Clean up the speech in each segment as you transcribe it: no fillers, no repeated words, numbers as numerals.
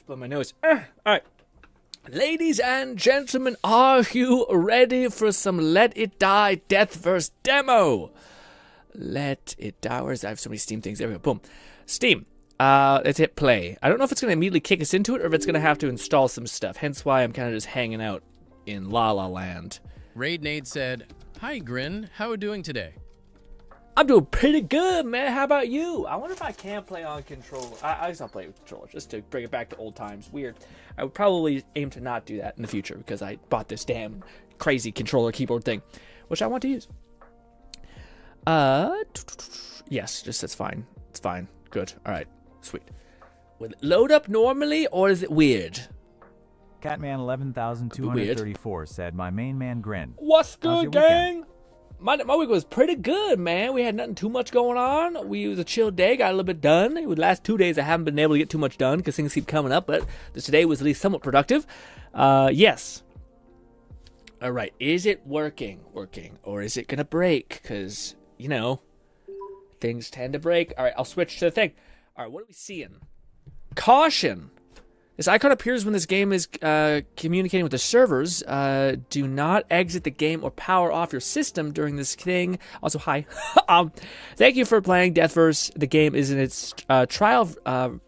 blow my nose. All right. Ladies and gentlemen, are you ready for some Let It Die Deathverse demo? Let It Die. Where's I have so many Steam things. There we go. Boom. Steam. Let's hit play. I don't know if it's going to immediately kick us into it or if it's going to have to install some stuff. Hence why I'm kind of just hanging out in La La Land. Raid Nate said, "Hi, Grin. How are you doing today?" I'm doing pretty good, man. How about you? I wonder if I can play on controller. I guess I'll play with controller just to bring it back to old times. Weird. I would probably aim to not do that in the future because I bought this damn crazy controller keyboard thing, which I want to use. Yes, just that's fine. It's fine. Good. All right. Sweet. Will it load up normally or is it weird? Catman 11,234 said, "My main man Grin. What's good, gang? My week was pretty good, man. We had nothing too much going on. It was a chill day, got a little bit done. It was the last 2 days I haven't been able to get too much done because things keep coming up, but today was at least somewhat productive. Yes. All right, is it working, or is it going to break? Because, you know, things tend to break. All right, I'll switch to the thing. All right, what are we seeing? Caution. This icon appears when this game is communicating with the servers. Do not exit the game or power off your system during this thing. Also, hi. Thank you for playing Deathverse. The game is in its trial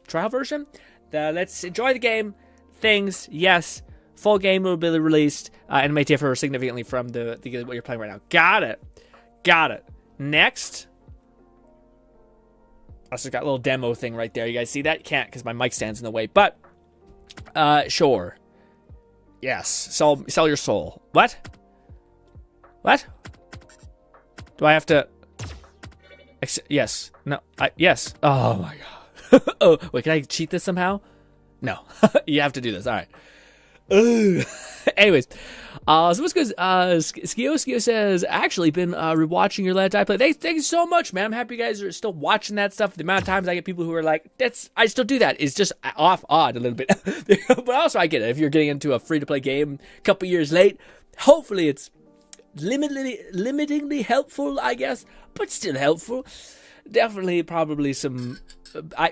version. Let's enjoy the game. Things, yes. Full game will be released and may differ significantly from the what you're playing right now. Got it. Next. Also got a little demo thing right there. You guys see that? You can't because my mic stands in the way, but... sure. Yes. Sell your soul. What? Do I have to... Yes. No. Yes. Oh my god. Oh, wait, can I cheat this somehow? No. You have to do this. All right. Anyways. So this goes, Skio says, actually been rewatching your Let It Die play. Thank you so much, man. I'm happy you guys are still watching that stuff. The amount of times I get people who are like, I still do that. It's just odd a little bit. But also I get it. If you're getting into a free-to-play game a couple years late, hopefully it's limitingly helpful, I guess, but still helpful. Definitely probably some...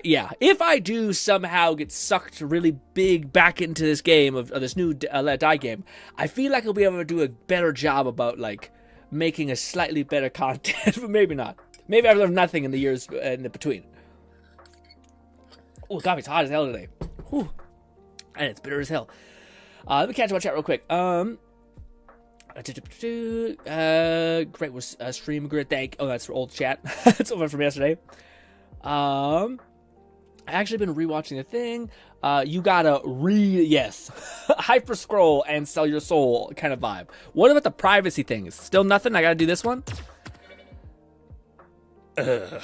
yeah, if I do somehow get sucked really big back into this game of this new Let It Die game, I feel like I'll be able to do a better job about like making a slightly better content, but maybe not. Maybe I've learned nothing in the years in the between. Oh, God, it's hot as hell today. Whew. And it's bitter as hell. Let me catch up on chat real quick. Great was stream grid. Oh, that's for old chat. That's over from yesterday. I actually been rewatching the thing. You gotta yes, hyper scroll and sell your soul kind of vibe. What about the privacy things? Still nothing. I gotta do this one. Ugh.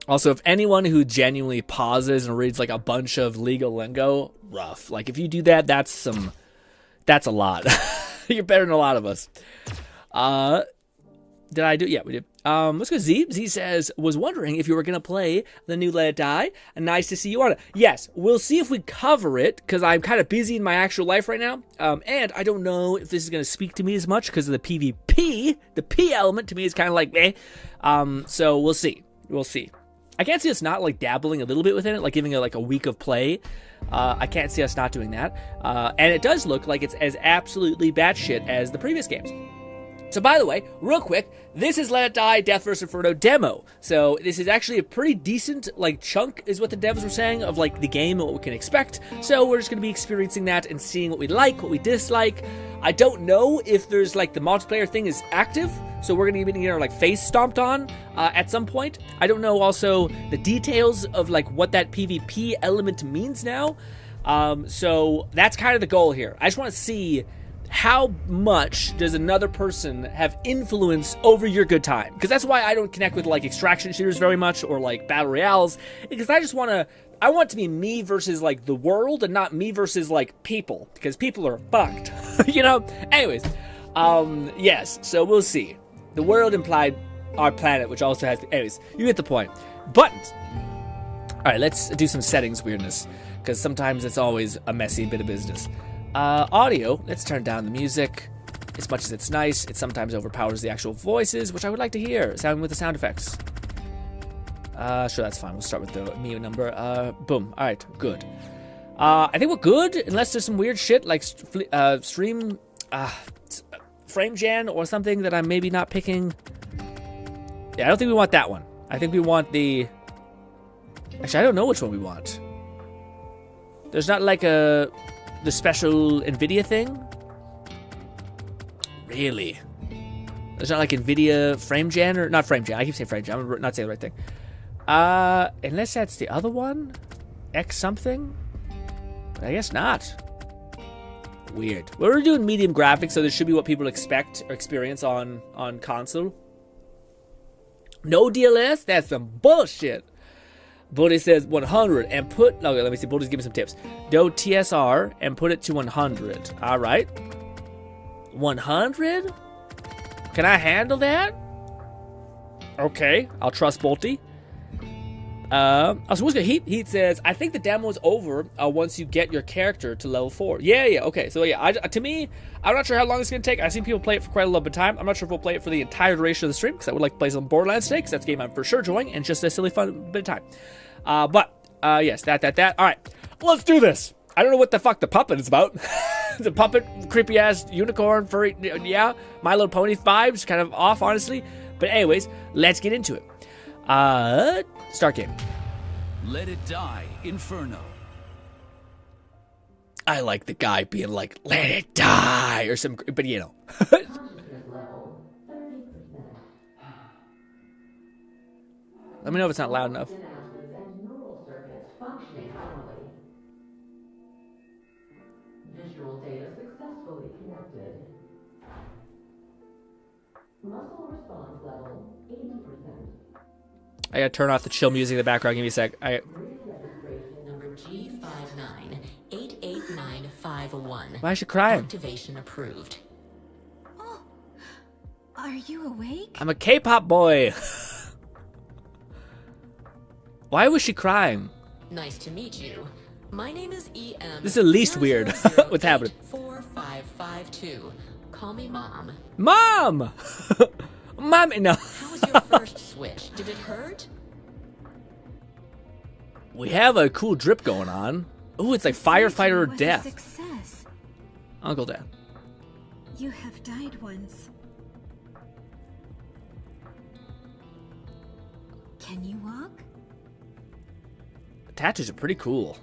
Also, if anyone who genuinely pauses and reads like a bunch of legal lingo, rough. Like if you do that, that's a lot. You're better than a lot of us. Did I do? Yeah, we did. Let's go Z. Z says, was wondering if you were going to play the new Let It Die. Nice to see you on it. Yes, we'll see if we cover it, because I'm kind of busy in my actual life right now. And I don't know if this is going to speak to me as much, because of the PvP. The P element to me is kind of like, so we'll see. We'll see. I can't see us not, like, dabbling a little bit within it, like giving it, like, a week of play. I can't see us not doing that. And it does look like it's as absolutely batshit as the previous games. So, by the way, real quick, this is Let It Die Deathverse Inferno demo. So, this is actually a pretty decent, like, chunk, is what the devs were saying, of, like, the game and what we can expect. So, we're just going to be experiencing that and seeing what we like, what we dislike. I don't know if there's, like, the multiplayer thing is active. So, we're going to be getting our, like, face stomped on at some point. I don't know also the details of, like, what that PvP element means now. So, that's kind of the goal here. I just want to see... how much does another person have influence over your good time? Because that's why I don't connect with, like, extraction shooters very much, or, like, battle royales, because I just want to, I want it to be me versus, like, the world, and not me versus, like, people, because people are fucked, you know? Anyways, yes, so we'll see. The world implied our planet, which also has, anyways, you get the point. Buttons. All right, let's do some settings weirdness, because sometimes it's always a messy bit of business. Audio, let's turn down the music. As much as it's nice, it sometimes overpowers the actual voices, which I would like to hear, sounding with the sound effects. Sure, that's fine. We'll start with the Mio number. Boom. All right, good. I think we're good, unless there's some weird shit like stream, frame gen or something that I'm maybe not picking. Yeah, I don't think we want that one. I think we want the... Actually, I don't know which one we want. There's not like the special NVIDIA thing? Really? There's not like NVIDIA frame gen or... Not frame gen. I keep saying frame gen. I'm not saying the right thing. Unless that's the other one? X something? But I guess not. Weird. Well, we're doing medium graphics, so this should be what people expect or experience on console. No DLS? That's some bullshit. Bodhi says 100 and put... Okay, let me see. Bodhi's giving some tips. Do TSR and put it to 100. All right. 100? Can I handle that? Okay. I'll trust Bolty. So what's good? Heat says, I think the demo is over once you get your character to level 4. Yeah, okay. So yeah, to me, I'm not sure how long it's going to take. I've seen people play it for quite a little bit of time. I'm not sure if we'll play it for the entire duration of the stream, because I would like to play some Borderlands today, because that's a game I'm for sure enjoying, and just a silly fun bit of time. Yes, that. All right, let's do this. I don't know what the fuck the puppet is about. The puppet, creepy-ass unicorn, furry, yeah, My Little Pony vibes, kind of off, honestly. But anyways, let's get into it. Start game. Let it die, Inferno. I like the guy being like, let it die, or some, but you know. Let me know if it's not loud enough. Visual data successfully connected. Muscle response level 80%. I gotta turn off the chill music in the background. Give me a sec. Number G5988951. Why is she crying? Activation approved. Oh, are you awake? I'm a K-pop boy. Why was she crying? Nice to meet you. My name is EM. This is the least weird. What's happening? 4552. Call me Mom. Mom! Mom, no. How was your first switch? Did it hurt? We have a cool drip going on. Ooh, it's like firefighter or death. Success. Uncle Dad. You have died once. Can you walk? The tattoos are pretty cool.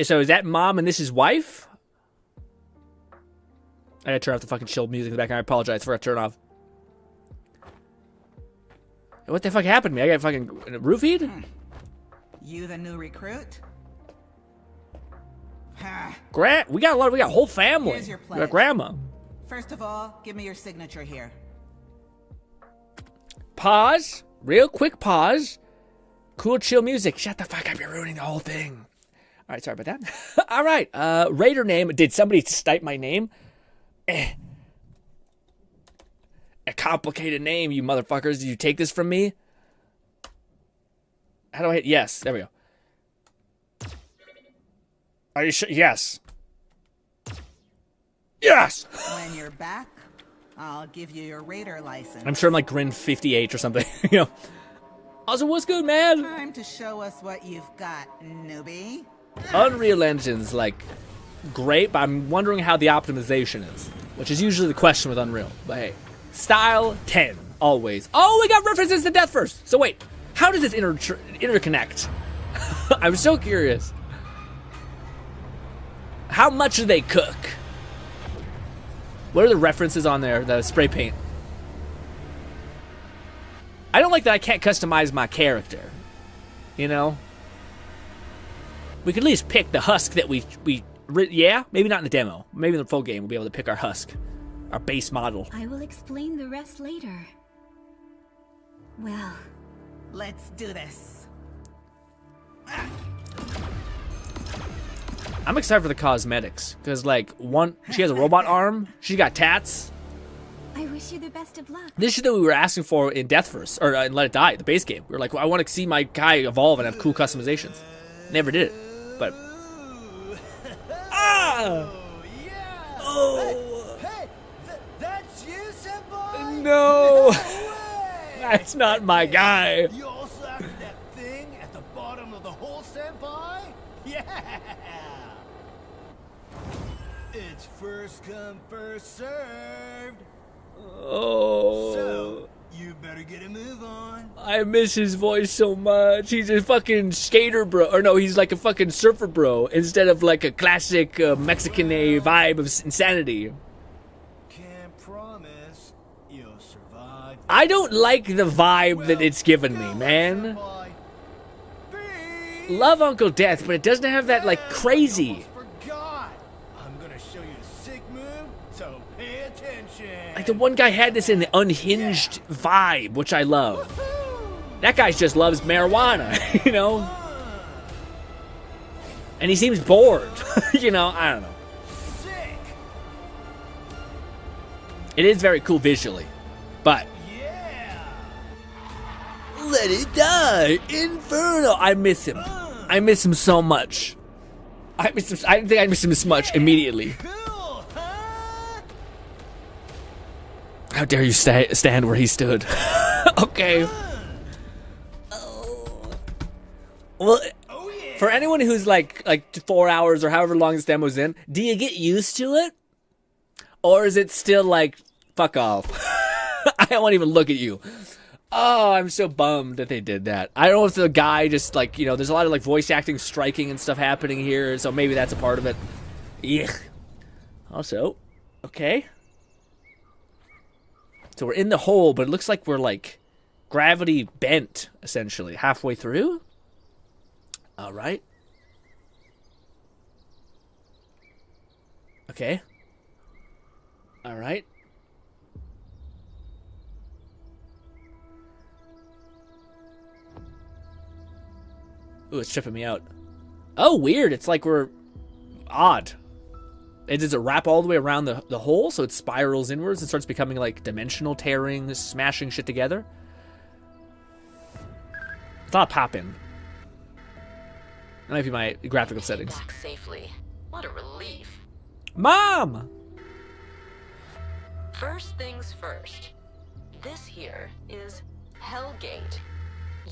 So is that Mom and this is wife? I gotta turn off the fucking chill music in the background. I apologize for it. Turn off. What the fuck happened to me? I got fucking roofied? You the new recruit? We got a whole family. Here's your We got pledge. grandma. First of all, give me your signature here. Pause. Real quick pause. Cool chill music. Shut the fuck up. You're ruining the whole thing. All right, sorry about that. All right. Raider name. Did somebody type my name? A complicated name, you motherfuckers. Did you take this from me? How do I hit yes? There we go. Are you sure? Yes. Yes! When you're back, I'll give you your Raider license. I'm sure I'm like GRINN 58 or something. You know. Also, what's good, man? Time to show us what you've got, newbie. Unreal Engine's like great, but I'm wondering how the optimization is, which is usually the question with Unreal. But hey, style 10 always. Oh, we got references to Death first. So wait, how does this interconnect? I'm so curious. How much do they cook? What are the references on there? The spray paint. I don't like that I can't customize my character. You know? We could at least pick the husk that yeah? Maybe not in the demo. Maybe in the full game we'll be able to pick our husk. Our base model. I will explain the rest later. Well, Let's do this. I'm excited for the cosmetics. Because, like, she has a robot arm. She got tats. I wish you the best of luck. This is that we were asking for in Death First, or in Let It Die, the base game. We were like, well, I want to see my guy evolve and have cool customizations. Never did it, but... Ah! Yeah. Oh! Hey, that's you, Samurai? No! That's not my guy. You also after that thing at the bottom of the hole, senpai? Yeah! It's first come, first served. Oh. So, you better get a move on. I miss his voice so much. He's a fucking skater bro. Or no, he's like a fucking surfer bro instead of like a classic Mexican vibe of insanity. Can't promise you'll survive. I don't like the vibe that it's given me, man. Love Uncle Death, but it doesn't have that like crazy. Forgot. I'm gonna show you a sick move, so pay attention. Like the one guy had this in the unhinged vibe, which I love. That guy just loves marijuana, you know? And he seems bored, you know? I don't know. Sick. It is very cool visually, but Yeah. let it die, Inferno. I miss him. I miss him so much. I miss him. I didn't think I missed him this much immediately. Cool, huh? How dare you stand where he stood? Okay. Well, Oh yeah. for anyone who's like 4 hours or however long this demo's in, do you get used to it? Or is it still like, fuck off? I won't even look at you. Oh, I'm so bummed that they did that. I don't know if the guy just like, you know, there's a lot of like voice acting striking and stuff happening here, so maybe that's a part of it. Yeah. Also, okay. So we're in the hole, but it looks like we're like gravity bent, essentially, halfway through. All right. Okay. All right. Ooh, it's tripping me out. Oh, weird. It's like we're odd. Does it wrap all the way around the hole so it spirals inwards and starts becoming like dimensional tearing, smashing shit together? It's not popping. That might be my graphical settings. Back safely. What a relief. Mom! First things first. This here is Hellgate.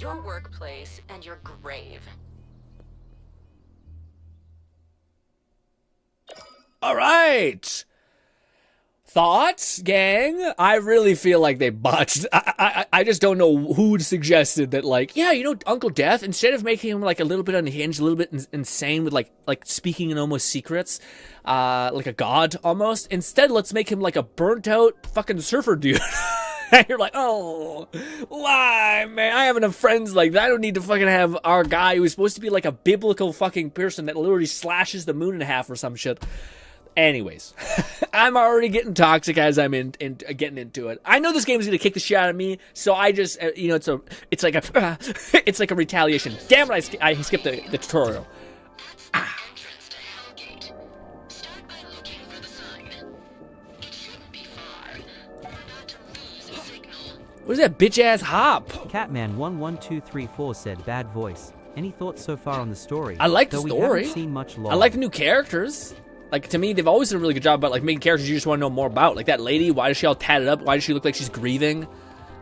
Your workplace and your grave. All right. Thoughts, gang? I really feel like they botched. I just don't know who suggested that, like, yeah, you know, Uncle Death, instead of making him like a little bit unhinged, a little bit insane with like speaking in almost secrets, like a god almost, instead let's make him like a burnt out fucking surfer dude. And you're like, oh, why, man? I have enough friends like that. I don't need to fucking have our guy who's supposed to be like a biblical fucking person that literally slashes the moon in half or some shit. Anyways, I'm already getting toxic as I'm getting into it. I know this game is gonna kick the shit out of me, so I just, you know, it's like a retaliation. Damn it! I skipped the tutorial. Ah. Entrance to Hellgate. Start by looking for the sign. It shouldn't be far. You're about to lose a signal. What is that bitch ass hop? Catman11234 said, "Bad voice. Any thoughts so far on the story?" I like the Though we story. haven't seen much I like the new characters. Like, to me, they've always done a really good job about, like, making characters you just want to know more about. Like, that lady, why is she all tatted up? Why does she look like she's grieving?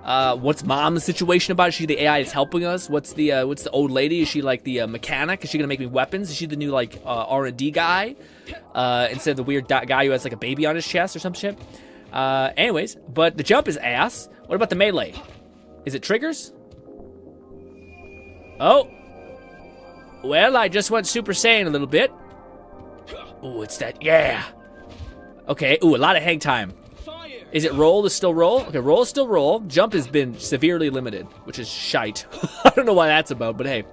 What's Mom's situation about? Is she the AI that's helping us? What's the old lady? Is she, like, the mechanic? Is she going to make me weapons? Is she the new, like, R&D guy? Instead of the weird guy who has, like, a baby on his chest or some shit? Anyways, but the jump is ass. What about the melee? Is it triggers? Oh. Well, I just went Super Saiyan a little bit. Ooh, it's that, yeah. Okay, ooh, a lot of hang time. Is it roll to still roll? Okay, roll is still roll. Jump has been severely limited, which is shite. I don't know why that's about, but hey.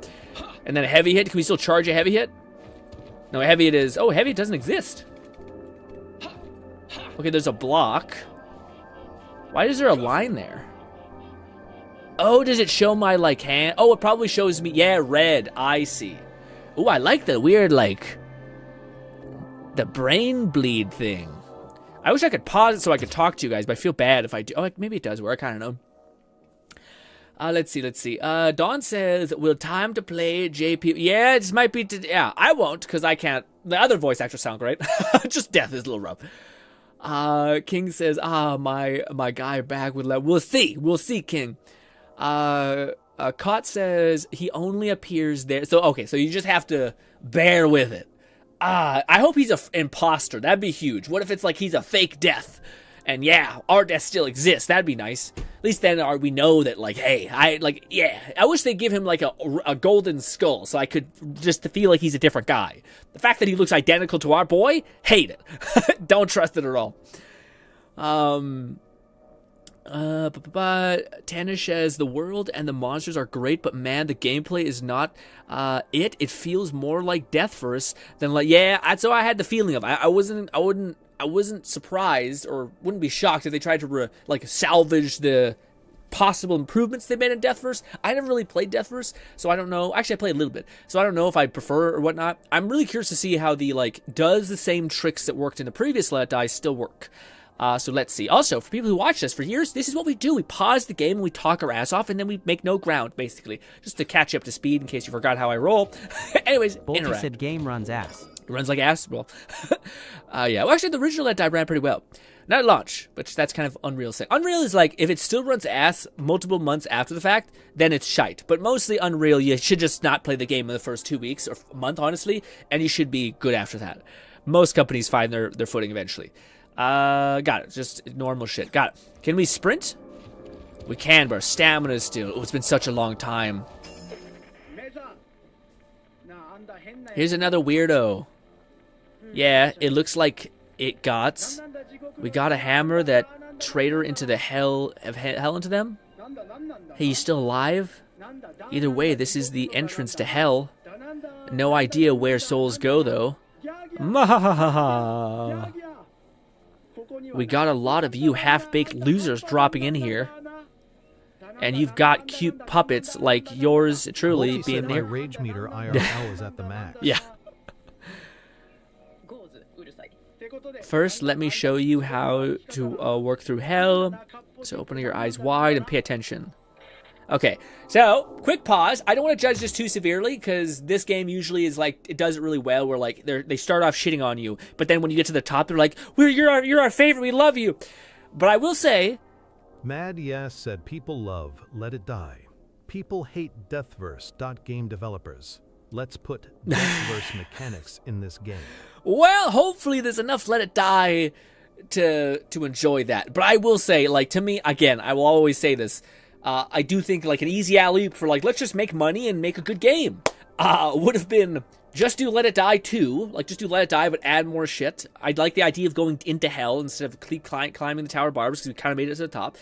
And then a heavy hit, can we still charge a heavy hit? No, heavy it is, oh, heavy it doesn't exist. Okay, there's a block. Why is there a line there? Oh, does it show my, like, hand? Oh, it probably shows me, yeah, red, I see. Ooh, I like the weird, like, the brain bleed thing. I wish I could pause it so I could talk to you guys, but I feel bad if I do. Oh, maybe it does work. I don't know. Let's see. Dawn says, will time to play JP? Yeah, this might be. Yeah, I won't because I can't. The other voice actors sound great. Just Death is a little rough. King says, my guy back with We'll see, King. Cot says he only appears there. So, okay, so you just have to bear with it. I hope he's an imposter. That'd be huge. What if it's like he's a fake death? And yeah, our death still exists. That'd be nice. At least then we know that, like, hey, I wish they'd give him, like, a golden skull so I could just feel like he's a different guy. The fact that he looks identical to our boy, hate it. Don't trust it at all. Tanish says, the world and the monsters are great, but man, the gameplay is not it feels more like Death Verse than like, yeah, that's what I had the feeling of. I wasn't surprised or wouldn't be shocked if they tried to salvage the possible improvements they made in Deathverse. I never really played Deathverse, so I don't know. Actually, I played a little bit, so I don't know if I prefer or whatnot. I'm really curious to see how does the same tricks that worked in the previous Let It Die still work. So let's see. Also, for people who watched us for years, this is what we do. We pause the game and we talk our ass off, and then we make no ground, basically, just to catch you up to speed in case you forgot how I roll. Anyways, Bolty interact. said game runs ass. It runs like ass? Well, yeah. Well, actually, the original Let It Die ran pretty well. Not at launch, but that's kind of Unreal's thing. Unreal is like, if it still runs ass multiple months after the fact, then it's shite. But mostly Unreal, you should just not play the game in the first 2 weeks or month, honestly, and you should be good after that. Most companies find their footing eventually. Got it. Just normal shit. Got it. Can we sprint? We can, but our stamina is still... Oh, it's been such a long time. Here's another weirdo. Yeah, it looks like we got a hammer that traitor into the hell into them. Hey, you still alive? Either way, this is the entrance to hell. No idea where souls go, though. We got a lot of you half-baked losers dropping in here. And you've got cute puppets like yours truly Bolty being said near. my rage meter IRL is at the max. Yeah. First, let me show you how to work through hell. So open your eyes wide and pay attention. Okay, so quick pause. I don't want to judge this too severely because this game usually is like, it does it really well where like they start off shitting on you, but then when you get to the top, they're like, you're our favorite, we love you. But I will say, Mad Yes said people love Let It Die. People hate Deathverse. Game developers. Let's put Deathverse mechanics in this game. well, hopefully there's enough Let It Die to enjoy that. But I will say, like, to me, again, I will always say this. I do think like an easy alley-oop for like, let's just make money and make a good game. Would have been just do Let It Die 2. Like, just do Let It Die, but add more shit. I'd like the idea of going into hell instead of climbing the Tower of Barbers because we kind of made it to the top.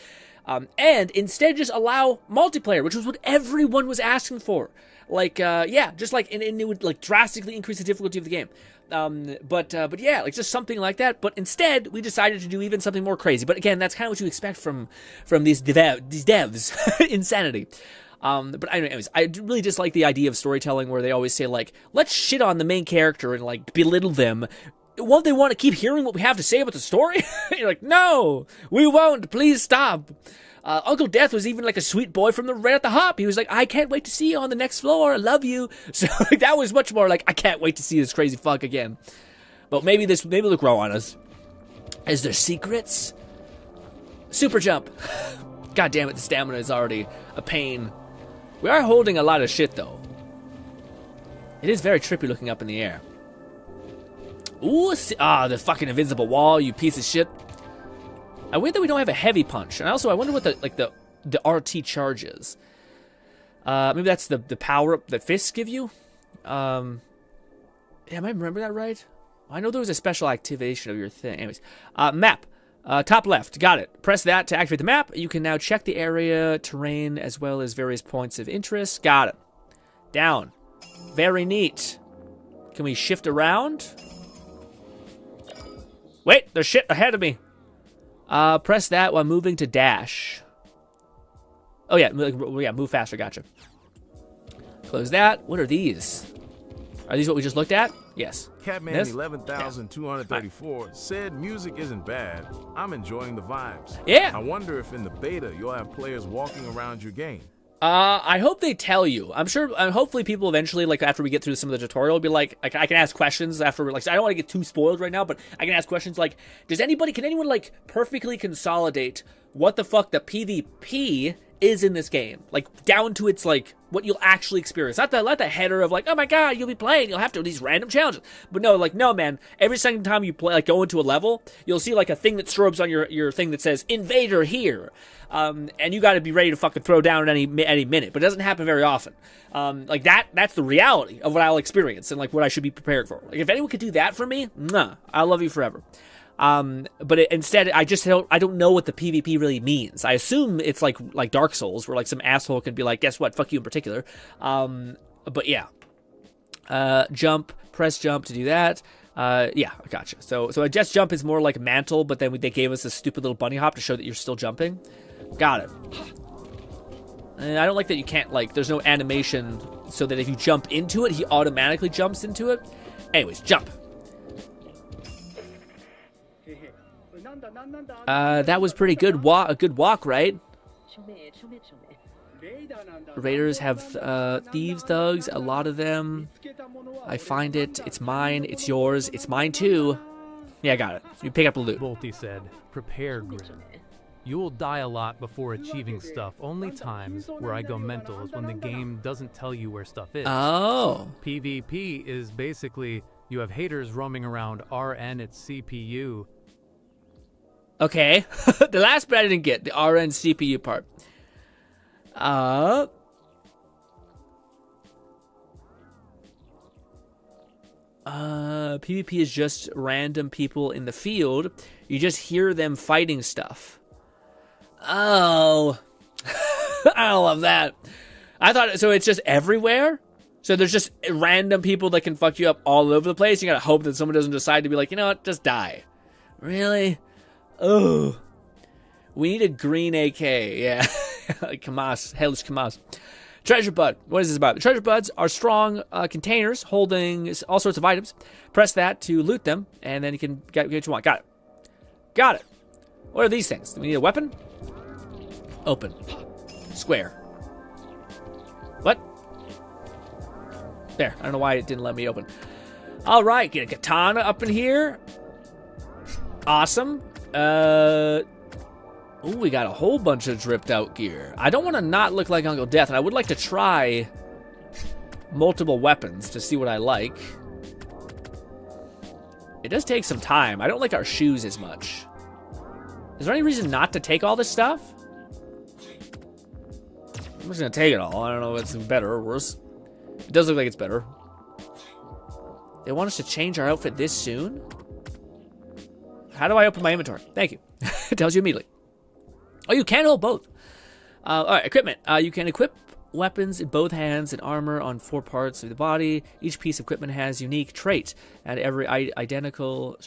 And instead just allow multiplayer, which was what everyone was asking for. Like, yeah, just like, and it would like drastically increase the difficulty of the game. But yeah, like just something like that. But instead, we decided to do even something more crazy. But again, that's kind of what you expect from these devs. Insanity. But anyways, I really dislike the idea of storytelling where they always say like, let's shit on the main character and like belittle them. Won't they want to keep hearing what we have to say about the story? You're like, no, we won't. Please stop. Uncle Death was even like a sweet boy from the right at the hop. He was like, I can't wait to see you on the next floor. I love you. So like, that was much more like, I can't wait to see this crazy fuck again. But maybe they'll grow on us. Is there secrets? Super jump. God damn it, the stamina is already a pain. We are holding a lot of shit though. It is very trippy looking up in the air. Ooh, the fucking invisible wall, you piece of shit. I wonder that we don't have a heavy punch. And also, I wonder what the RT charge is. Maybe that's the power up that fists give you? Yeah, am I remember that right? I know there was a special activation of your thing. Anyways, map. Top left, got it. Press that to activate the map. You can now check the area, terrain, as well as various points of interest. Got it. Down. Very neat. Can we shift around? Wait, there's shit ahead of me. Press that while moving to dash. Oh yeah, move faster, gotcha. Close that. What are these? Are these what we just looked at? Yes. Catman This? 11,234 said music isn't bad. I'm enjoying the vibes. Yeah. I wonder if in the beta you'll have players walking around your game. I hope they tell you. I'm sure. Hopefully, people eventually, like after we get through some of the tutorial, will be like, I can ask questions after. Like, I don't want to get too spoiled right now, but I can ask questions like, can anyone like perfectly consolidate what the fuck the PvP is in this game, like down to its like what you'll actually experience, not the header of like, oh my god, you'll be playing, you'll have to do these random challenges, but no, like, no man, every second time you play, like go into a level, you'll see like a thing that strobes on your thing that says invader here, and you got to be ready to fucking throw down at any minute, but it doesn't happen very often. Like that's the reality of what I'll experience and like what I should be prepared for. Like if anyone could do that for me, nah, I love you forever. But instead, I don't know what the PvP really means. I assume it's like Dark Souls, where like some asshole can be like, guess what, fuck you in particular. But yeah, press jump to do that. Yeah, I gotcha. So a just jump is more like mantle, but then they gave us a stupid little bunny hop to show that you're still jumping. Got it. And I don't like that you can't like, there's no animation so that if you jump into it, he automatically jumps into it. Anyways, jump. That was pretty good. A good walk, right? Raiders have thieves, thugs, a lot of them. I find it. It's mine. It's yours. It's mine too. Yeah, I got it. You pick up the loot. Bolty said, prepare, Grin. You will die a lot before achieving stuff. Only times where I go mental is when the game doesn't tell you where stuff is. Oh. PvP is basically you have haters roaming around RN its CPU. Okay. The last bit I didn't get, the RN CPU part. PvP is just random people in the field. You just hear them fighting stuff. Oh. I love that. I thought, so it's just everywhere? So there's just random people that can fuck you up all over the place? You gotta hope that someone doesn't decide to be like, you know what, just die. Really? Oh, we need a green AK. Yeah, Kamas, hellish Kamas. Treasure bud. What is this about? The treasure buds are strong containers holding all sorts of items. Press that to loot them, and then you can get what you want. Got it. Got it. What are these things? Do we need a weapon? Open. Square. What? There. I don't know why it didn't let me open. All right, get a katana up in here. Awesome. Ooh, we got a whole bunch of dripped out gear. I don't want to not look like Uncle Death, and I would like to try multiple weapons to see what I like. It does take some time. I don't like our shoes as much. Is there any reason not to take all this stuff? I'm just gonna take it all. I don't know if it's better or worse. It does look like it's better. They want us to change our outfit this soon? How do I open my inventory? Thank you. It tells you immediately. Oh, you can hold both. All right, equipment. You can equip weapons in both hands and armor on 4 parts of the body. Each piece of equipment has unique trait, and every identical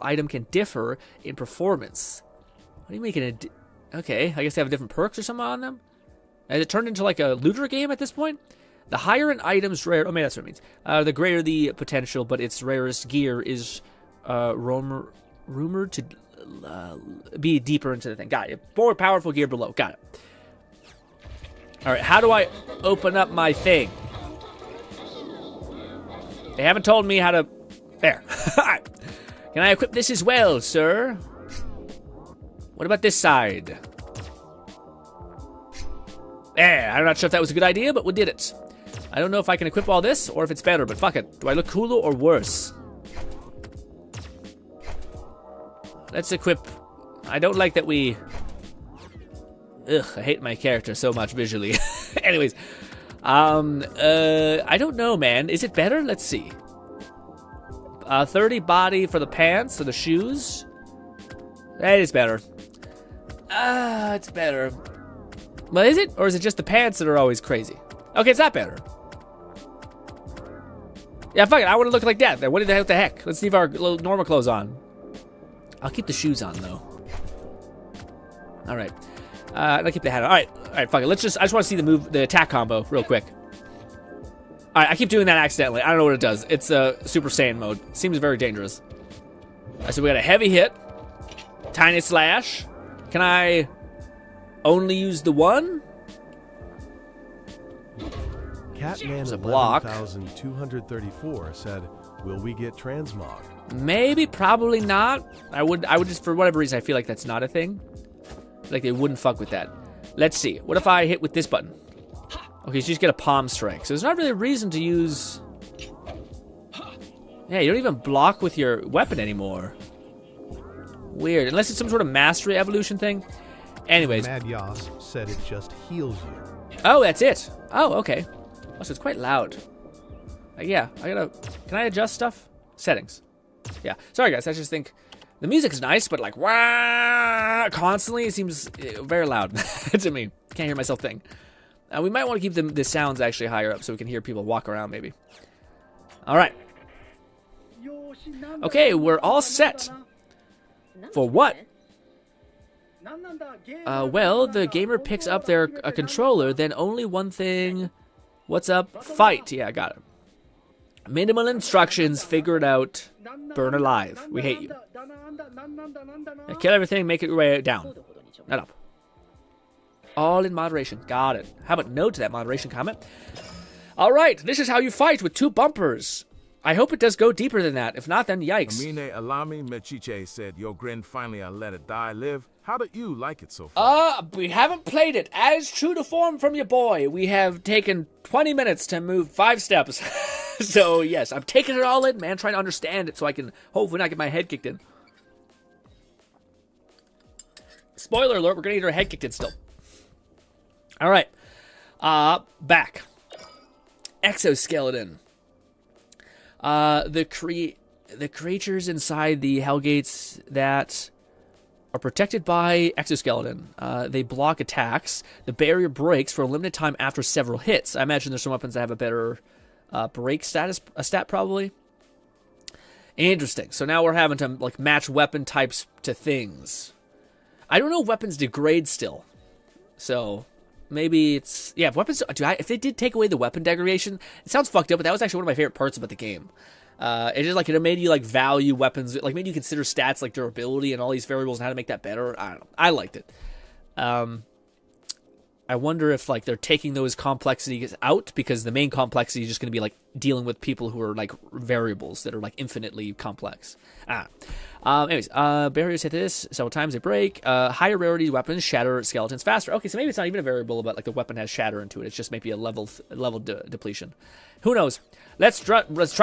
item can differ in performance. What do you make it? Okay, I guess they have different perks or something on them. Has it turned into like a looter game at this point? The higher an item's rare, maybe that's what it means. The greater the potential, but its rarest gear is rumored to be deeper into the thing. Got it. More powerful gear below. Got it. All right, how do I open up my thing? They haven't told me how to. There. All right. Can I equip this as well, sir? What about this side? There. I'm not sure if that was a good idea, but we did it. I don't know if I can equip all this or if it's better, but fuck it. Do I look cooler or worse? Let's equip. I don't like that we. Ugh, I hate my character so much visually. Anyways, I don't know, man. Is it better? Let's see. 30 body for the pants or the shoes. That is better. It's better. Well, is it? Or is it just the pants that are always crazy? Okay, it's not better. Yeah, fuck it. I want to look like that. What the heck? Let's leave our little normal clothes on. I'll keep the shoes on, though. All right. I'll keep the hat on. All right, fuck it. I just want to see the attack combo real quick. All right, I keep doing that accidentally. I don't know what it does. It's Super Saiyan mode. Seems very dangerous. All right, so we got a heavy hit. Tiny slash. Can I... There. I don't know if I can equip all this or if it's better, but fuck it. Do I look cooler or worse? It does look like it's better. only use the one? Catman a block. 11,234 said, "Will we get transmog?" Maybe, probably not. I would just, for whatever reason, I feel like that's not a thing. Like they wouldn't fuck with that. Let's see. What if I hit with this button? Okay, so you just get a palm strike. So there's not really a reason to use... Yeah, you don't even block with your weapon anymore. Weird. Unless it's some sort of mastery evolution thing. Anyways. Mad Yas said it just heals you. Oh, that's it. Oh, okay. Oh, so it's quite loud. Yeah, can I adjust stuff? Settings. Yeah. Sorry, guys. I just think the music's nice, but like, wah, constantly, it seems very loud to me. Can't hear myself think. We might want to keep the sounds actually higher up so we can hear people walk around, maybe. All right. Okay, we're all set. For what? Well, the gamer picks up their controller, then only one thing. What's up? Fight. Yeah, I got it. Minimal instructions, figure it out. Burn alive. We hate you. Yeah, kill everything, make it your way down. Not up. All in moderation. Got it. How about no to that moderation comment? All right, this is how you fight with 2 bumpers. I hope it does go deeper than that. If not, then yikes. Amine Alami Mechiche said, "Yo, Grin, finally I let it die live. How do you like it so far?" We haven't played it. As true to form from your boy, we have taken 20 minutes to move 5 steps. So, yes, I'm taking it all in, man, trying to understand it so I can hopefully not get my head kicked in. Spoiler alert, we're going to get our head kicked in still. All right. Back. Exoskeleton. The creatures inside the Hellgates that are protected by exoskeleton. They block attacks. The barrier breaks for a limited time after several hits. I imagine there's some weapons that have a better break stat probably. Interesting. So now we're having to like match weapon types to things. I don't know if weapons degrade still. So maybe it's... Yeah, if weapons... if they did take away the weapon degradation, it sounds fucked up, but that was actually one of my favorite parts about the game. It just like, it made you like value weapons, like made you consider stats like durability and all these variables and how to make that better. I don't know. I liked it. I wonder if like they're taking those complexities out because the main complexity is just going to be like dealing with people who are like variables that are like infinitely complex. Anyways, barriers hit this several times, they break. Higher rarity weapons shatter skeletons faster. Okay, so maybe it's not even a variable about like the weapon has shatter into it. It's just maybe a level depletion. Who knows? Let's try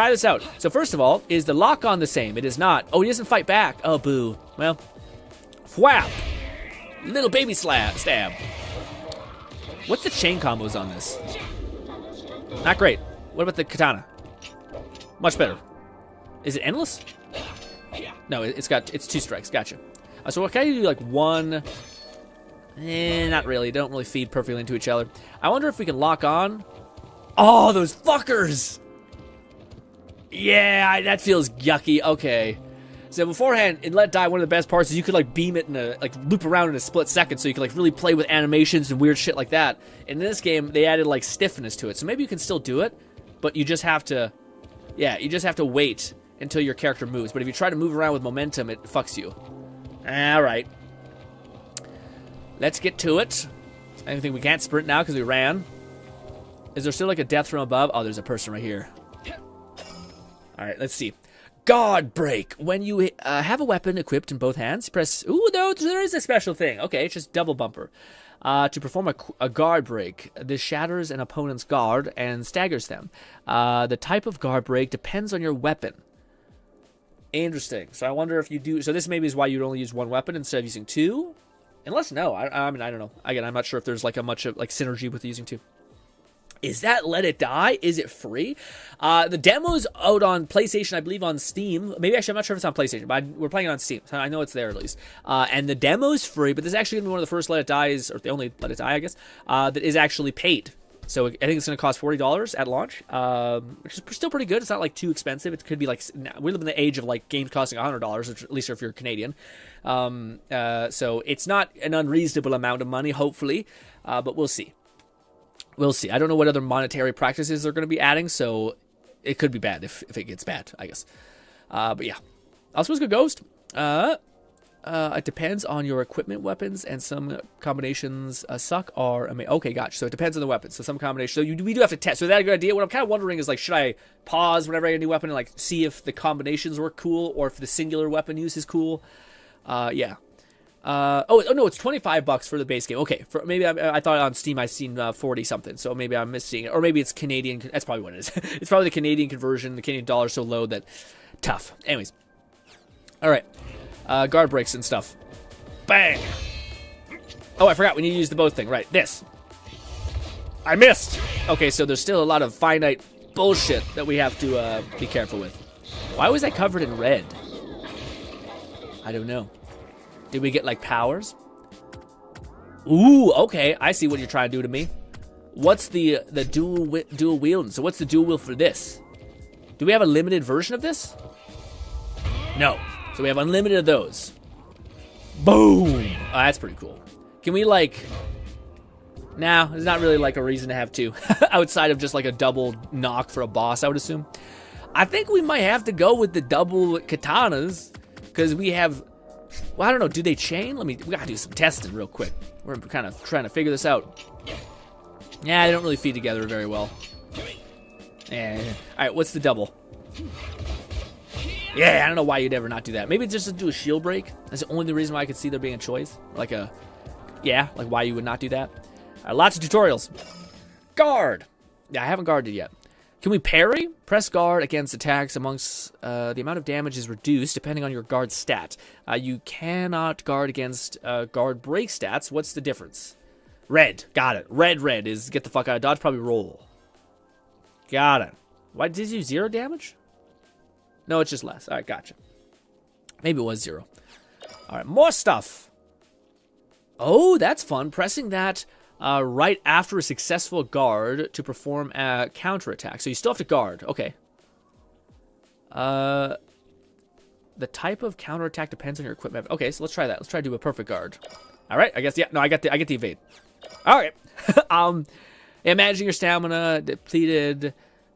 this out. So first of all, is the lock on the same? It is not. Oh, he doesn't fight back. Oh, boo. Well, whap. Little baby stab. What's the chain combos on this? Not great. What about the katana? Much better. Is it endless? No, it's 2 strikes. Gotcha. So what can I do? Like 1? Not really. Don't really feed perfectly into each other. I wonder if we can lock on. Oh, those fuckers! Yeah, that feels yucky. Okay. So beforehand, in Let Die, one of the best parts is you could like beam it in a like loop around in a split second, so you could like really play with animations and weird shit like that. In this game, they added like stiffness to it, so maybe you can still do it, but you just have to, wait until your character moves. But if you try to move around with momentum, it fucks you. All right, let's get to it. I think we can't sprint now because we ran. Is there still like a death from above? Oh, there's a person right here. All right, let's see. Guard break. When you have a weapon equipped in both hands, press... Ooh, no, there is a special thing. Okay, it's just double bumper. To perform a guard break, this shatters an opponent's guard and staggers them. The type of guard break depends on your weapon. Interesting. So I wonder if you do... So this maybe is why you'd only use 1 weapon instead of using 2? Unless, no. I mean, I don't know. Again, I'm not sure if there's like a much of like synergy with using 2. Is that Let It Die? Is it free? The demo's out on PlayStation, I believe on Steam. Maybe actually, I'm not sure if it's on PlayStation, but we're playing it on Steam, so I know it's there at least. And the demo's free, but this is actually going to be one of the first Let It Dies, or the only Let It Die, I guess, that is actually paid. So I think it's going to cost $40 at launch, which is still pretty good. It's not like too expensive. It could be like, we live in the age of like games costing $100, at least if you're Canadian. So it's not an unreasonable amount of money, hopefully, but we'll see. We'll see. I don't know what other monetary practices they're going to be adding, so it could be bad if it gets bad, I guess. But yeah. Also, it's good Ghost. it depends on your equipment weapons, and some combinations suck or okay, gotcha. So it depends on the weapon. So some combinations. So we do have to test. So is that a good idea? What I'm kind of wondering is like, should I pause whenever I get a new weapon and like see if the combinations work cool or if the singular weapon use is cool? Yeah. Oh no, it's $25 for the base game. Okay, maybe I thought on Steam I seen 40 something, so maybe I'm missing it, or maybe it's Canadian. That's probably what it is. It's probably the Canadian conversion. The Canadian dollar is so low that tough. Anyways, all right, guard breaks and stuff. Bang! Oh, I forgot we need to use the both thing. Right, this. I missed. Okay, so there's still a lot of finite bullshit that we have to be careful with. Why was I covered in red? I don't know. Did we get, like, powers? Ooh, okay. I see what you're trying to do to me. What's the dual wielding? So what's the dual wield for this? Do we have a limited version of this? No. So we have unlimited of those. Boom! Oh, that's pretty cool. Can we, like... Nah, there's not really, like, a reason to have two. Outside of just, like, a double knock for a boss, I would assume. I think we might have to go with the double katanas. Because we have... Well, I don't know. Do they chain? We gotta do some testing real quick. We're kind of trying to figure this out. Yeah, they don't really feed together very well. Yeah. All right, what's the double? Yeah, I don't know why you'd ever not do that. Maybe just to do a shield break. That's the only reason why I could see there being a choice. Like why you would not do that. All right, lots of tutorials. Guard. Yeah, I haven't guarded yet. Can we parry? Press guard against attacks amongst the amount of damage is reduced depending on your guard stat. You cannot guard against guard break stats. What's the difference? Red. Got it. Red is get the fuck out of dodge, probably roll. Got it. Why did you 0 damage? No, it's just less. All right, gotcha. Maybe it was 0. All right, more stuff. Oh, that's fun. Pressing that right after a successful guard to perform a counterattack. So you still have to guard. Okay. The type of counterattack depends on your equipment. Okay, so let's try that. Let's try to do a perfect guard. All right, I guess, yeah. No, I get the evade. All right. Imagine your stamina depleted.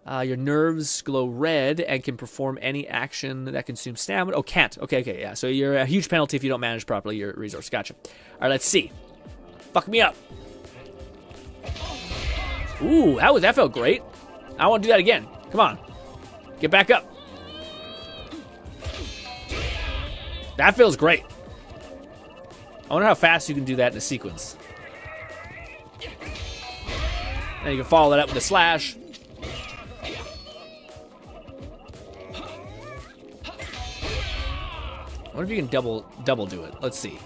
Your nerves glow red and can perform any action that consumes stamina. Oh, can't. Okay, yeah. So you're a huge penalty if you don't manage properly your resource. Gotcha. All right, let's see. Fuck me up. Ooh, that felt great. I want to do that again. Come on. Get back up. That feels great. I wonder how fast you can do that in a sequence. And you can follow that up with a slash. I wonder if you can double do it. Let's see.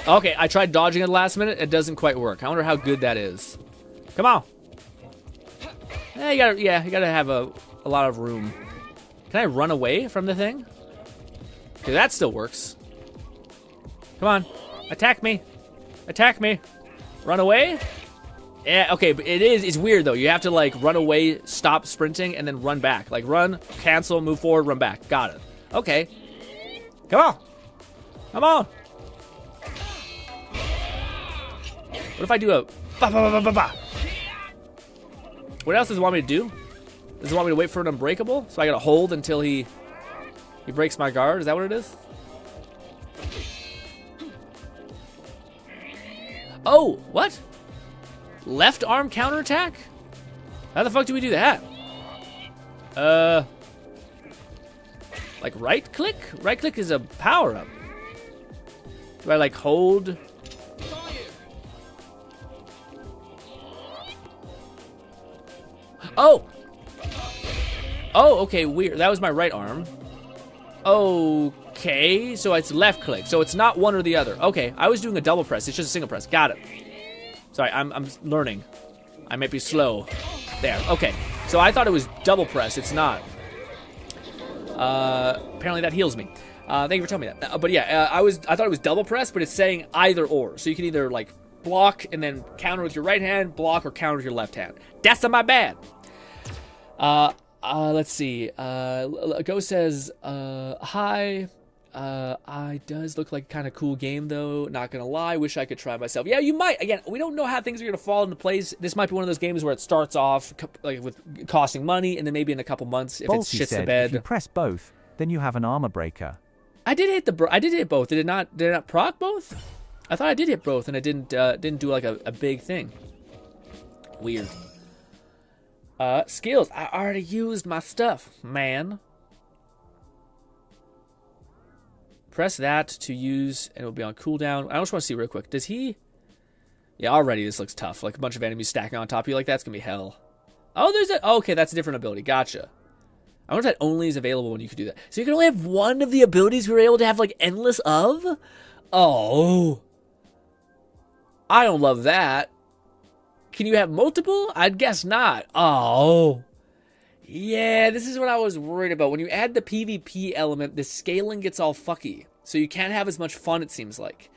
Okay, I tried dodging at the last minute. It doesn't quite work. I wonder how good that is. Come on. You gotta have a lot of room. Can I run away from the thing? Okay, that still works. Come on. Attack me. Attack me. Run away? Yeah, okay, but it's weird though. You have to like run away, stop sprinting, and then run back. Like run, cancel, move forward, run back. Got it. Okay. Come on. Come on. What if I do a ba-ba-ba-ba-ba? What else does it want me to do? Does it want me to wait for an unbreakable? So I gotta hold until he breaks my guard? Is that what it is? Oh, what? Left arm counterattack? How the fuck do we do that? Like right click? Right click is a power up. Do I like hold? Oh! Oh, okay, weird. That was my right arm. Okay, so it's left click. So it's not one or the other. Okay, I was doing a double press. It's just a single press. Got it. Sorry, I'm learning. I might be slow. There, okay. So I thought it was double press. It's not. Apparently that heals me. Thank you for telling me that. But yeah, I thought it was double press, but it's saying either or. So you can either like block and then counter with your right hand, block or counter with your left hand. That's not my bad. Let's see. Go says, hi. It does look like a kind of cool game, though. Not gonna lie, wish I could try myself. Yeah, you might. Again, we don't know how things are gonna fall into place. This might be one of those games where it starts off like with costing money, and then maybe in a couple months, if it shits the bed. If you press both, Then you have an armor breaker. I did hit I did hit both. Did it not proc both? I thought I did hit both and it didn't do like a big thing. Weird. Skills. I already used my stuff, man. Press that to use, and it'll be on cooldown. I just want to see real quick. Does he... Yeah, already this looks tough. Like a bunch of enemies stacking on top of you like that's going to be hell. Oh, there's a... Oh, okay, that's a different ability. Gotcha. I wonder if that only is available when you can do that. So you can only have one of the abilities we were able to have, like, endless of? Oh. I don't love that. Can you have multiple? I'd guess not. Oh. Yeah, this is what I was worried about. When you add the PvP element, the scaling gets all fucky. So you can't have as much fun, it seems like.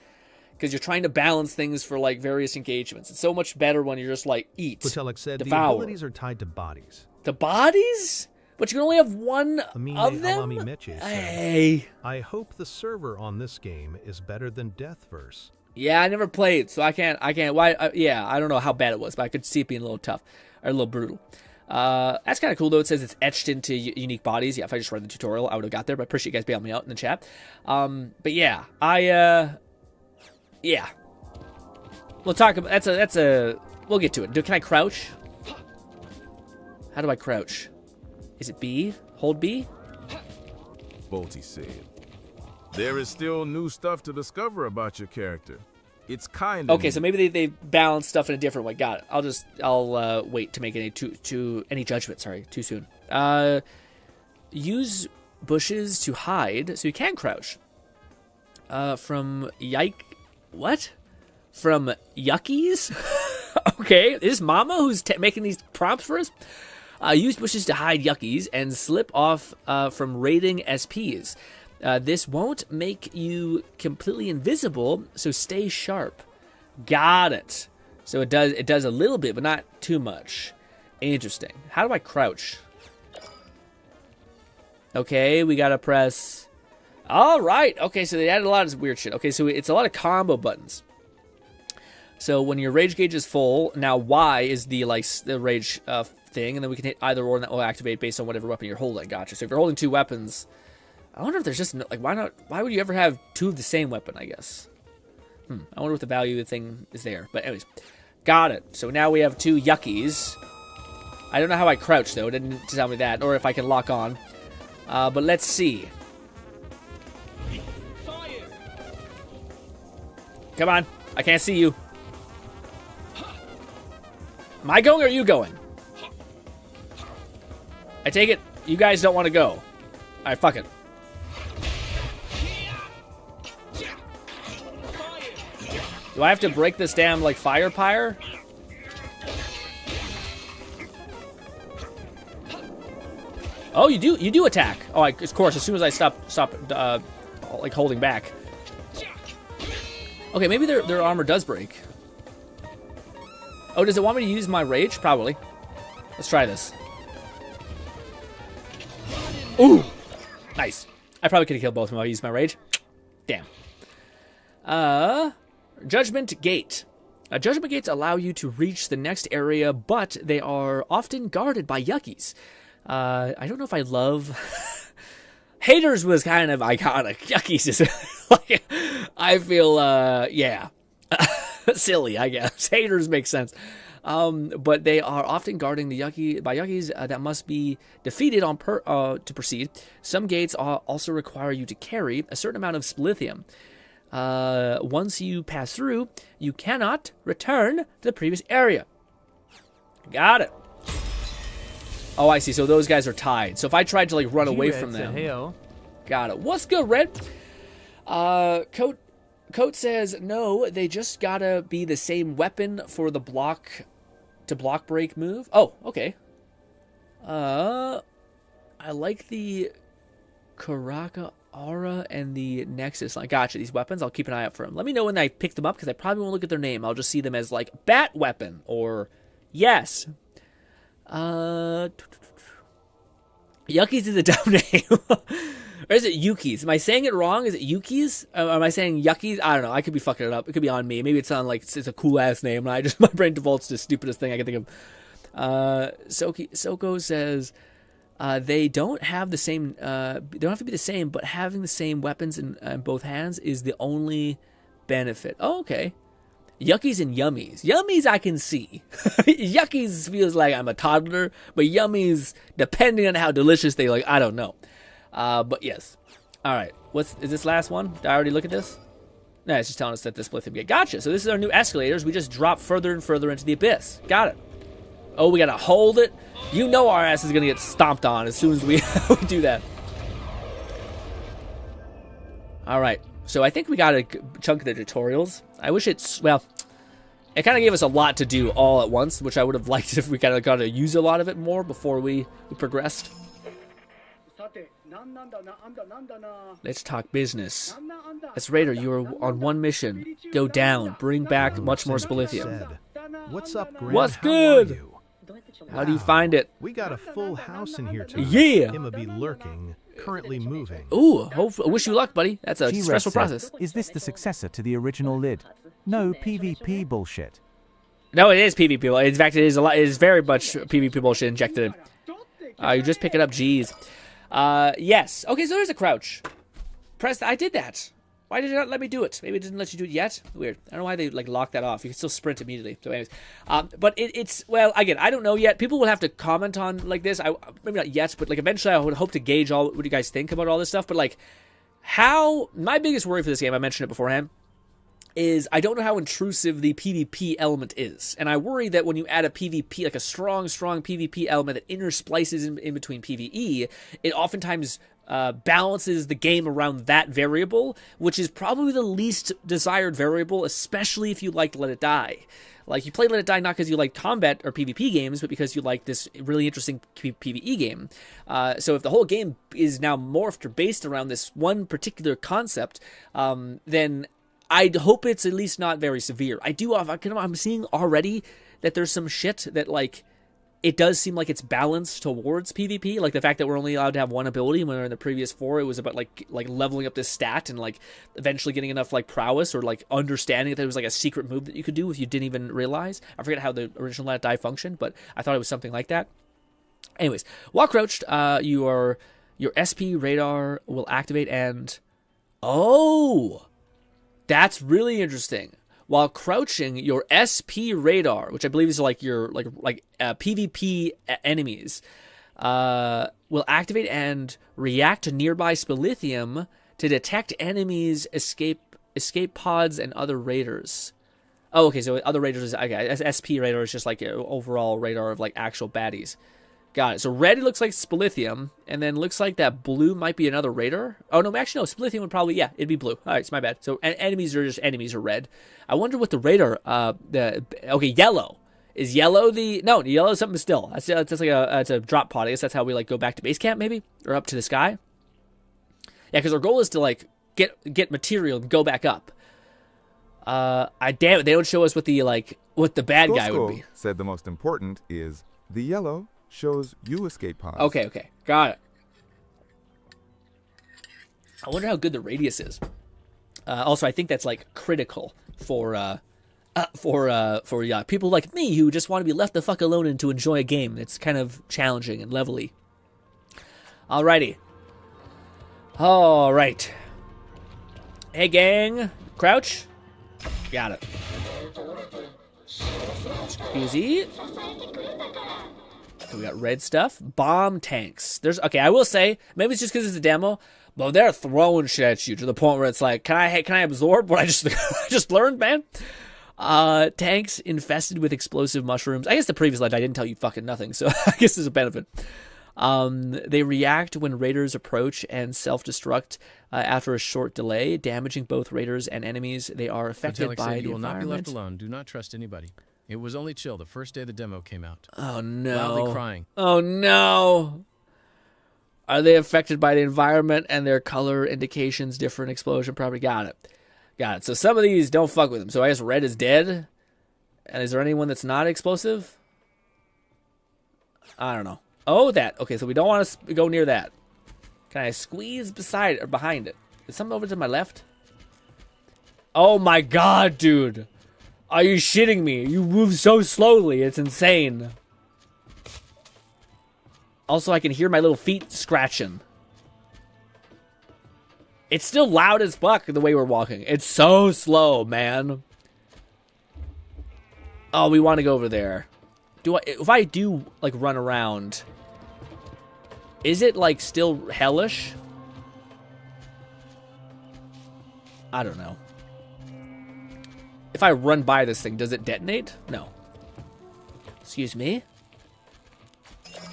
Because you're trying to balance things for, like, various engagements. It's so much better when you're just, like, eat, Putelic said devour. the abilities are tied to bodies. The bodies? But you can only have one of them? Hey. I hope the server on this game is better than Deathverse. Yeah, I never played, so I can't. Why? Yeah, I don't know how bad it was, but I could see it being a little tough or a little brutal. That's kind of cool though. It says it's etched into unique bodies. Yeah, if I just read the tutorial, I would have got there. But I appreciate you guys bailing me out in the chat. But yeah, yeah, we'll talk about that's a. We'll get to it. Can I crouch? How do I crouch? Is it B? Hold B? Bolty said, there is still new stuff to discover about your character. It's kind of okay. So maybe they balance stuff in a different way. Got it. I'll wait to make any any judgment. Sorry, too soon. Use bushes to hide, so you can crouch. From From yuckies? Okay, this is Mama who's making these prompts for us. Use bushes to hide yuckies and slip off from raiding SPs. This won't make you completely invisible, so stay sharp. Got it. So it does a little bit, but not too much. Interesting. How do I crouch? Okay, we gotta press... All right. Okay, so they added a lot of weird shit. Okay, so it's a lot of combo buttons. So when your rage gauge is full, now Y is the rage thing, and then we can hit either or, and that will activate based on whatever weapon you're holding. Gotcha. So if you're holding two weapons, I wonder if there's just like why not? Why would you ever have two of the same weapon? I guess. I wonder what the value of the thing is there. But anyways, got it. So now we have two yuckies. I don't know how I crouch though. It didn't tell me that, or if I can lock on. But let's see. Come on, I can't see you. Am I going or are you going? I take it you guys don't want to go. Alright, fuck it. Do I have to break this damn, like, fire pyre? Oh, you do attack. Oh, of course, as soon as I stop, like, holding back. Okay, maybe their armor does break. Oh, does it want me to use my rage? Probably. Let's try this. Ooh! Nice. I probably could have killed both of them if I used my rage. Damn. Judgment Gate. Judgment Gates allow you to reach the next area, but they are often guarded by yuckies. I don't know if I love... Haters was kind of iconic. Yuckies is... like, I feel, yeah. Silly, I guess. Haters make sense. But they are often guarding the yuckies that must be defeated to proceed. Some gates also require you to carry a certain amount of splithium. Once you pass through, you cannot return to the previous area. Got it. Oh, I see. So those guys are tied. So if I tried to like run away from them, got it. What's good, Red? Coat says no. They just gotta be the same weapon for the block break move. Oh, okay. I like the Karaka Aura and the Nexus. I gotcha. These weapons, I'll keep an eye out for them. Let me know when I pick them up because I probably won't look at their name. I'll just see them as like bat weapon or yes. Yuckies is a dumb name. Or is it Yukis? Am I saying it wrong? Is it Yukis? Am I saying Yuckies? I don't know. I could be fucking it up. It could be on me. Maybe it sounds like it's a cool ass name, and my brain defaults to the stupidest thing I can think of. Soko says, they don't have the same. They don't have to be the same, but having the same weapons in both hands is the only benefit. Oh, okay. Yuckies and yummies. Yummies I can see. Yuckies feels like I'm a toddler, but yummies, depending on how delicious they like, I don't know. But yes. All right. Is this last one? Did I already look at this? No, it's just telling us that this Splithium gate. Gotcha. So this is our new escalators. We just drop further and further into the abyss. Got it. Oh, we gotta hold it. You know our ass is gonna get stomped on as soon as we do that. All right. So I think we got a chunk of the tutorials. I wish it kind of gave us a lot to do all at once, which I would have liked if we kind of got to use a lot of it more before we progressed. Let's talk business. As Raider, you are on one mission. Go down. Bring back much more Splithium. What's up, Grin? What's How good? are you? How do you find it? We got a full house in here tonight. Yeah. Him be lurking, currently moving. Ooh, wish you luck, buddy. That's a G-Red stressful said, process. Is this the successor to the original lid? No PvP bullshit. No, it is PvP. In fact, it is very much PvP bullshit injected in. You just pick it up, jeez. Yes. Okay, so there's a crouch. I did that. Why did it not let me do it? Maybe it didn't let you do it yet? Weird. I don't know why they locked that off. You can still sprint immediately. So anyways. But it's well, again, I don't know yet. People will have to comment on this. Maybe not yet, but eventually I would hope to gauge what you guys think about all this stuff. But my biggest worry for this game, I mentioned it beforehand, is I don't know how intrusive the PvP element is. And I worry that when you add a PvP, a strong PvP element that intersplices in between PvE, it oftentimes balances the game around that variable, which is probably the least desired variable, especially if you like Let It Die. You play Let It Die not because you like combat or PvP games, but because you like this really interesting PvE game. So if the whole game is now morphed or based around this one particular concept, then I'd hope it's at least not very severe. I'm seeing already that there's some shit that, it does seem like it's balanced towards PvP. The fact that we're only allowed to have one ability, when in the previous 4, it was about, like leveling up this stat and, eventually getting enough, prowess or, understanding that there was, a secret move that you could do if you didn't even realize. I forget how the original Let It Die functioned, but I thought it was something like that. Anyways, while crouched, your SP radar will activate and... Oh! That's really interesting. While crouching, your SP radar, which I believe is your PvP enemies, will activate and react to nearby Splithium to detect enemies, escape pods, and other raiders. Oh, okay. So other raiders is SP radar is just your overall radar of actual baddies. Got it. So red looks like Splithium, and then looks like that blue might be another raider. Oh, no, actually, no. Splithium would probably, it'd be blue. All right, it's my bad. So enemies are just enemies are red. I wonder what the radar, yellow. Is yellow no, yellow is something still. That's it's a drop pod. I guess that's how we, go back to base camp, maybe? Or up to the sky? Yeah, because our goal is to, get material and go back up. Damn it, they don't show us what the bad guy would be. Said the most important is the yellow shows you escape pods. Okay. Got it. I wonder how good the radius is. Also, I think that's critical for people like me who just want to be left the fuck alone and to enjoy a game. It's kind of challenging and levely. Alrighty. All right. Hey, gang. Crouch. Got it. Easy. We got red stuff. Bomb tanks. I will say, maybe it's just because it's a demo, but they're throwing shit at you to the point where it's can I absorb what I just learned, man? Tanks infested with explosive mushrooms. I guess the previous ledge I didn't tell you fucking nothing, so I guess there's a benefit. They react when raiders approach and self-destruct after a short delay, damaging both raiders and enemies. They are affected by the you will environment. not be left alone. Do not trust anybody. It was only chill the first day the demo came out. Oh, no. Loudly crying. Oh, no. Are they affected by the environment and their color indications, different explosion property? Got it. So some of these don't fuck with them. So I guess red is dead. And is there anyone that's not explosive? I don't know. Oh, that. Okay, so we don't want to go near that. Can I squeeze beside or behind it? Is something over to my left? Oh, my God, dude. Are you shitting me? You move so slowly. It's insane. Also, I can hear my little feet scratching. It's still loud as fuck the way we're walking. It's so slow, man. Oh, we want to go over there. If I do, like, run around, is it, like, still hellish? I don't know. If I run by this thing, does it detonate? No. Excuse me?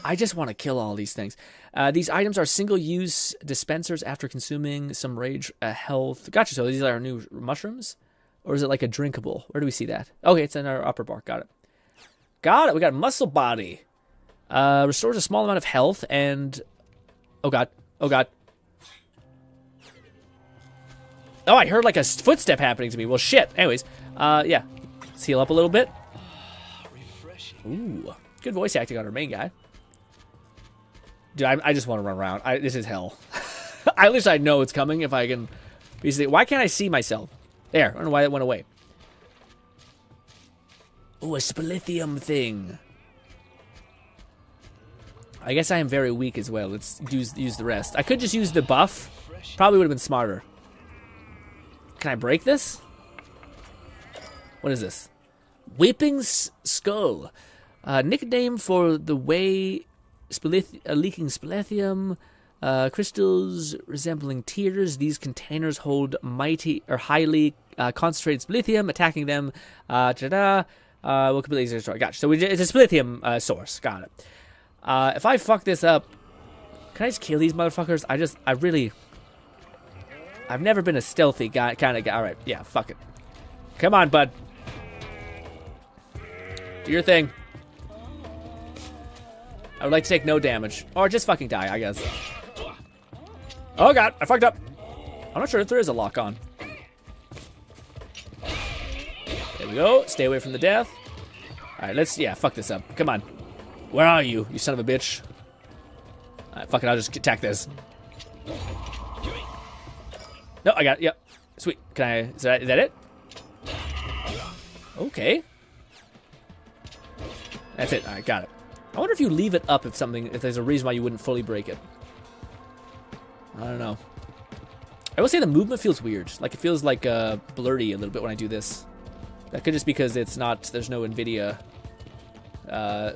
I just want to kill all these things. These items are single-use dispensers after consuming some rage health. Gotcha, so these are our new mushrooms? Or is it like a drinkable? Where do we see that? Okay, it's in our upper bar. Got it. Got it. We got muscle body. Restores a small amount of health and... Oh, God. Oh, God. Oh, I heard like a footstep happening to me. Well, shit. Anyways, yeah. Let's heal up a little bit. Ooh. Good voice acting on our main guy. Dude, I just want to run around. This is hell. I wish I know it's coming if I can... Why can't I see myself? There. I don't know why it went away. Ooh, a spilithium thing. I guess I am very weak as well. Let's use the rest. I could just use the buff. Probably would have been smarter. Can I break this? What is this? Weeping Skull. Nickname for the way leaking spilithium. Crystals resembling tears. These containers hold highly concentrated spilithium. Attacking them. Will completely destroy. Gotcha. So it's a spilithium source. Got it. If I fuck this up, can I just kill these motherfuckers? I've never been a stealthy guy, kind of guy. All right, yeah, fuck it. Come on, bud. Do your thing. I would like to take no damage. Or just fucking die, I guess. Oh, God, I fucked up. I'm not sure if there is a lock on. There we go. Stay away from the death. All right, fuck this up. Come on. Where are you, you son of a bitch? All right, fuck it, I'll just attack this. No, I got it. Yep. Sweet. Can I... Is that it? Okay. That's it. All right, got it. I wonder if you leave it up if there's a reason why you wouldn't fully break it. I don't know. I will say the movement feels weird. Like, it feels like blurry a little bit when I do this. That could just because there's no NVIDIA,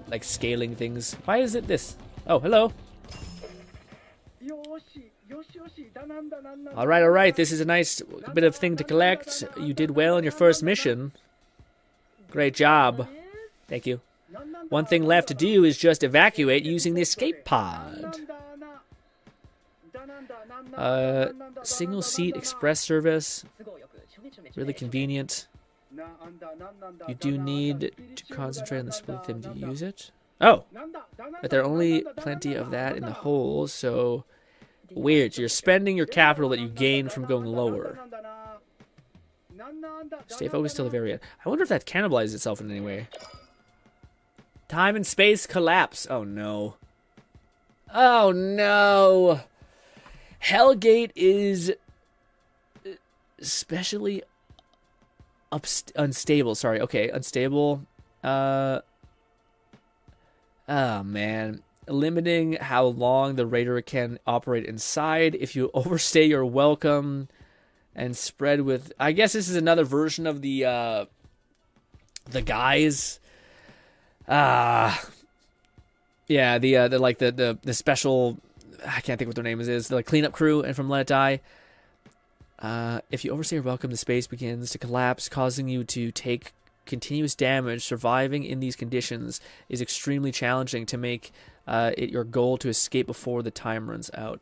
like, scaling things. Why is it this? Oh, hello. All right. This is a nice bit of thing to collect. You did well on your first mission. Great job. Thank you. One thing left to do is just evacuate using the escape pod. Single seat express service. Really convenient. You do need to concentrate on the split thing to use it. Oh, but there are only plenty of that in the hole, so... Weird. So you're spending your capital that you gain from going lower. Stay focused till the very end. I wonder if that cannibalizes itself in any way. Time and space collapse. Oh, no. Oh, no. Hellgate is especially unstable. Sorry. Okay, unstable. Oh, man. Limiting how long the raider can operate inside. If you overstay your welcome and spread with... I guess this is another version of the guys. Yeah, the special... I can't think what their name is. The like, cleanup crew and from Let It Die. If you overstay your welcome, the space begins to collapse, causing you to take continuous damage. Surviving in these conditions is extremely challenging to make... it your goal to escape before the time runs out.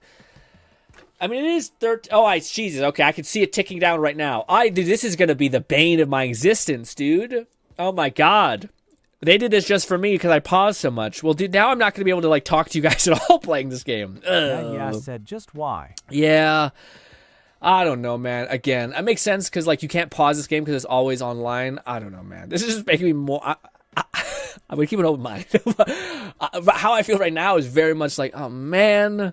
I mean, it is 13. Oh, Jesus. Okay, I can see it ticking down right now. Dude, this is gonna be the bane of my existence, dude. Oh my God, they did this just for me because I paused so much. Well, dude, now I'm not gonna be able to like talk to you guys at all playing this game. Yeah, said just why? Yeah, I don't know, man. Again, that makes sense because like you can't pause this game because it's always online. I don't know, man. This is just making me more. I'm going to keep an open mind. But how I feel right now is very much like, oh, man.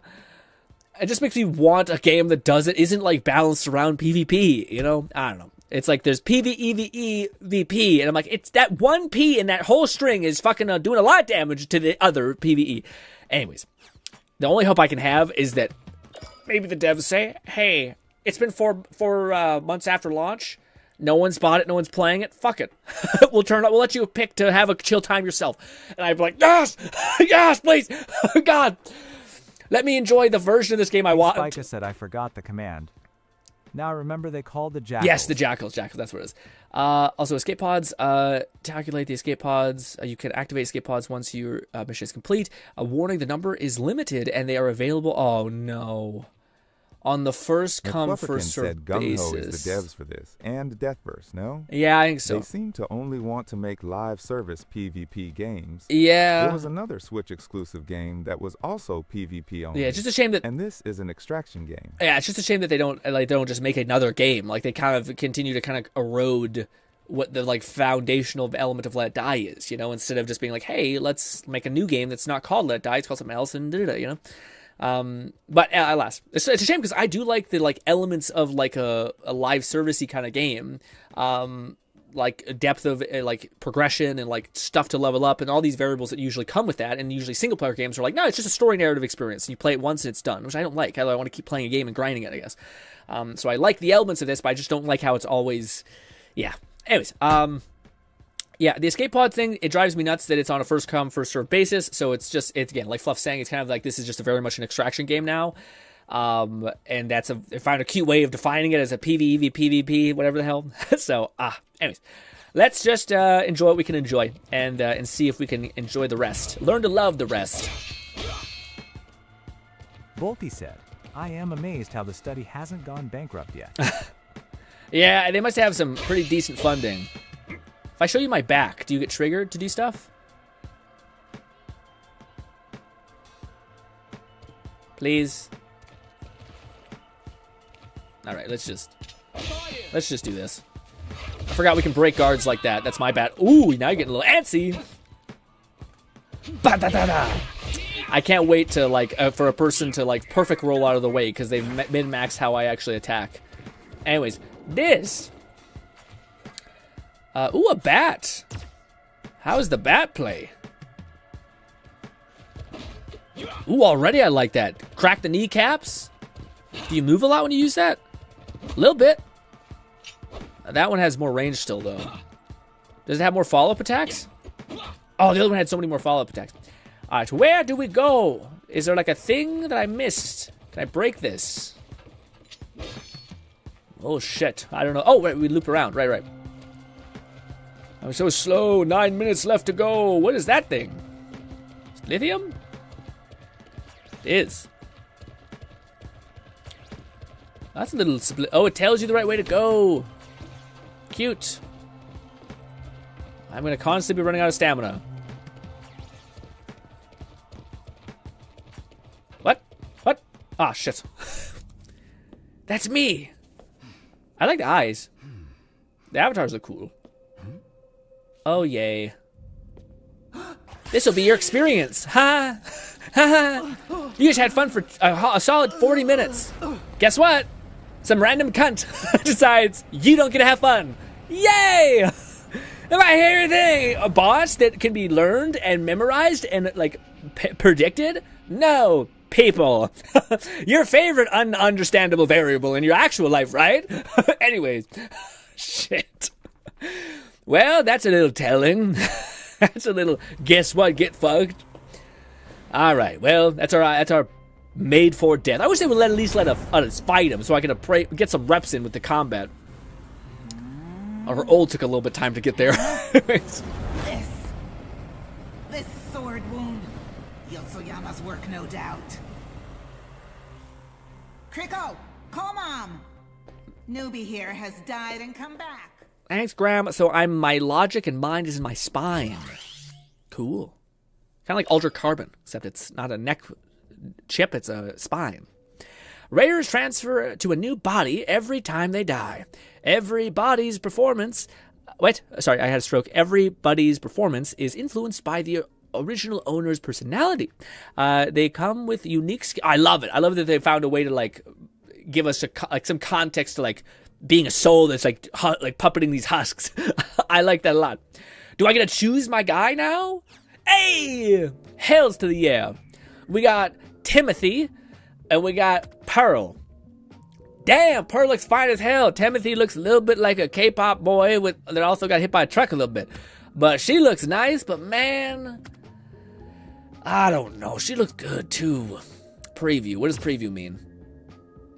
It just makes me want a game that isn't, like, balanced around PvP, you know? I don't know. It's like there's PvE, VP, and I'm like, it's that one P in that whole string is fucking doing a lot of damage to the other PvE. Anyways, the only hope I can have is that maybe the devs say, hey, it's been four months after launch. No one's bought it. No one's playing it. Fuck it. We'll let you pick to have a chill time yourself. And I'd be like, yes, yes, please. God, let me enjoy the version of this game I want. Spica said, I forgot the command. Now remember they called the jackals. Yes, the jackals. That's what it is. Also, escape pods. Calculate the escape pods. You can activate escape pods once your mission is complete. A warning, the number is limited and they are available. Oh, no. On the first come, first served basis. Is the devs for this, and Deathverse, no? Yeah, I think so. They seem to only want to make live service PvP games. Yeah. There was another Switch exclusive game that was also PvP only. Yeah, it's just a shame that. And this is an extraction game. Yeah, it's just a shame that they don't just make another game. Like they kind of continue to kind of erode what the like foundational element of Let It Die is, instead of just being like, hey, let's make a new game that's not called Let It Die, it's called something else, and but alas, it's a shame because I do like the like elements of like a live servicey kind of game, like depth of like progression and like stuff to level up and all these variables that usually come with that. And usually single player games are like, no, it's just a story narrative experience. You play it once and it's done, which I don't like. I want to keep playing a game and grinding it, I guess. So I like the elements of this, but I just don't like how it's always, yeah. Anyways, yeah, the escape pod thing, it drives me nuts that it's on a first come, first served basis. So it's again, like Fluff's saying, it's kind of like this is just very much an extraction game now. And they found a cute way of defining it as a PvE, PvP, whatever the hell. So, anyways, let's just enjoy what we can enjoy and see if we can enjoy the rest. Learn to love the rest. Volty said, I am amazed how the study hasn't gone bankrupt yet. Yeah, they must have some pretty decent funding. If I show you my back, do you get triggered to do stuff? Please. All right, let's just do this. I forgot we can break guards like that. That's my bad. Ooh, now you're getting a little antsy. Ba-da-da-da. I can't wait to like for a person to like perfect roll out of the way because they've min-maxed how I actually attack. Anyways, this. Ooh, a bat. How's the bat play? Ooh, already I like that. Crack the kneecaps. Do you move a lot when you use that? A little bit. That one has more range still, though. Does it have more follow-up attacks? Oh, the other one had so many more follow-up attacks. All right, where do we go? Is there like a thing that I missed? Can I break this? Oh, shit. I don't know. Oh, wait, we loop around. Right. I'm so slow. 9 minutes left to go. What is that thing? Lithium? It is. That's a little split. Oh, it tells you the right way to go. Cute. I'm going to constantly be running out of stamina. What? Ah, shit. That's me. I like the eyes. The avatars look cool. Oh, yay. This will be your experience. Ha! Ha ha! You just had fun for a solid 40 minutes. Guess what? Some random cunt decides you don't get to have fun. Yay! Am I hearing anything? A boss that can be learned and memorized and, like, predicted? No. People. Your favorite ununderstandable variable in your actual life, right? Anyways. Shit. Well, that's a little telling. That's a little guess what, get fucked. All right, well, that's our made for death. I wish they would at least let us fight him so I can get some reps in with the combat. Her ult took a little bit of time to get there. This sword wound. Yosoyama's work, no doubt. Kriko, call Mom. Newbie here has died and come back. Thanks, Graham. So my logic and mind is in my spine. Cool. Kind of like Ultra Carbon, except it's not a neck chip, it's a spine. Raiders transfer to a new body every time they die. Everybody's performance... Wait, sorry, I had a stroke. Everybody's performance is influenced by the original owner's personality. They come with unique... I love it. I love that they found a way to, like, give us some context to, like, being a soul that's like puppeting these husks. I like that a lot. Do I get to choose my guy now? Hey! Hells to the yeah. we got Timothy, and we got Pearl. Damn, Pearl looks fine as hell. Timothy looks a little bit like a K-pop boy that also got hit by a truck a little bit. But she looks nice, but man, I don't know. She looks good too. Preview. What does preview mean?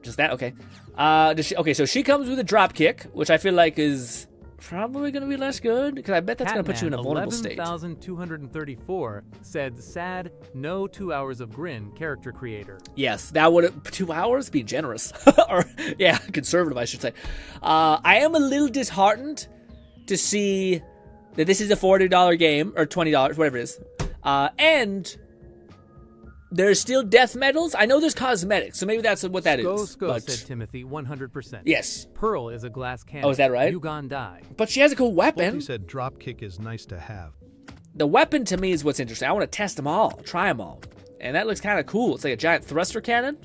Just that? Okay. Okay, so she comes with a drop kick, which I feel like is probably going to be less good, because I bet that's going to put you in a vulnerable state. 11,234 said, sad, no 2 hours of GRINN character creator. Yes, that would 2 hours be generous. Or, yeah, conservative, I should say. I am a little disheartened to see that this is a $40 game, or $20, whatever it is. And there's still death medals. I know there's cosmetics, so maybe that's what that is. But said Timothy, 100%. Yes. Pearl is a glass cannon. Oh, is that right? You gon' die. But she has a cool weapon. He said dropkick is nice to have. The weapon to me is what's interesting. I want to test them all, try them all. And that looks kind of cool. It's like a giant thruster cannon.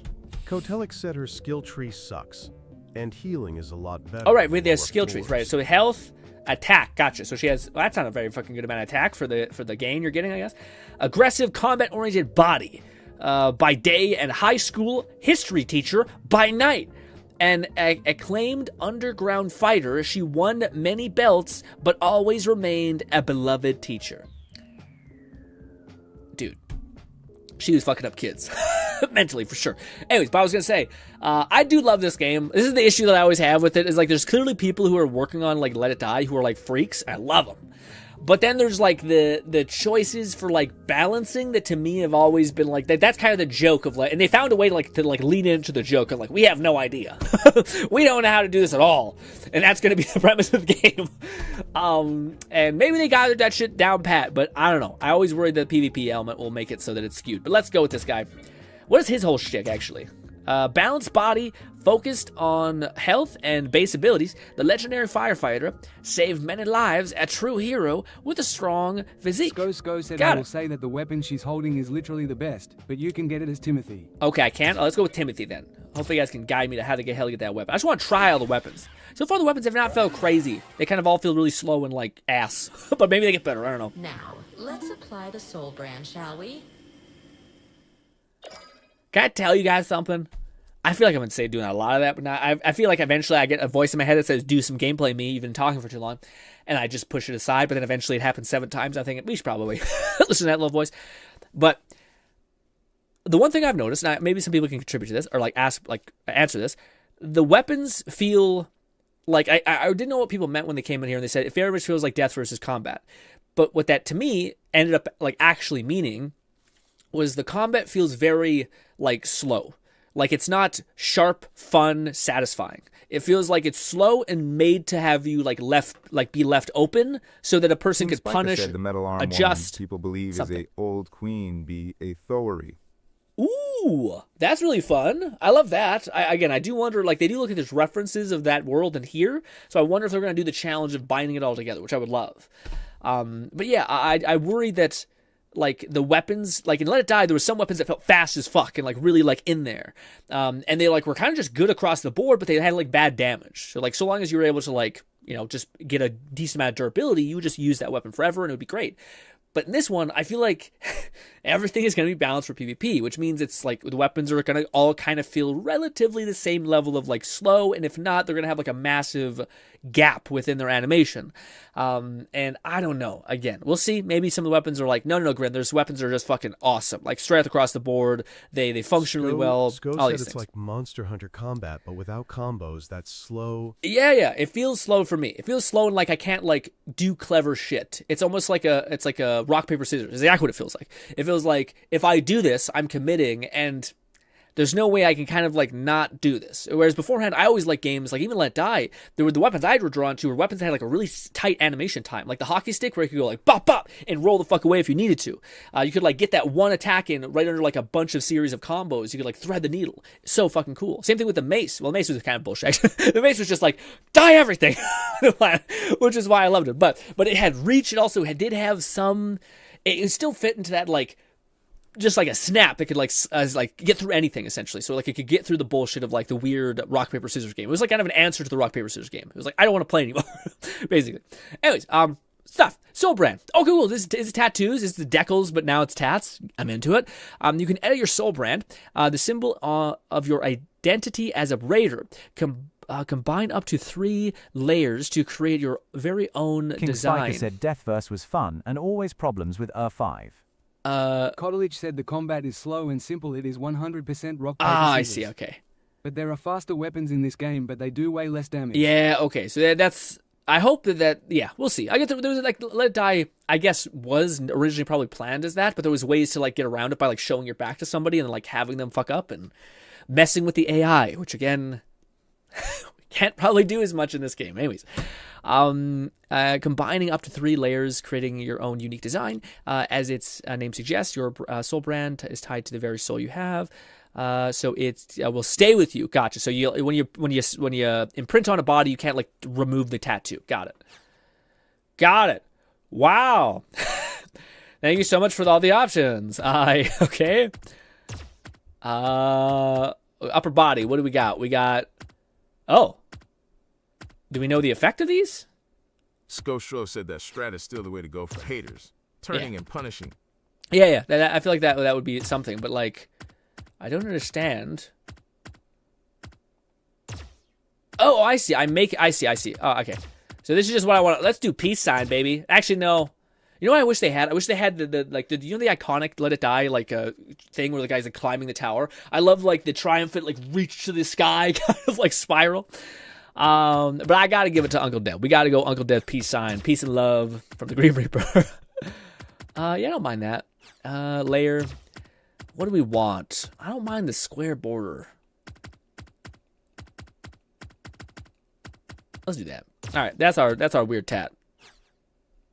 Kotelik said her skill tree sucks, and healing is a lot better. Oh, right, with their skill trees, right. So health, attack, gotcha. So she has, well, that's not a very fucking good amount of attack for the gain you're getting, I guess. Aggressive, combat-oriented body. By day, and high school history teacher by night. An acclaimed underground fighter, she won many belts, but always remained a beloved teacher. Dude, she was fucking up kids. Mentally, for sure. Anyways, but I was going to say, I do love this game. This is the issue that I always have with it, is like there's clearly people who are working on like Let It Die who are like freaks. I love them. But then there's like the choices for like balancing that to me have always been like that's kind of the joke of like, and they found a way to lean into the joke of like, we have no idea. We don't know how to do this at all. And that's going to be the premise of the game. And maybe they got that shit down pat, but I don't know. I always worry that the PvP element will make it so that it's skewed. But let's go with this guy. What is his whole shtick actually? Balanced body, focused on health and base abilities, the legendary firefighter saved many lives, a true hero with a strong physique. Sko said I will say that the weapon she's holding is literally the best, but you can get it as Timothy. Okay, I can. Let's go with Timothy then. Hopefully you guys can guide me to how to get that weapon. I just want to try all the weapons. So far the weapons have not felt crazy. They kind of all feel really slow and like ass. But maybe they get better, I don't know. Now, let's apply the soul brand, shall we? Can I tell you guys something? I feel like I've been doing a lot of that, but now I feel like eventually I get a voice in my head that says, do some gameplay, me, you've been talking for too long, and I just push it aside, but then eventually it happens 7 times. I'm thinking, we should probably listen to that little voice. But the one thing I've noticed, and maybe some people can contribute to this, or answer this, the weapons feel like, I didn't know what people meant when they came in here, and they said, it very much feels like death versus combat. But what that, to me, ended up like actually meaning was the combat feels very like slow. Like it's not sharp, fun, satisfying. It feels like it's slow and made to have you be left open so that a person could punish, said the metal arm adjust. People believe something. is a old queen be a Thowery. Ooh, that's really fun. I love that. I do wonder, like, they do look at these references of that world in here, so I wonder if they're going to do the challenge of binding it all together, which I would love. But yeah, I worry that, like, the weapons, like in Let It Die, there were some weapons that felt fast as fuck and like really like in there. And they like were kind of just good across the board, but they had like bad damage. So like, so long as you were able to like, you know, just get a decent amount of durability, you would just use that weapon forever and it would be great. But in this one, I feel like everything is going to be balanced for PvP, which means it's like the weapons are going to all kind of feel relatively the same level of like slow, and if not, they're going to have like a massive gap within their animation. And I don't know. Again, we'll see. Maybe some of the weapons are like, no, GRINN, there's weapons that are just fucking awesome. Like straight across the board. They function really well. Sko all said these it's things. like Monster Hunter combat, but without combos. That's slow. Yeah. It feels slow for me. It feels slow and like I can't like do clever shit. It's almost like it's like a rock, paper, scissors. It's exactly what it feels like. It feels like if I do this, I'm committing, and there's no way I can kind of like not do this. Whereas beforehand, I always like games, like even Let It Die, there were the weapons I were drawn to were weapons that had like a really tight animation time. Like the hockey stick where you could go like bop, bop, and roll the fuck away if you needed to. You could like get that one attack in right under like a bunch of series of combos. You could like thread the needle. So fucking cool. Same thing with the mace. Well, the mace was kind of bullshit. The mace was just like, die everything. Which is why I loved it. But it had reach. It also did have some, it still fit into that like, just like a snap, it could like get through anything essentially. So like it could get through the bullshit of like the weird rock paper scissors game. It was like kind of an answer to the rock paper scissors game. It was like, I don't want to play anymore, basically. Anyways, stuff. Soul brand. Okay, cool. This is tattoos. This is the decals, but now it's tats. I'm into it. You can edit your soul brand. The symbol of your identity as a raider. Combine up to 3 layers to create your very own King design. Spiker said Deathverse was fun and always problems with 5. Cottledge said the combat is slow and simple. It is 100% rock, paper, I scissors. see. Okay. But there are faster weapons in this game, but they do way less damage. Yeah, okay. So that's... I hope that yeah, we'll see. I get there was like Let It Die, I guess, was originally probably planned as that, but there was ways to like get around it by like showing your back to somebody and like having them fuck up and messing with the AI, which again, we can't probably do as much in this game. Anyways, combining up to 3 layers, creating your own unique design. As its name suggests, your soul brand is tied to the very soul you have. So it will stay with you. Gotcha. So when you imprint on a body, you can't like remove the tattoo. Got it. Wow. Thank you so much for all the options. Okay. Upper body. What do we got? We got. Oh. Do we know the effect of these? Scoshro said that strat is still the way to go for haters, turning and punishing. Yeah. I feel like that would be something, but like. I don't understand. Oh, I see. I see. Oh, okay. So this is just what I want. Let's do peace sign, baby. Actually, no. You know what I wish they had? I wish they had the you know the iconic Let It Die like thing where the guy's like climbing the tower. I love like the triumphant like reach to the sky kind of like spiral. But I gotta give it to Uncle Death. We gotta go Uncle Death peace sign, peace and love from the Green Reaper. Yeah, I don't mind that. Layer. What do we want? I don't mind the square border. Let's do that. All right, that's our weird tat.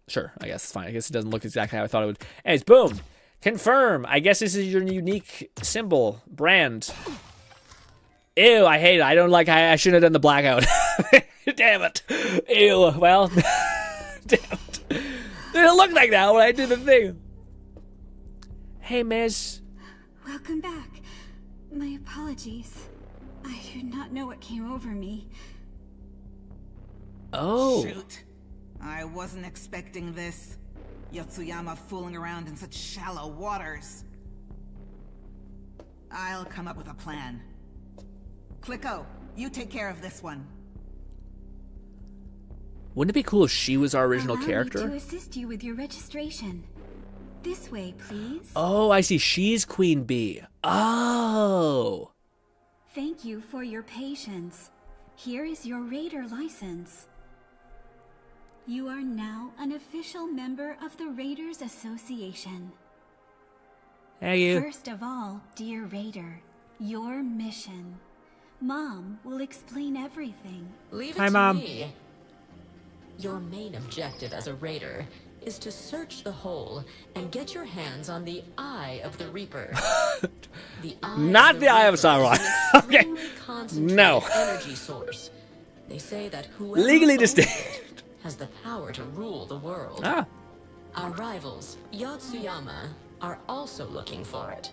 Sure, I guess it's fine. I guess it doesn't look exactly how I thought it would. Anyways, boom. Confirm. I guess this is your unique symbol, brand. Ew, I hate it. I don't like. I shouldn't have done the blackout. Damn it. Ew. Well, damn it. It didn't look like that when I did the thing. Hey, miss. Welcome back. My apologies. I do not know what came over me. Oh. Shoot. I wasn't expecting this. Yotsuyama fooling around in such shallow waters. I'll come up with a plan. Clicko, you take care of this one. Wouldn't it be cool if she was our original character? Allow me to assist you with your registration. This way, please. Oh, I see. She's Queen Bee. Oh. Thank you for your patience. Here is your Raider license. You are now an official member of the Raiders Association. Hey, you. First of all, dear Raider, your mission. Mom will explain everything. Leave it Hi, to Mom. me. Your main objective as a raider is to search the hole and get your hands on the Eye of the Reaper. The eye Not the Eye of Sauron. Okay. No. Energy source. They say that whoever Legally owns distinct. it has the power to rule the world. Ah. Our rivals, Yotsuyama, are also looking for it.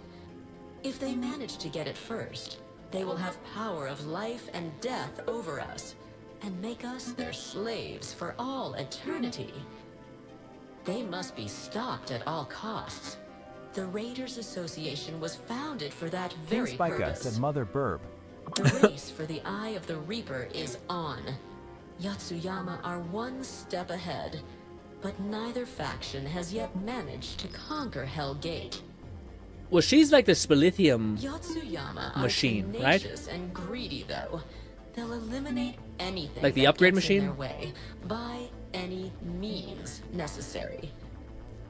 If they manage to get it first, they will have power of life and death over us and make us their slaves for all eternity. They must be stopped at all costs. The Raiders Association was founded for that King very Spiker purpose. said Mother Burb. The race for the Eye of the Reaper is on. Yotsuyama are one step ahead, but neither faction has yet managed to conquer Hellgate. Well, she's like the Spilithium Yotsuyama machine, are right? tenacious and greedy, though. They'll eliminate anything Like the that upgrade gets in machine? their way by any means necessary.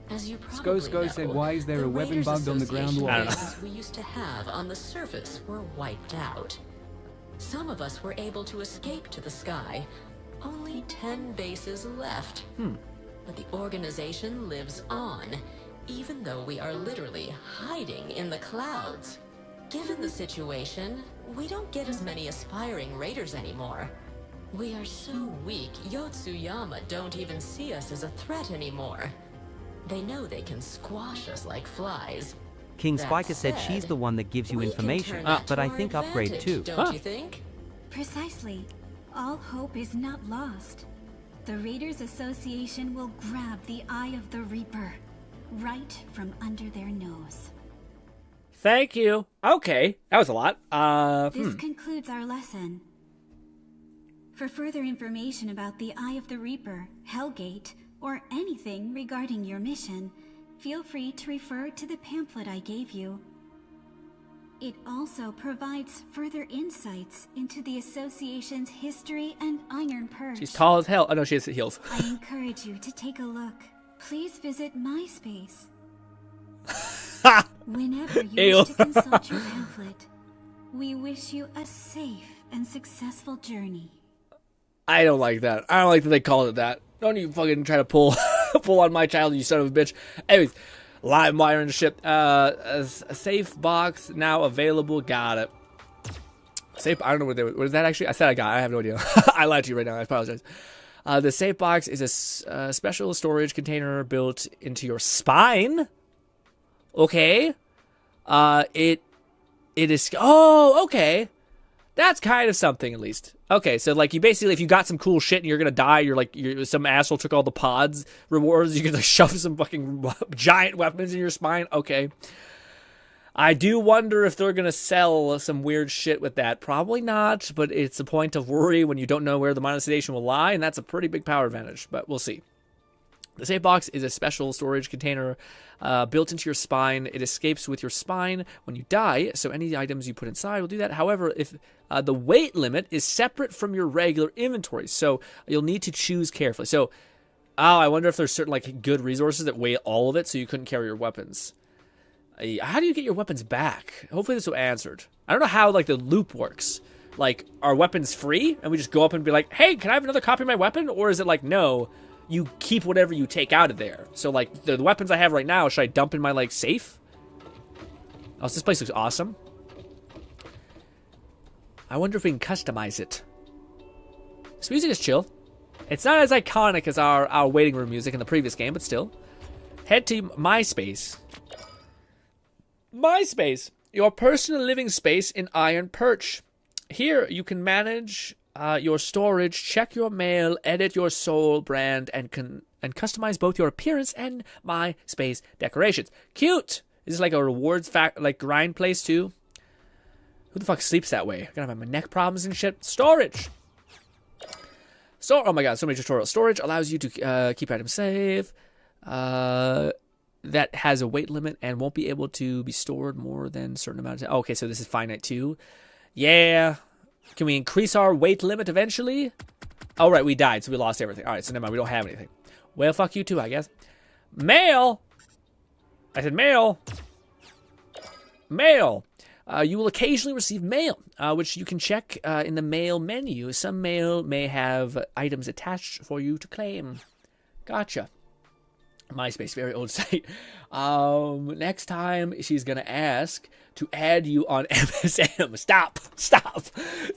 As you probably Sko know, said, why is there the a weapon Raiders bugged on the ground Association wall? bases we used to have on the surface were wiped out. Some of us were able to escape to the sky. Only 10 bases left. But the organization lives on, even though we are literally hiding in the clouds. Given the situation, we don't get as many aspiring raiders anymore. We are so weak, Yotsuyama don't even see us as a threat anymore. They know they can squash us like flies. King That Spiker said she's said, the one that gives you we can information, turn that but to I our think upgrade advantage, too. Don't you think? Precisely. All hope is not lost. The Raiders Association will grab the Eye of the Reaper right from under their nose. Thank you. Okay, that was a lot. This concludes our lesson. For further information about the Eye of the Reaper, Hellgate, or anything regarding your mission, feel free to refer to the pamphlet I gave you. It also provides further insights into the Association's history and Iron Purge. She's tall as hell. Oh, no, she has heels. I encourage you to take a look. Please visit MySpace. Whenever you wish to consult your pamphlet, we wish you a safe and successful journey. I don't like that. I don't like that they called it that. Don't you fucking try to pull on my child, you son of a bitch. Anyways, live wire and shit. A safe box now available. Got it. Safe. I don't know what is that actually? I said I got it. I have no idea. I lied to you right now. I apologize. The safe box is a special storage container built into your spine. Okay. It is. Oh, okay. That's kind of something, at least. Okay, so, like, you basically, if you got some cool shit and you're gonna die, some asshole took all the pods rewards, you can, like, shove some fucking giant weapons in your spine. Okay. I do wonder if they're gonna sell some weird shit with that. Probably not, but it's a point of worry when you don't know where the minus sedation will lie, and that's a pretty big power advantage, but we'll see. The safe box is a special storage container built into your spine. It escapes with your spine when you die, so any items you put inside will do that. However, if the weight limit is separate from your regular inventory, so you'll need to choose carefully. So, I wonder if there's certain like good resources that weigh all of it, so you couldn't carry your weapons. How do you get your weapons back? Hopefully this will be answered. I don't know how like the loop works. Like, are weapons free, and we just go up and be like, "Hey, can I have another copy of my weapon?" Or is it like, no? You keep whatever you take out of there. So, like, the weapons I have right now, should I dump in my, like, safe? Oh, so this place looks awesome. I wonder if we can customize it. This music is chill. It's not as iconic as our waiting room music in the previous game, but still. Head to MySpace. MySpace, your personal living space in Iron Perch. Here, you can manage your storage, check your mail, edit your soul brand, and customize both your appearance and MySpace decorations. Cute! Is this like a rewards grind place too? Who the fuck sleeps that way? I'm gonna have my neck problems and shit. Storage! Oh my god, so many tutorials. Storage allows you to keep items safe. That has a weight limit and won't be able to be stored more than a certain amount of time. Okay, so this is finite too. Yeah. Can we increase our weight limit eventually? Oh, right, we died, so we lost everything. All right, so never mind, we don't have anything. Well, fuck you too, I guess. Mail! I said mail. Mail. You will occasionally receive mail, which you can check in the mail menu. Some mail may have items attached for you to claim. Gotcha. MySpace, very old site. Next time she's gonna ask to add you on MSM. Stop.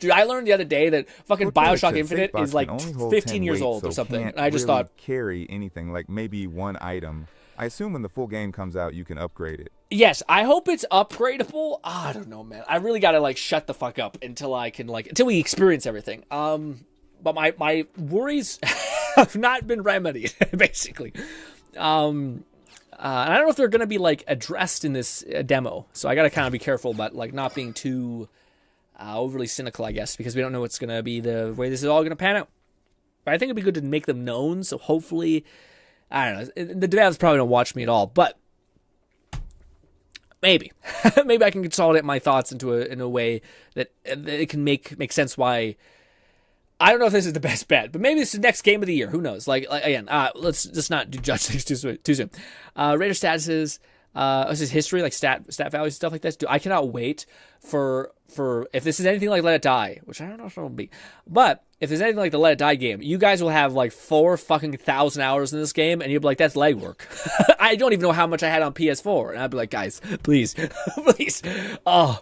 Dude, I learned the other day that fucking Bioshock Infinite is like 15 years old or something. And I just thought carry anything, like maybe one item. I assume when the full game comes out, you can upgrade it. Yes, I hope it's upgradable. I don't know, man. I really gotta like shut the fuck up until I can until we experience everything. But my worries have not been remedied, basically. And I don't know if they're going to be, like, addressed in this demo. So I got to kind of be careful about, like, not being too overly cynical, I guess, because we don't know what's going to be the way this is all going to pan out. But I think it'd be good to make them known, so hopefully, I don't know, the devs probably don't watch me at all, but maybe. Maybe I can consolidate my thoughts in a way that it can make sense why. I don't know if this is the best bet, but maybe this is the next game of the year. Who knows? Like again, let's just not judge things too soon. Raider statuses, this is history, like stat values, stuff like this. Dude, I cannot wait for if this is anything like Let It Die, which I don't know if it'll be, but if there's anything like the Let It Die game, you guys will have like 4,000 hours in this game, and you'll be like, that's legwork. I don't even know how much I had on PS4, and I'd be like, guys, please, please, oh.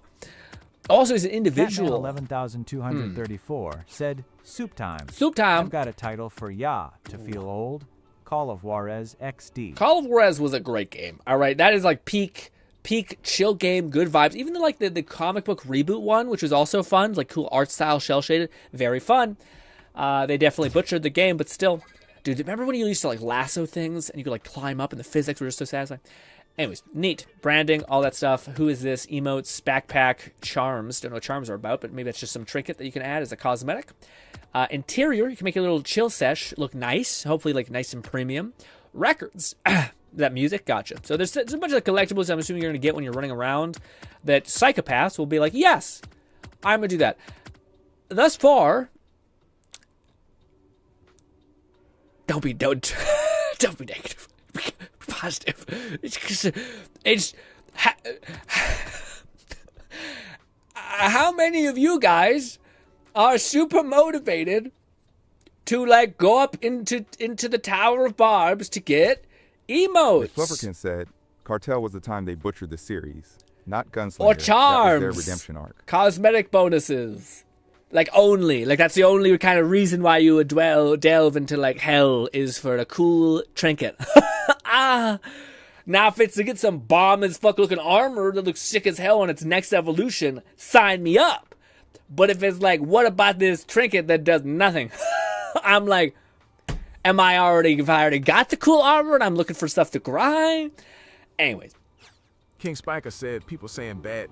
Also, as an individual, 11,234 said, "Soup time. Soup time. I've got a title for ya to feel old. Call of Juarez XD. Call of Juarez was a great game. All right, that is like peak chill game, good vibes. Even the comic book reboot one, which was also fun, like cool art style, shell shaded, very fun. They definitely butchered the game, but still. Dude, remember when you used to like lasso things and you could like climb up and the physics were just so satisfying? Anyways, neat. Branding, all that stuff. Who is this? Emotes, backpack, charms. Don't know what charms are about, but maybe that's just some trinket that you can add as a cosmetic. Interior, you can make a little chill sesh look nice. Hopefully like nice and premium. Records. That music, gotcha. So there's a bunch of collectibles I'm assuming you're going to get when you're running around that psychopaths will be like, yes, I'm going to do that. Thus far, don't be negative. Be positive. How many of you guys are super motivated to like go up into the Tower of Barbs to get emotes? Flufferkin said, Cartel was the time they butchered the series, not Gunslinger. Or charms. That was their redemption arc. Cosmetic bonuses. Like only. Like that's the only kind of reason why you would delve into like hell is for a cool trinket. Now if it's to get some bomb as fuck looking armor that looks sick as hell on its next evolution, sign me up. But if it's like, what about this trinket that does nothing? I'm like, if I already got the cool armor and I'm looking for stuff to grind? Anyways. King Spiker said people saying bad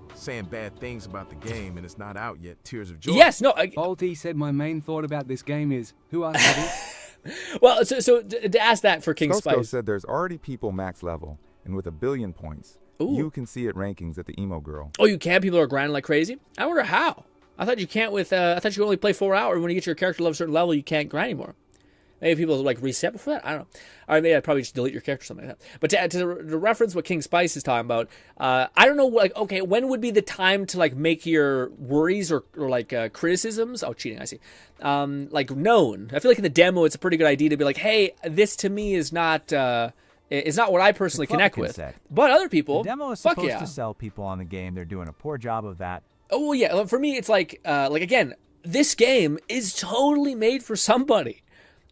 things about the game and it's not out yet. Tears of Joy. Yes, no. Bolty said my main thought about this game is, who are you? Well, so to ask that for King Spice. said there's already people max level, and with 1 billion points, you can see at rankings at the emo girl. Oh, you can? People are grinding like crazy? I wonder how. I thought you can't with, I thought you could only play 4 hours. When you get your character level a certain level, you can't grind anymore. Maybe people like reset before that. I don't know. Or maybe I'd probably just delete your character or something like that. But to reference what King Spice is talking about, I don't know. Like, okay, when would be the time to like make your worries or like criticisms? Oh, cheating. I see. Like known. I feel like in the demo, it's a pretty good idea to be like, hey, this to me is not. It's not what I personally connect with. But other people, the demo is supposed to sell people on the game. They're doing a poor job of that. Oh yeah, for me, it's like again, this game is totally made for somebody.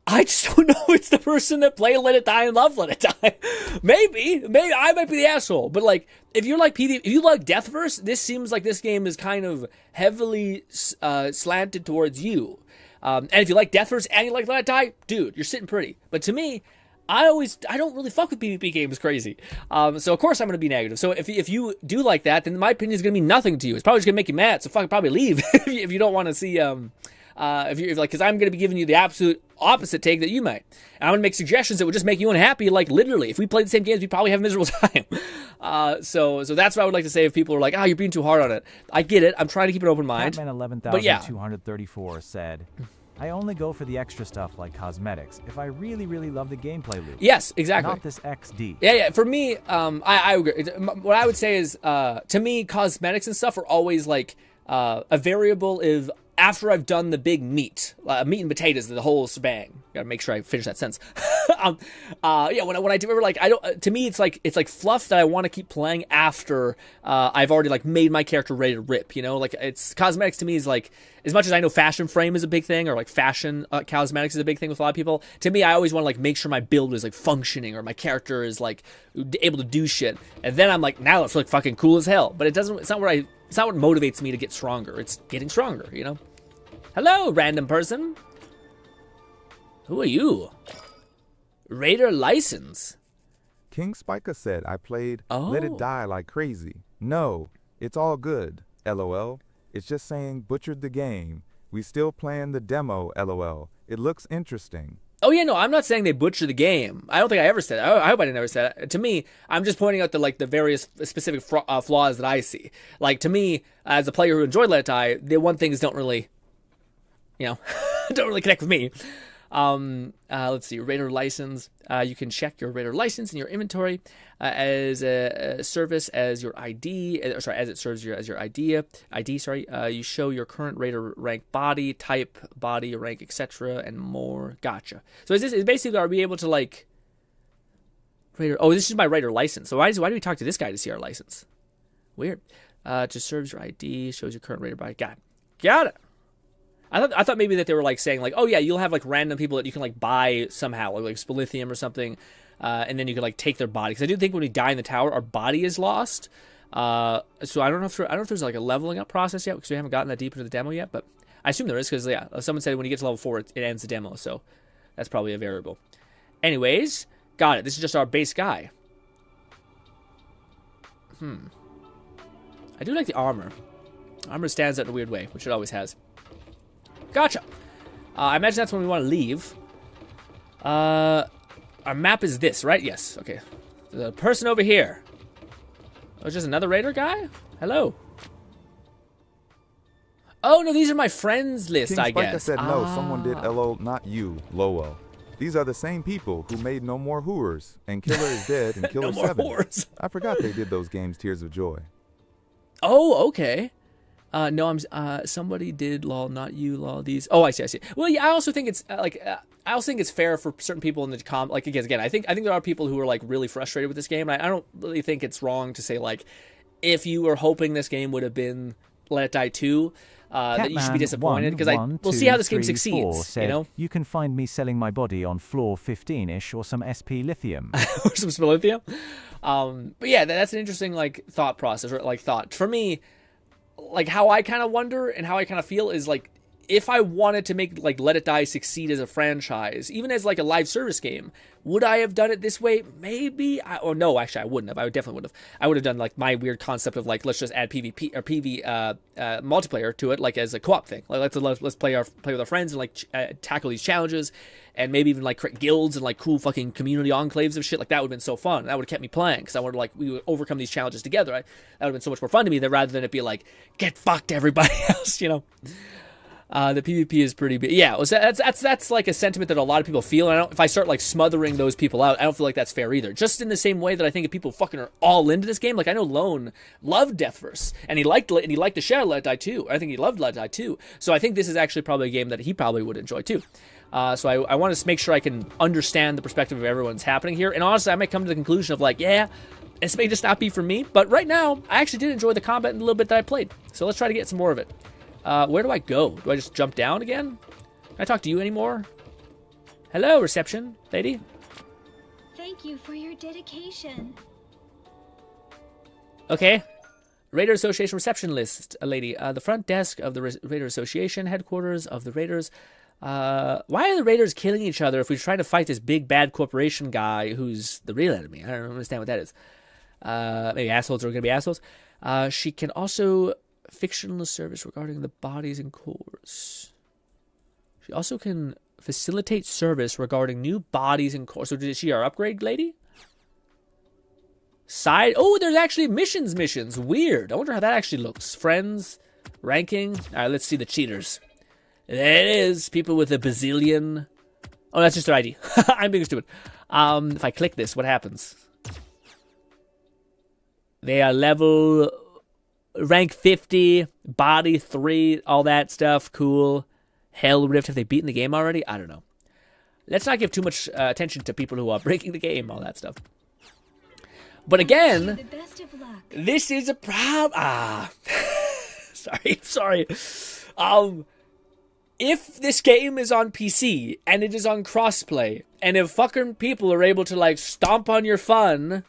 I just don't know it's the person that played Let It Die and love Let It Die. maybe I might be the asshole. But like, if you're like if you like Deathverse, this seems like this game is kind of heavily slanted towards you. And if you like Deathverse and you like Let It Die, dude, you're sitting pretty. But to me, I don't really fuck with PvP games crazy. So of course I'm going to be negative. So if you do like that, then my opinion is going to mean nothing to you. It's probably just going to make you mad. So fucking probably leave if you don't want to see if you're like, because I'm going to be giving you the absolute opposite take that you might. And I'm going to make suggestions that would just make you unhappy. Like literally, if we played the same games, we'd probably have a miserable time. So that's what I would like to say if people are like, you're being too hard on it. I get it. I'm trying to keep an open mind. Batman 11,234 said, I only go for the extra stuff like cosmetics if I really, really love the gameplay loop. Yes, exactly. Not this XD. Yeah. For me, I agree. What I would say is, to me, cosmetics and stuff are always like a variable if after I've done the big meat and potatoes, the whole shebang. Gotta make sure I finish that sentence. When I do, like I don't. To me, it's like fluff that I want to keep playing after I've already like made my character ready to rip. You know, like it's cosmetics to me is like, as much as I know fashion frame is a big thing or like fashion cosmetics is a big thing with a lot of people. To me, I always want to like make sure my build is like functioning or my character is like able to do shit. And then I'm like, now let's look fucking cool as hell. But it's not what motivates me to get stronger. It's getting stronger. You know. Hello, random person. Who are you? Raider license. King Spiker said I played Let It Die like crazy. No, it's all good. LOL. It's just saying butchered the game. We still playing the demo. LOL. It looks interesting. Oh yeah, no, I'm not saying they butcher the game. I don't think I ever said that. I hope I didn't ever say that. To me, I'm just pointing out the various specific flaws that I see. Like to me, as a player who enjoyed Let It Die, the one things don't really, don't really connect with me. Let's see, Raider license. You can check your Raider license in your inventory as a service as your ID. As it serves as your ID. You show your current Raider rank, body type, body rank, etc., and more. Gotcha. So is basically, are we able to like Raider? Oh, this is my Raider license. So why do we talk to this guy to see our license? Weird. Just serves your ID, shows your current Raider body. Got it. I thought maybe that they were like saying like, oh yeah, you'll have like random people that you can like buy somehow, like Spilithium or something, and then you can like take their body. Because I do think when we die in the tower, our body is lost. So I don't know if there's like a leveling up process yet because we haven't gotten that deep into the demo yet. But I assume there is because, yeah, someone said when you get to level 4, it ends the demo. So that's probably a variable. Anyways, got it. This is just our base guy. I do like the armor. Armor stands out in a weird way, which it always has. Gotcha. I imagine that's when we want to leave. Our map is this, right? Yes. Okay. The person over here. Oh, just another raider guy? Hello. Oh, no, these are my friends list, King I Spiker guess. said no, someone did LO, not you, Lowell. These are the same people who made No More Whores, and Killer is Dead, and Killer No More 7. Whores. I forgot they did those games Tears of Joy. Oh, okay. No, somebody did lol, not you lol. These. Oh, I see. Well, yeah, I also think it's I also think it's fair for certain people in the like again. I think there are people who are like really frustrated with this game. And I don't really think it's wrong to say like, if you were hoping this game would have been Let It Die 2, that you should be disappointed because we'll see how this game succeeds. Said, you know, you can find me selling my body on floor 15ish or some SP lithium. or some lithium. But yeah, that's an interesting like thought process or like thought for me. Like how I kind of wonder and how I kind of feel is like if I wanted to make like Let It Die succeed as a franchise, even as like a live service game, would I have done it this way? Maybe. Or no, actually I wouldn't have. I definitely would have. I would have done like my weird concept of like let's just add PvP or PV multiplayer to it, like as a co-op thing. Like let's play with our friends and like tackle these challenges, and maybe even like create guilds and like cool fucking community enclaves of shit. Like that would have been so fun. That would have kept me playing because I would like we would overcome these challenges together. That would have been so much more fun to me than rather than it be like get fucked everybody else. You know. The PvP is pretty big. Yeah, that's like a sentiment that a lot of people feel. And if I start like smothering those people out, I don't feel like that's fair either. Just in the same way that I think if people fucking are all into this game, like I know Lone loved Deathverse and he liked the share Let It Die 2. I think he loved Let It Die 2. So I think this is actually probably a game that he probably would enjoy too. So I want to make sure I can understand the perspective of everyone's happening here. And honestly, I might come to the conclusion of like, yeah, this may just not be for me. But right now, I actually did enjoy the combat in the little bit that I played. So let's try to get some more of it. Where do I go? Do I just jump down again? Can I talk to you anymore? Hello, reception lady. Thank you for your dedication. Okay. Raider Association reception list, lady. The front desk of the Raider Association, headquarters of the Raiders. Why are the Raiders killing each other if we're trying to fight this big bad corporation guy who's the real enemy? I don't understand what that is. Maybe assholes are going to be assholes. She can also fictional service regarding the bodies and cores. She also can facilitate service regarding new bodies and cores. So is she our upgrade lady? Oh, there's actually missions. Weird. I wonder how that actually looks. Friends, ranking. All right, let's see the cheaters. There it is. People with a bazillion. Oh, that's just their ID. I'm being stupid. If I click this, what happens? They are level rank 50, body 3, all that stuff. Cool. Hell Rift. Have they beaten the game already? I don't know. Let's not give too much attention to people who are breaking the game, all that stuff. But again, this is a problem. Sorry. If this game is on PC and it is on crossplay, and if fucking people are able to like stomp on your fun,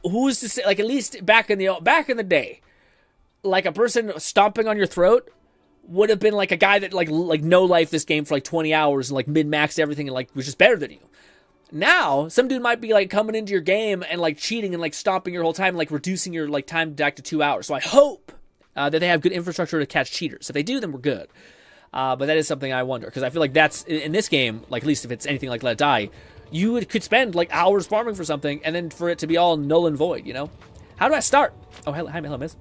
who's to say? Like at least back in the day, like a person stomping on your throat would have been like a guy that like no life this game for like 20 hours and like min-maxed everything and like was just better than you. Now some dude might be like coming into your game and like cheating and like stomping your whole time, and, like reducing your like time back to 2 hours. So I hope that they have good infrastructure to catch cheaters. If they do, then we're good. But that is something I wonder, because I feel like that's in this game, like at least if it's anything like Let It Die, you could spend like hours farming for something and then for it to be all null and void, you know? How do I start? Oh, hello, miss.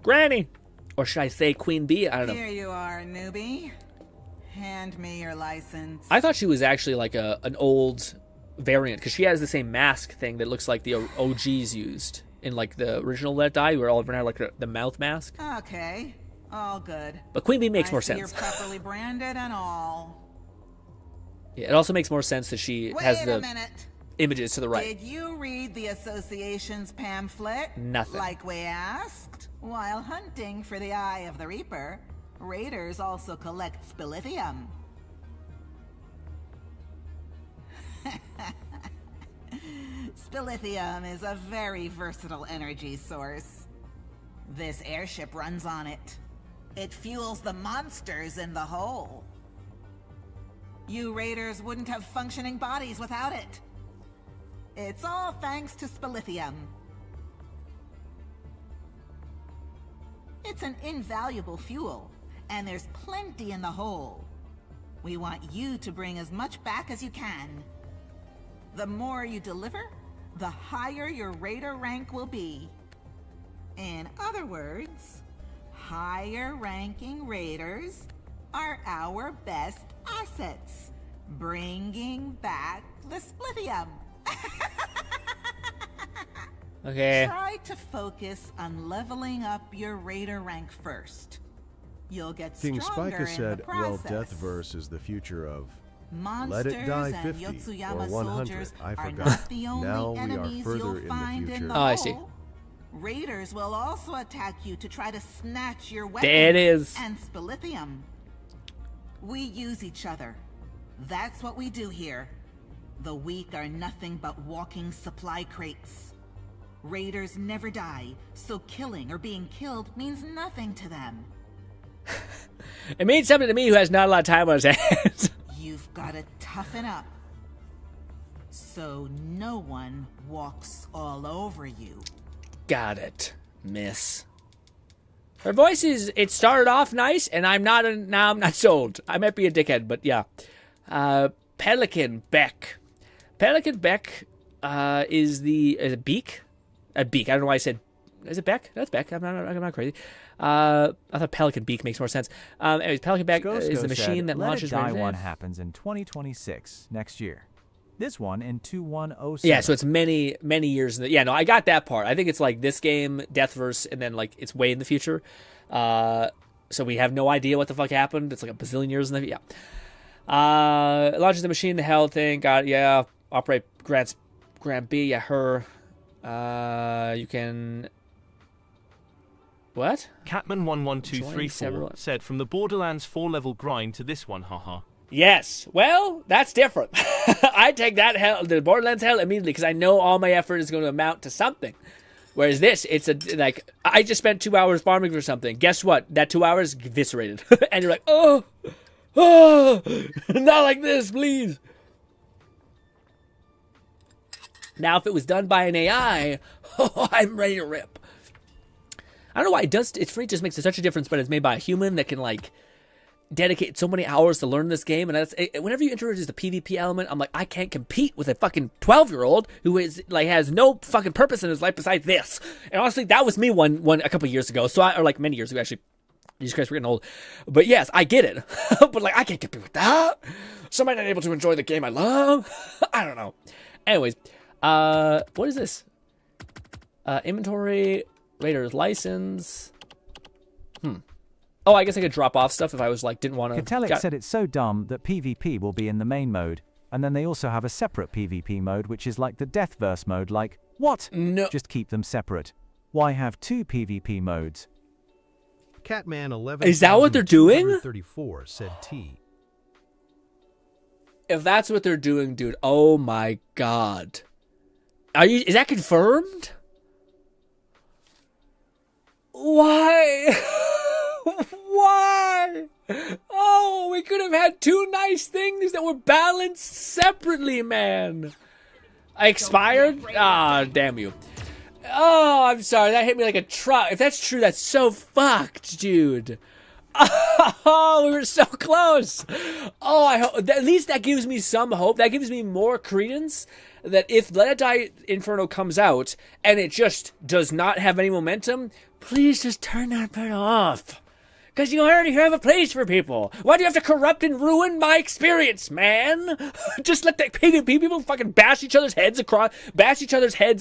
Granny! Or should I say Queen Bee? I don't know. Here you are, newbie. Hand me your license. I thought she was actually like an old variant, because she has the same mask thing that looks like the OGs used in like the original Let It Die, where all of them had like the mouth mask. Okay, all good. But Queen Bee makes more You're sense. properly branded and all. Yeah, it also makes more sense that she has the images to the right. Did you read the association's pamphlet? Nothing. Like we asked? While hunting for the Eye of the Reaper, raiders also collect spilithium. Spilithium is a very versatile energy source. This airship runs on it. It fuels the monsters in the hole. You raiders wouldn't have functioning bodies without it. It's all thanks to spilithium. It's an invaluable fuel, and there's plenty in the hole. We want you to bring as much back as you can. The more you deliver, the higher your raider rank will be. In other words, higher ranking raiders are our best assets, bringing back the splithium. Okay. Try to focus on leveling up your raider rank first. You'll get King stronger Spica in said, the well, process. Deathverse is the future of Monsters Let It Die and 50 Yotsuyama or 100. soldiers I are forgot. not the only Now we are enemies further you'll in the find future. in the Oh, I see. hole. Raiders will also attack you to try to snatch your weapons There it is. and spilithium. We use each other. That's what we do here. The weak are nothing but walking supply crates. Raiders never die, so killing or being killed means nothing to them. It means something to me who has not a lot of time on his hands. You've got to toughen up, so no one walks all over you. Got it, miss. Her voice is, it started off nice, and now I'm not sold. I might be a dickhead, but yeah. Pelican Beck. Pelican Beck is a beak? A beak. I don't know why I said, is it Beck? That's Beck. I'm not crazy. I thought Pelican Beak makes more sense. Anyways, Pelican Beck is the machine that launches... Let It Die one happens in 2026, next year. This one in 2107. Yeah, so it's many, many years. Yeah, no, I got that part. I think it's like this game, Deathverse, and then like it's way in the future. So we have no idea what the fuck happened. It's like a bazillion years in the... Yeah. It launches the machine, the hell thing. Got it, yeah. Operate Grant B, yeah, her. You can... What? Catman11234 said, from the Borderlands 4-level grind to this one, haha. Yes. Well, that's different. I take that the Borderlands hell immediately because I know all my effort is going to amount to something. Whereas this, it's like, I just spent 2 hours farming for something. Guess what? That 2 hours eviscerated. And you're like, oh, not like this, please. Now, if it was done by an AI, I'm ready to rip. I don't know why it does. It's free, just makes such a difference, but it's made by a human that can like dedicate so many hours to learn this game. And that's, whenever you introduce the PvP element, I'm like, I can't compete with a fucking 12-year-old who is like has no fucking purpose in his life besides this. And honestly, that was me a couple years ago. Or like many years ago, actually. Jesus Christ, we're getting old. But yes, I get it. But like, I can't compete with that. So am I not able to enjoy the game I love? I don't know. Anyways, what is this? Inventory. Raiders license. Oh, I guess I could drop off stuff if I was like didn't want to. Katelic said it's so dumb that PvP will be in the main mode, and then they also have a separate PvP mode, which is like the Deathverse mode. Like what? No. Just keep them separate. Why have two PvP modes? Catman 11. Is that what they're doing? 34 said T. If that's what they're doing, dude, oh my god. Is that confirmed? Why? Why? Oh, we could have had two nice things that were balanced separately, man. Expired? Ah, damn you. Oh, I'm sorry. That hit me like a truck. If that's true, that's so fucked, dude. Oh, we were so close. Oh, I hope at least that gives me some hope. That gives me more credence that if Let It Die Inferno comes out and it just does not have any momentum, please just turn that bit off. Because you already have a place for people. Why do you have to corrupt and ruin my experience, man? Just let the PvP people fucking bash each other's heads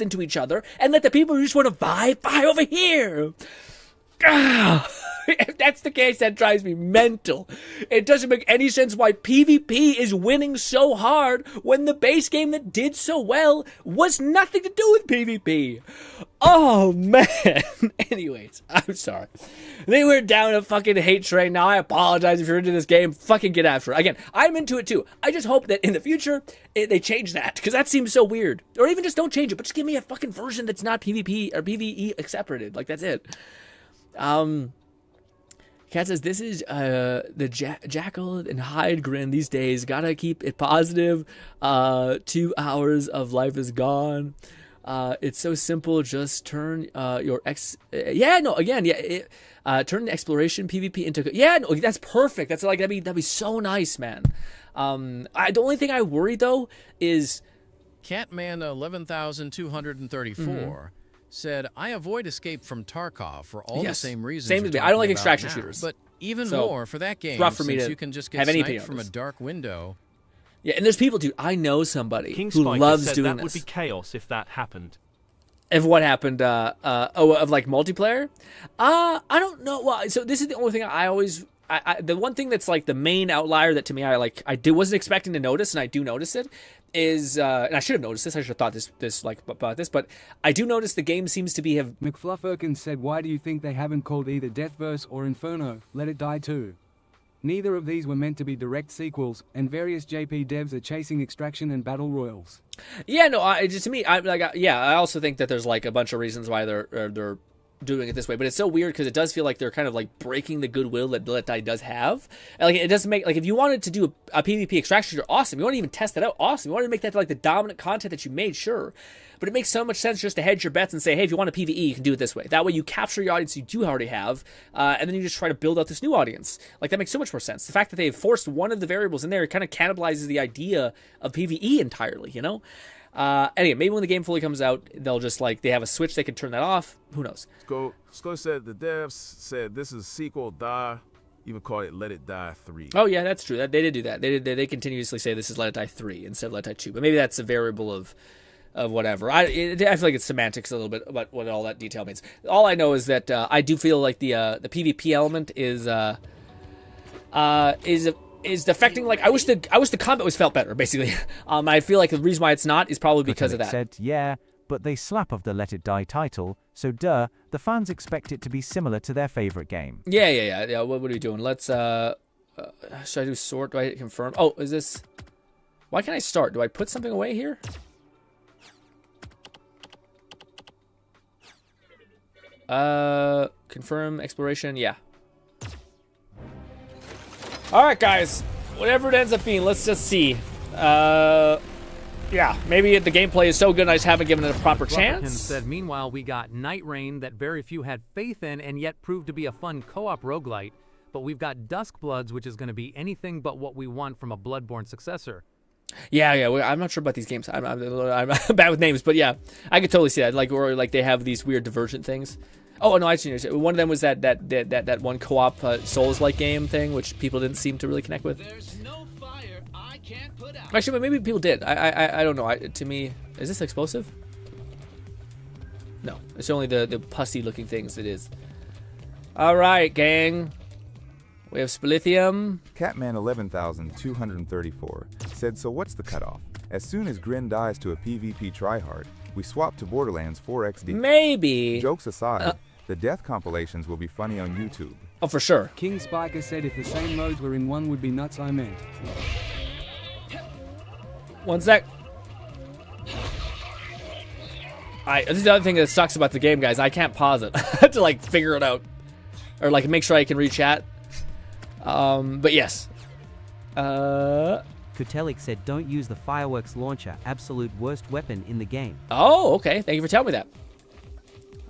into each other, and let the people who just want to vibe over here. If that's the case, that drives me mental. It doesn't make any sense why PvP is winning so hard when the base game that did so well was nothing to do with PvP. Oh, man. Anyways, I'm sorry. They were down a fucking hate train. Now, I apologize if you're into this game. Fucking get after it. Again, I'm into it too. I just hope that in the future, they change that, because that seems so weird. Or even just don't change it, but just give me a fucking version that's not PvP or PvE separated. Like, that's it. Cat says, this is the Jackal and Hyde grin these days. Gotta keep it positive. 2 hours of life is gone. It's so simple. Just turn turn the exploration PvP into that's perfect. That's like that'd be so nice, man. The only thing I worry though is Catman 11,234 said, I avoid Escape from Tarkov for all the same reasons. Same as me. I don't like extraction shooters. But even more for that game, rough for me since to you can just have get anything sniped from a dark window. Yeah, and there's people, dude. I know somebody King who Spiker loves said doing that would be chaos if that happened. If what happened? Of like multiplayer? I don't know. Well, so this is the only thing I always. The one thing that's like the main outlier that to me I wasn't expecting to notice, and I do notice it, is and I should have noticed this. I should have thought this about this, but I do notice the game seems to be have. McFluffirkin said, "Why do you think they haven't called either Deathverse or Inferno? Let It Die 2. Neither of these were meant to be direct sequels, and various JP devs are chasing extraction and battle royals." Yeah, no. To me, I also think that there's like a bunch of reasons why they're doing it this way, but it's so weird because it does feel like they're kind of like breaking the goodwill that Let It Die does have. And, like, it doesn't make, like, if you wanted to do a PvP extraction shooter, awesome. You want to even test it out, awesome. You want to make that like the dominant content that you made, sure. But it makes so much sense just to hedge your bets and say, hey, if you want a PvE, you can do it this way. That way you capture your audience you do already have, and then you just try to build out this new audience. Like, that makes so much more sense. The fact that they've forced one of the variables in there, it kind of cannibalizes the idea of PvE entirely, you know? Anyway, maybe when the game fully comes out, they'll just like, they have a switch, they can turn that off. Who knows? Skull said the devs said this is sequel die, even call it Let It Die 3. Oh yeah, that's true. They did do that. They continuously say this is Let It Die 3 instead of Let It Die 2. But maybe that's a variable of whatever. I feel like it's semantics a little bit about what all that detail means. All I know is that I do feel like the PvP element is affecting, like, I wish the combat was felt better, basically. I feel like the reason why it's not is probably because of that. Said, yeah, but they slap off the Let It Die title, so the fans expect it to be similar to their favorite game. Yeah. What are we doing? Let's should I do sort? Do I hit confirm? Oh, is this? Why can't I start? Do I put something away here? Confirm exploration. Yeah. All right, guys. Whatever it ends up being, let's just see. Yeah, maybe the gameplay is so good I just haven't given it a proper chance. Said, meanwhile, we got Night Rain that very few had faith in and yet proved to be a fun co-op roguelite. But we've got Duskbloods, which is going to be anything but what we want from a Bloodborne successor. Yeah. I'm not sure about these games. I'm bad with names, but yeah, I could totally see that. Like, or like they have these weird divergent things. Oh no, I see. One of them was that one co-op Souls-like game thing, which people didn't seem to really connect with. There's no fire I can't put out. Actually, but maybe people did. I don't know. To me, is this explosive? No, it's only the pussy-looking things. It is. All right, gang. We have Splithium. Catman 11,234 said, so what's the cutoff? As soon as GRINN dies to a PvP tryhard, we swap to Borderlands 4XD. Maybe. Jokes aside, the death compilations will be funny on YouTube. Oh, for sure. King Spiker said if the same modes were in one would be nuts, I meant. One sec. This is the other thing that sucks about the game, guys. I can't pause it. I have to like figure it out. Or like make sure I can read chat. But yes. Kutelik said don't use the fireworks launcher, absolute worst weapon in the game. Oh, okay. Thank you for telling me that.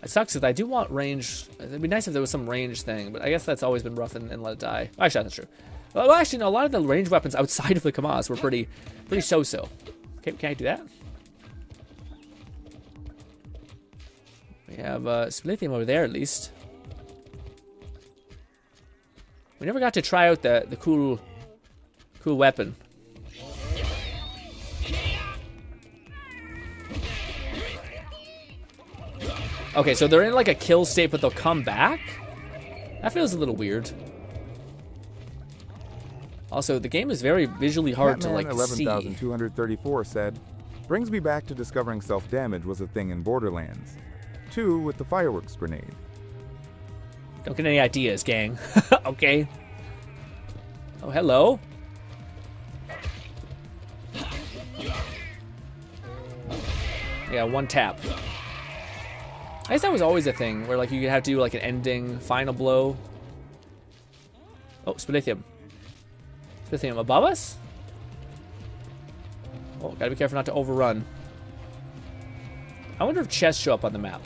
It sucks because I do want range. It'd be nice if there was some range thing, but I guess that's always been rough in Let It Die. Actually, that's true. Well, actually, no, a lot of the range weapons outside of the Kamas were pretty so-so. Okay, can I do that? We have Splithium over there, at least. We never got to try out the cool weapon. Okay, so they're in like a kill state, but they'll come back? That feels a little weird. Also, the game is very visually hard to like see. 11,234 said, brings me back to discovering self-damage was a thing in Borderlands. 2 with the fireworks grenade. Don't get any ideas, gang. Okay. Oh, hello. Yeah, one tap. I guess that was always a thing where like you could have to do like an ending final blow. Oh, Spilithium. Spilithium above us? Oh, gotta be careful not to overrun. I wonder if chests show up on the map.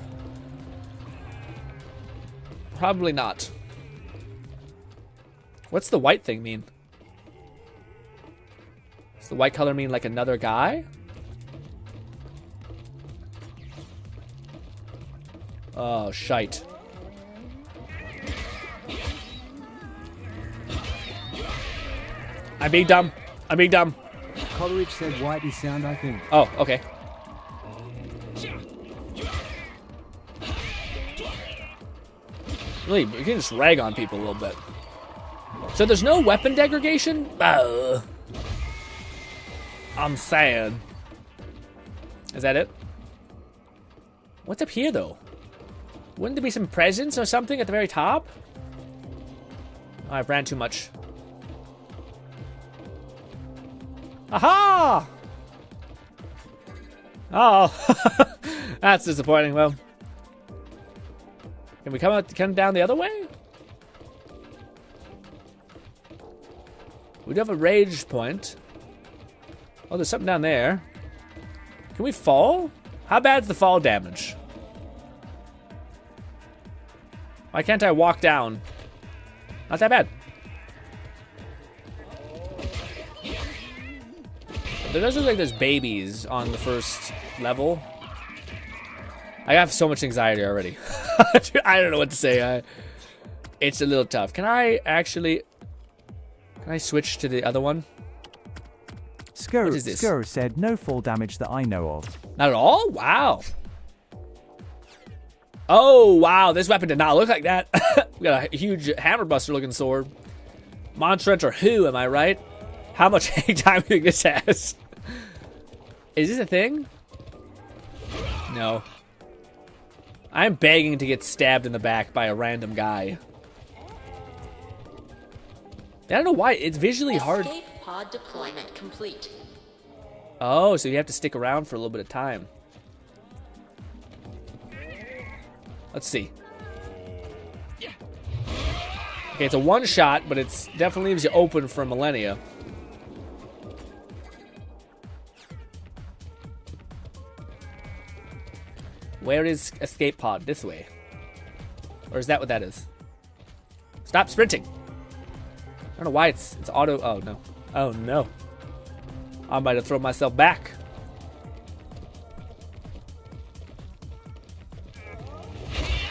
Probably not. What's the white thing mean? Does the white color mean like another guy? Oh, shite. I'm being dumb. I'm being dumb. Coleridge said white is sound, I think. Oh, okay. Really, you can just rag on people a little bit. So there's no weapon degradation? I'm sad. Is that it? What's up here, though? Wouldn't there be some presents or something at the very top? Oh, I've ran too much. Aha! Oh, that's disappointing. Well, can we come down the other way? We do have a rage point. Oh, there's something down there. Can we fall? How bad's the fall damage? Why can't I walk down? Not that bad. There does look like there's babies on the first level. I have so much anxiety already. I don't know what to say. It's a little tough. Can I switch to the other one? Skur said no fall damage that I know of. Not at all? Wow. Oh, wow. This weapon did not look like that. We got a huge hammerbuster looking sword. Monster Hunter who, am I right? How much hang time do you think this has? Is this a thing? No. I'm begging to get stabbed in the back by a random guy. I don't know why. It's visually hard. Escape pod deployment complete. Oh, so you have to stick around for a little bit of time. Let's see. Okay, it's a one shot, but it's definitely leaves you open for millennia. Where is escape pod? This way. Or is that what that is? Stop sprinting. I don't know why it's auto. Oh, no. Oh, no. I'm about to throw myself back.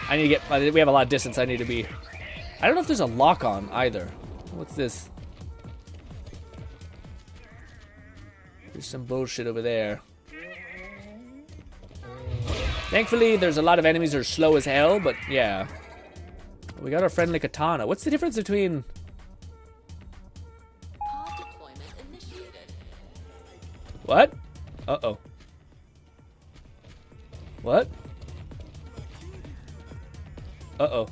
I need to get. We have a lot of distance. I need to be. I don't know if there's a lock on either. What's this? There's some bullshit over there. Thankfully, there's a lot of enemies that are slow as hell, but yeah. We got our friendly katana. What's the difference between... Pod deployment initiated. What? Uh-oh. What? Uh-oh.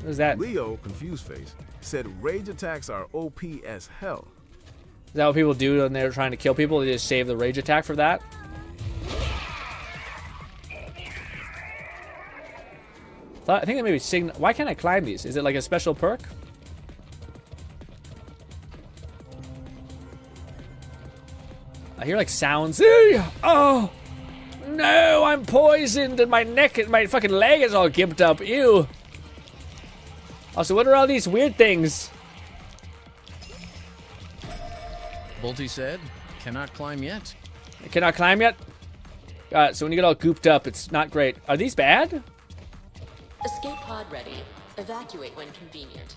What is that? Leo, confused face, said rage attacks are OP as hell. Is that what people do when they're trying to kill people? They just save the rage attack for that? I think that maybe signal. Why can't I climb these? Is it like a special perk? I hear like sounds. Oh no! I'm poisoned, and my neck and my fucking leg is all gimped up. Ew. Also, what are all these weird things? Bolty said, cannot climb yet. I cannot climb yet? So when you get all gooped up, it's not great. Are these bad? Escape pod ready. Evacuate when convenient.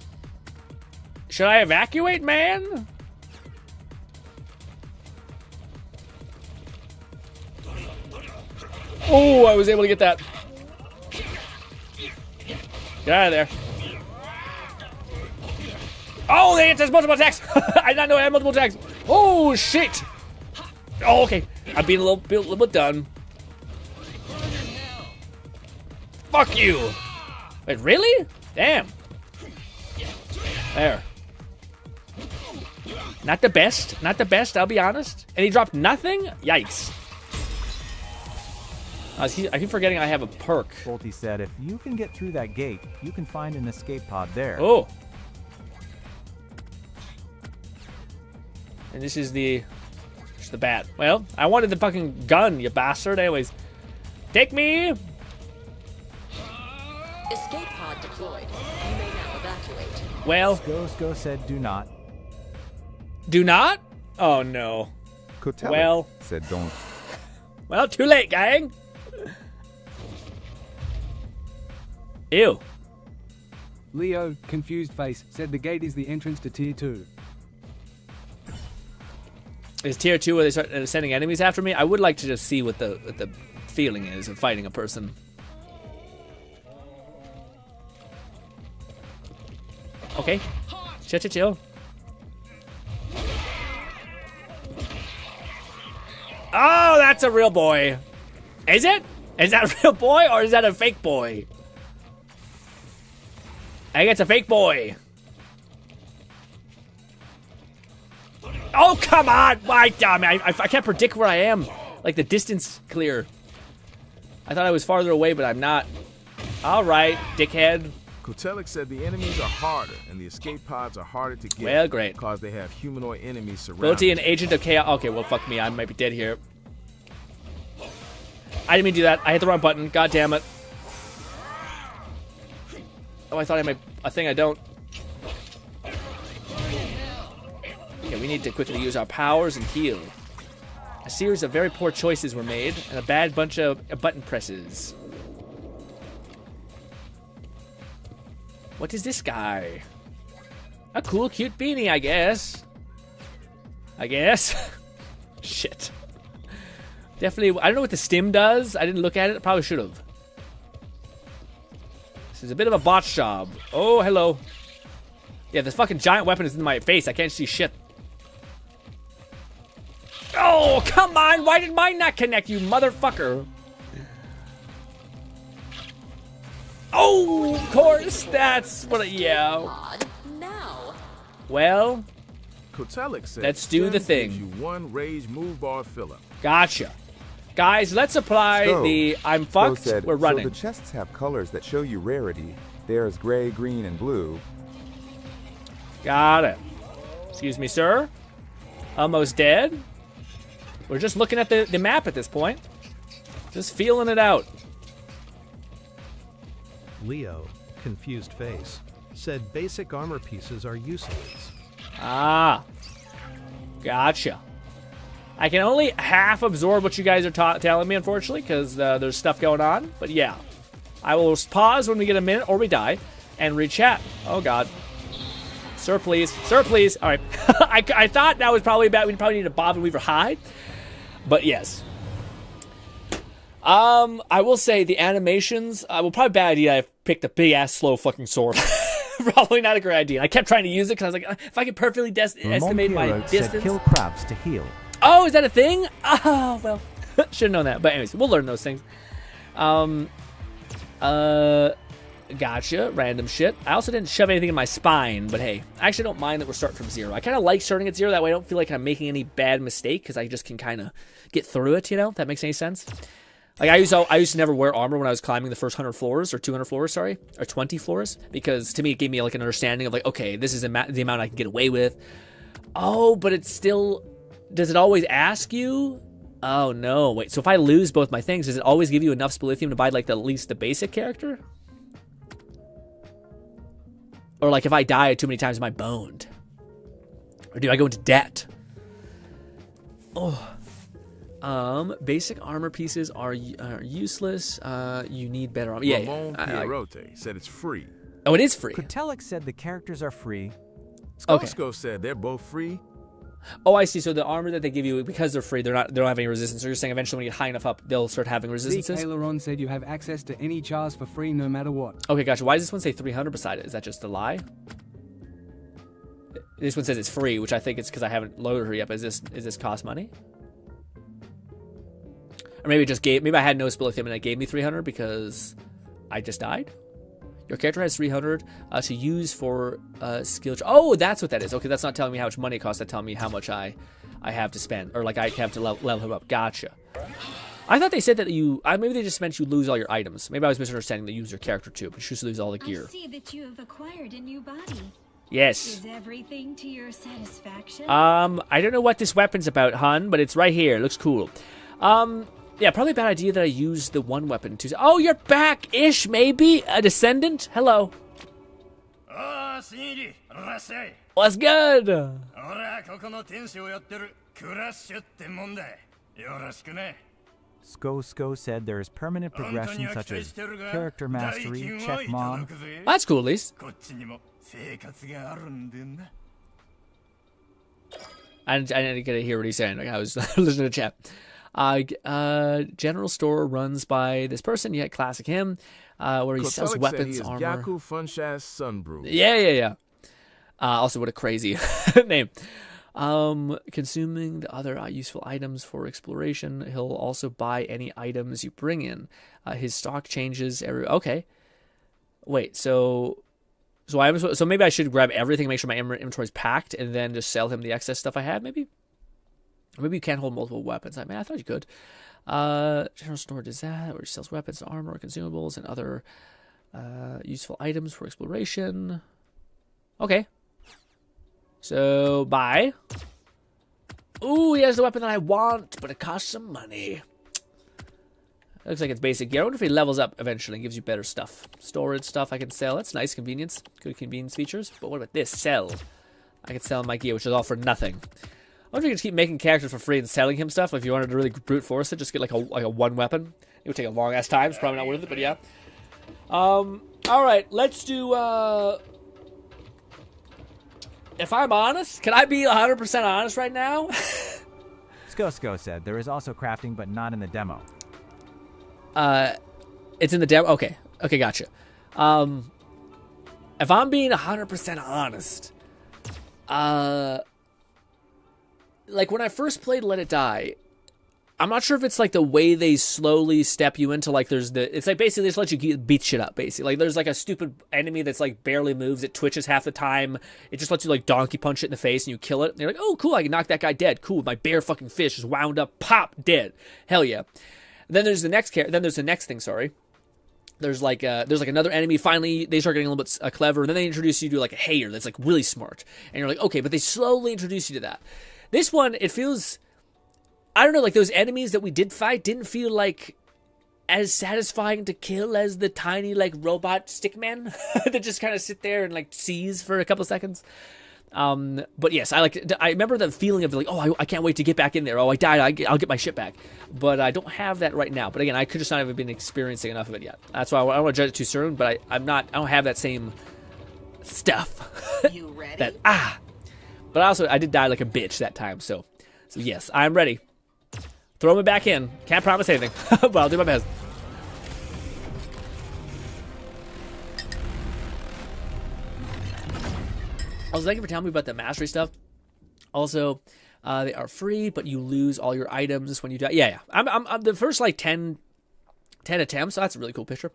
Should I evacuate, man? Oh, I was able to get that. Get out of there. Oh, it has multiple attacks. I did not know it had multiple attacks. Oh, shit. Oh, okay. I'm being a little bit done. Fuck you. Wait, really? Damn. There. Not the best. Not the best, I'll be honest. And he dropped nothing? Yikes. I keep forgetting I have a perk. Bolty said, if you can get through that gate, you can find an escape pod there. Oh. And this is the bat. Well, I wanted the fucking gun, you bastard. Anyways, take me. Escape pod deployed. You may now evacuate. Well, Go said, do not. Do not? Oh no. Kotelek Well, said don't. Well, too late, gang. Ew. Leo, confused face, said the gate is the entrance to Tier 2. Is Tier 2 where they start sending enemies after me? I would like to just see what the feeling is of fighting a person. Okay. Chill. Oh, that's a real boy. Is it? Is that a real boy or is that a fake boy? I think it's a fake boy. Oh, come on! I can't predict where I am. Like the distance clear. I thought I was farther away, but I'm not. All right, dickhead. Kotelek said the enemies are harder, and the escape pods are harder to get. Well, great. Because they have humanoid enemies surrounding. Ability and Agent of Chaos. Okay, well, fuck me. I might be dead here. I didn't mean to do that. I hit the wrong button. God damn it. Oh, I thought I might. A thing I don't. Okay, we need to quickly use our powers and heal. A series of very poor choices were made, and a bad bunch of button presses. What is this guy? A cool, cute beanie, I guess. Shit. Definitely, I don't know what the stim does. I didn't look at it. I probably should have. This is a bit of a botch job. Oh, hello. Yeah, this fucking giant weapon is in my face. I can't see shit. Oh, come on. Why did mine not connect, you motherfucker? Oh, of course. That's what. Yeah. Now. Well, Kotelek said, let's do the thing. Gives you one rage move bar filler. Gotcha. Guys, let's apply the I'm fucked, said, we're running. So the chests have colors that show you rarity. There's gray, green, and blue. Got it. Excuse me, sir. Almost dead. We're just looking at the map at this point. Just feeling it out. Leo, confused face, said basic armor pieces are useless. Ah. Gotcha. I can only half absorb what you guys are telling me, unfortunately, because there's stuff going on. But yeah, I will pause when we get a minute or we die and re-chat. Oh, God. Sir, please. Sir, please. All right. I thought that was probably bad. We'd probably need a Bob and Weaver hide. But yes. I will say the animations, well, probably bad idea I picked a big-ass slow fucking sword. Probably not a great idea. I kept trying to use it because I was like, if I could perfectly estimate my distance. Said kill crabs to heal. Oh, is that a thing? Oh, well, should have known that. But anyways, we'll learn those things. Gotcha. Random shit. I also didn't shove anything in my spine, but hey, I actually don't mind that we're starting from 0. I kind of like starting at 0. That way I don't feel like I'm making any bad mistake because I just can kind of get through it, you know, if that makes any sense. Like, I used to never wear armor when I was climbing the first 100 floors, or 200 floors, sorry, or 20 floors, because to me it gave me like an understanding of like, okay, this is the amount I can get away with. Oh, but it's still... Does it always ask you? Oh, no. Wait, so if I lose both my things, does it always give you enough spilithium to buy, like, at least the basic character? Or, like, if I die too many times, am I boned? Or do I go into debt? Oh. Basic armor pieces are useless. You need better armor. Yeah. Ramon Pierote said it's free. Oh, it is free. Kotelek said the characters are free. Skosko said they're both free. Oh, I see. So the armor that they give you, because they're free, they don't have any resistance. So you're saying eventually when you get high enough up, they'll start having resistances? Aileron said you have access to any chars for free no matter what. Okay, gotcha. Why does this one say 300 beside it? Is that just a lie? This one says it's free, which I think it's because I haven't loaded her yet. But is this cost money? Or maybe maybe I had no spilithium and it gave me 300 because I just died? Your character has 300 to use for skill. Oh, that's what that is. Okay, that's not telling me how much money it costs. That's telling me how much I have to spend. Or like I have to level him up. Gotcha. I thought they said that you... maybe they just meant you lose all your items. Maybe I was misunderstanding that you use your character too, but you just lose all the gear. I see that you have acquired a new body. Yes. Is everything to your satisfaction? I don't know what this weapon's about, hun, but it's right here. It looks cool. Yeah, probably a bad idea that I use the one weapon to... Oh, you're back-ish, maybe? A descendant? Hello. What's good? Sko said there is permanent progression such as character mastery, check mom. That's cool, at least. I didn't get to hear what he's saying. Like, I was listening to chat. General store runs by this person. Yeah, classic him. Where he sells weapons, armor. Yaku Funshas Sunbrew. Yeah. Also, what a crazy name. Consuming the other useful items for exploration. He'll also buy any items you bring in. His stock changes every... Okay. Wait, so maybe I should grab everything, make sure my inventory's packed, and then just sell him the excess stuff I had, maybe? Or maybe you can't hold multiple weapons. I thought you could. General store does that, where he sells weapons, armor, consumables, and other useful items for exploration. Okay. So, buy. Ooh, he has the weapon that I want, but it costs some money. Looks like it's basic gear. I wonder if he levels up eventually and gives you better stuff. Storage stuff I can sell. That's nice. Convenience. Good convenience features. But what about this? Sell. I can sell my gear, which is all for nothing. I wonder if you could keep making characters for free and selling him stuff. If you wanted to really brute force it, just get like a one weapon. It would take a long ass time. It's probably not worth it, but yeah. Alright, let's do if I'm honest, can I be 100% honest right now? Sko said there is also crafting, but not in the demo. It's in the demo. Okay, gotcha. If I'm being 100% honest, like when I first played Let It Die, I'm not sure if it's like the way they slowly step you into like it's like basically they just let you beat shit up basically. Like there's like a stupid enemy that's like barely moves, it twitches half the time, it just lets you like donkey punch it in the face and you kill it. And you're like, oh cool, I can knock that guy dead. Cool, my bare fucking fish is wound up, pop, dead. Hell yeah. Then there's the next thing, sorry. There's like another enemy. Finally, they start getting a little bit clever, and then they introduce you to like a hater that's like really smart, and you're like, okay, but they slowly introduce you to that. This one, it feels, I don't know, like those enemies that we did fight didn't feel like as satisfying to kill as the tiny like robot stickman that just kind of sit there and like seize for a couple seconds. But yes, I remember the feeling of like, oh, I can't wait to get back in there. Oh, I died. I'll get my shit back. But I don't have that right now. But again, I could just not have been experiencing enough of it yet. That's why I don't want to judge it too soon. But I don't have that same stuff. You ready? But also, I did die like a bitch that time. So yes, I'm ready. Throw me back in. Can't promise anything, but I'll do my best. Also, thank you for telling me about the mastery stuff. Also, they are free, but you lose all your items when you die. Yeah. I'm the first like 10 attempts. So that's a really cool picture.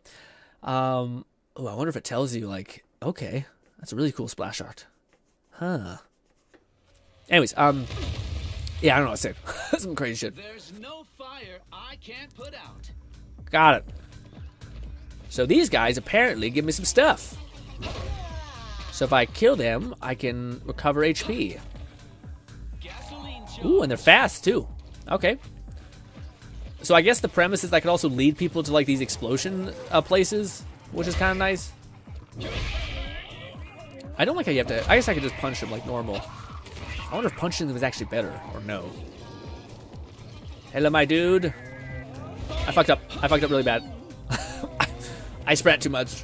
Oh, I wonder if it tells you like, okay, that's a really cool splash art. Huh. Anyways, yeah, I don't know what to say. Some crazy shit. There's no fire I can't put out. Got it. So these guys apparently give me some stuff. So if I kill them, I can recover HP. Ooh, and they're fast too. Okay. So I guess the premise is I could also lead people to like these explosion places, which is kind of nice. I don't like how you have to... I guess I could just punch them like normal. I wonder if punching them is actually better or no. Hello, my dude. I fucked up. I fucked up really bad. I spread too much.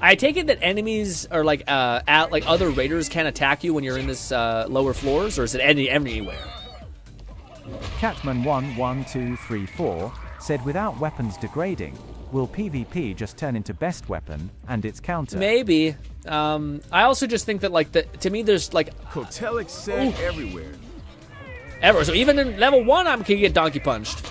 I take it that enemies are like like other raiders can attack you when you're in this lower floors, or is it anywhere? Catman11234 said without weapons degrading, will PvP just turn into best weapon and its counter? Maybe. I also just think that like to me there's like Kotelic said everywhere. So even in level 1 I can get donkey punched.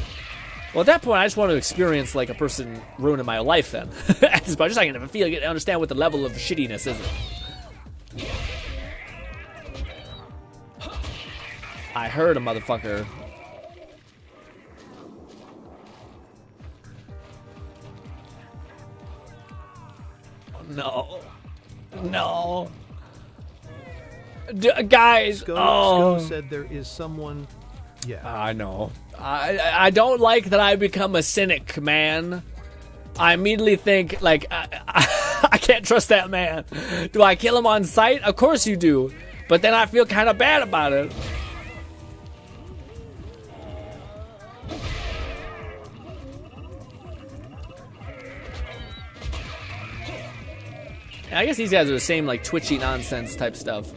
Well, at that point, I just want to experience like a person ruining my life. Then, at this point, just so I can have a feel, understand what the level of shittiness is. I heard a motherfucker. No. No. Guys. Sko said there is someone. Yeah. I know. I don't like that I become a cynic, man. I immediately think, like, I can't trust that man. Do I kill him on sight? Of course you do. But then I feel kind of bad about it. I guess these guys are the same, like, twitchy nonsense type stuff.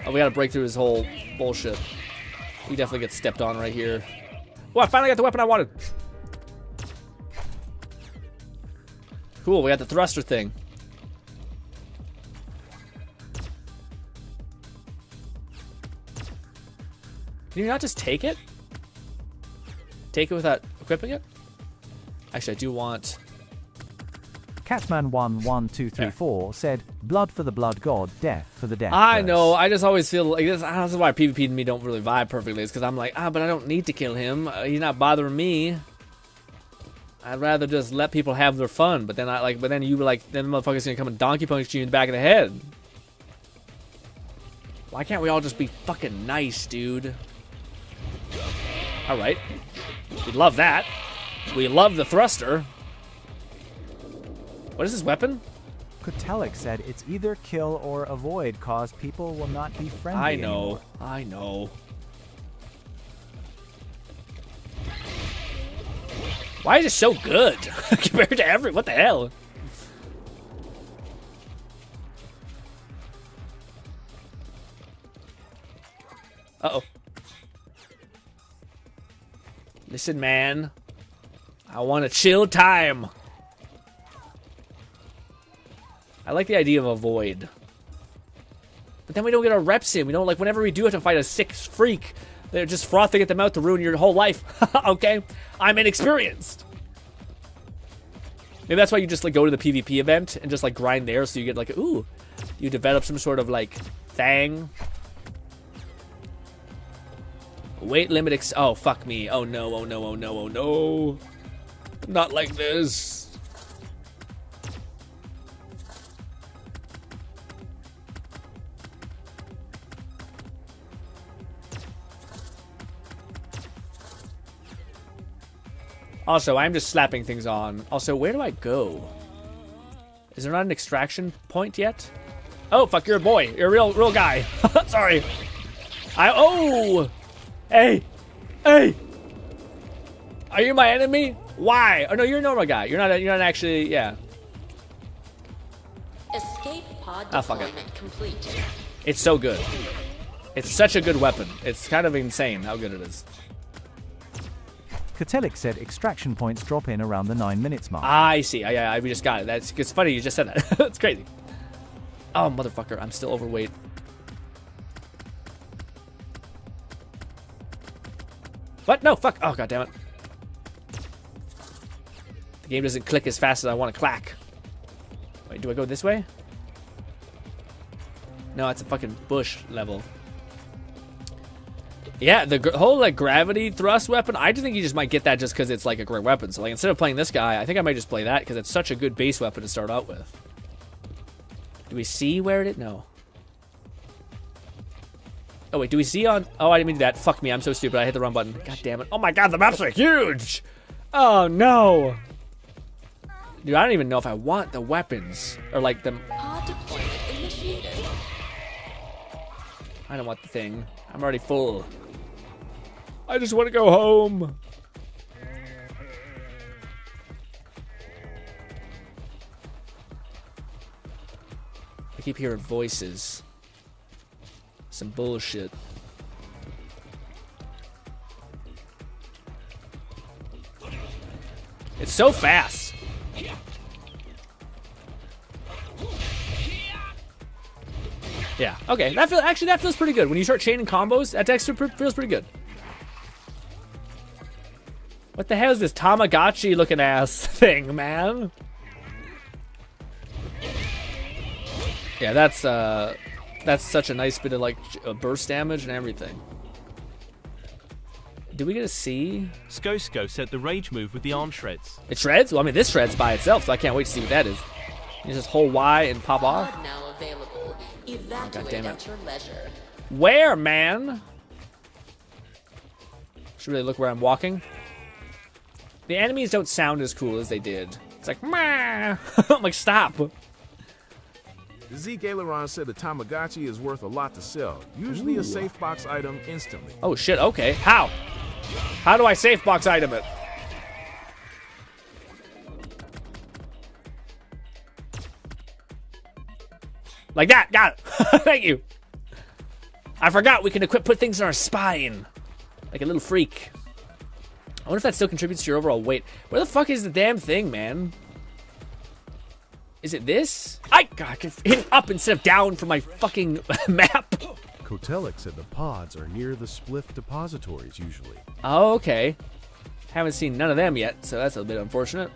Oh, we gotta break through this whole bullshit. We definitely get stepped on right here. Well, I finally got the weapon I wanted. Cool, we got the thruster thing. Can you not just take it? Take it without equipping it? Actually, I do want... Catman11234 said, blood for the blood god, death for the death. I know, I just always feel like this. I don't know why PvP and me don't really vibe perfectly. It's because I'm like, but I don't need to kill him. He's not bothering me. I'd rather just let people have their fun. But then then you were like, then the motherfucker's gonna come and donkey punch you in the back of the head. Why can't we all just be fucking nice, dude? All right, we love that. We love the thruster. What is this weapon? Kutelic said it's either kill or avoid, cause people will not be friendly I know. anymore. I know. Why is it so good compared to what the hell? Uh-oh. Listen, man. I want a chill time. I like the idea of avoid. But then we don't get our reps in. We don't, like, whenever we do have to fight a sick freak, they're just frothing at the mouth to ruin your whole life. Okay? I'm inexperienced. Maybe that's why you just, like, go to the PvP event and just, like, grind there so you get, like, ooh, you develop some sort of, like, thing. Weight limit oh, fuck me. Oh, no, oh, no, oh, no, oh, no. Not like this. Also, I'm just slapping things on. Also, where do I go? Is there not an extraction point yet? Oh, fuck, you're a boy. You're a real guy. Sorry. Oh! Hey! Hey! Are you my enemy? Why? Oh, no, you're a normal guy. You're not actually, yeah. Escape pod fuck it. deployment complete. It's so good. It's such a good weapon. It's kind of insane how good it is. Kutelic said extraction points drop in around the 9 minutes mark. I see. We just got it. It's funny you just said that. It's crazy. Oh, motherfucker. I'm still overweight. What? No, fuck. Oh, god damn it. The game doesn't click as fast as I want to clack. Wait, do I go this way? No, it's a fucking bush level. Yeah, the whole, like, gravity thrust weapon, I just think you just might get that just because it's, like, a great weapon. So, like, instead of playing this guy, I think I might just play that because it's such a good base weapon to start out with. Do we see where it is? No. Oh, wait, do we see on... Oh, I didn't mean to do that. Fuck me, I'm so stupid. I hit the wrong button. God damn it. Oh, my God, the maps are huge! Oh, no! Dude, I don't even know if I want the weapons. Or, like, the... Pod deployment initiated. I don't want the thing. I'm already full. I just want to go home. I keep hearing voices. Some bullshit. It's so fast. Yeah, okay. That feels pretty good. When you start chaining combos, that texture feels pretty good. What the hell is this Tamagotchi looking ass thing, man? Yeah, that's such a nice bit of, like, burst damage and everything. Do we get to see? Sko said the rage move with the arm shreds. It shreds? Well, I mean, this shreds by itself, so I can't wait to see what that is. You just hold Y and pop off? Pod now available. Evacuate at your leisure. Where, man? Should really look where I'm walking. The enemies don't sound as cool as they did. It's like, meh. I'm like, stop. Zeke Aileron said the Tamagotchi is worth a lot to sell. Usually a safe box item instantly. Oh shit, okay. How? How do I safe box item it? Like that, got it. Thank you. I forgot we can put things in our spine. Like a little freak. I wonder if that still contributes to your overall weight. Where the fuck is the damn thing, man? Is it this? I can hit up instead of down for my fucking map. Kotelik said the pods are near the spliff depositories usually. Oh, okay. Haven't seen none of them yet, so that's a bit unfortunate.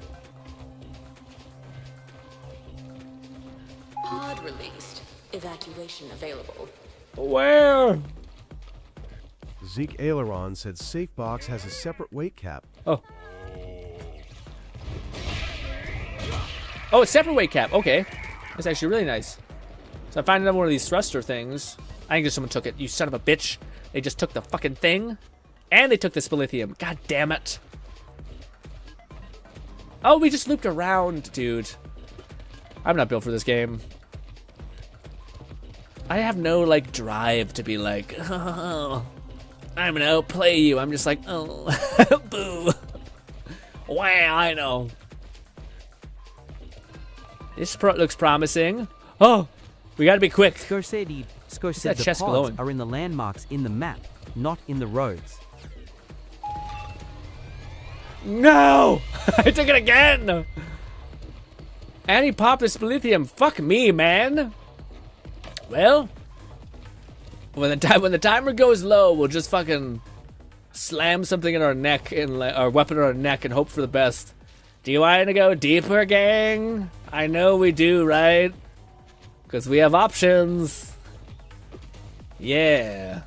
Pod released. Evacuation available. Where? Zeke Aileron said Safebox has a separate weight cap. Oh. Oh, it's separate weight cap. Okay. That's actually really nice. So I find another one of these thruster things. I think someone took it. You son of a bitch. They just took the fucking thing. And they took the spilithium. God damn it. Oh, we just looped around, dude. I'm not built for this game. I have no, like, drive to be like, oh, I'm gonna outplay you. I'm just like, oh, boo. Wow, I know. This looks promising. Oh, we gotta be quick. Sko said the chest pods glowing? are in the landmarks in the map, not in the roads. No! I took it again! And he popped his lithium. Fuck me, man. Well, when the timer goes low, we'll just fucking slam something in our neck and our weapon in our neck and hope for the best. Do you want to go deeper, gang? I know we do, right? Because we have options. Yeah.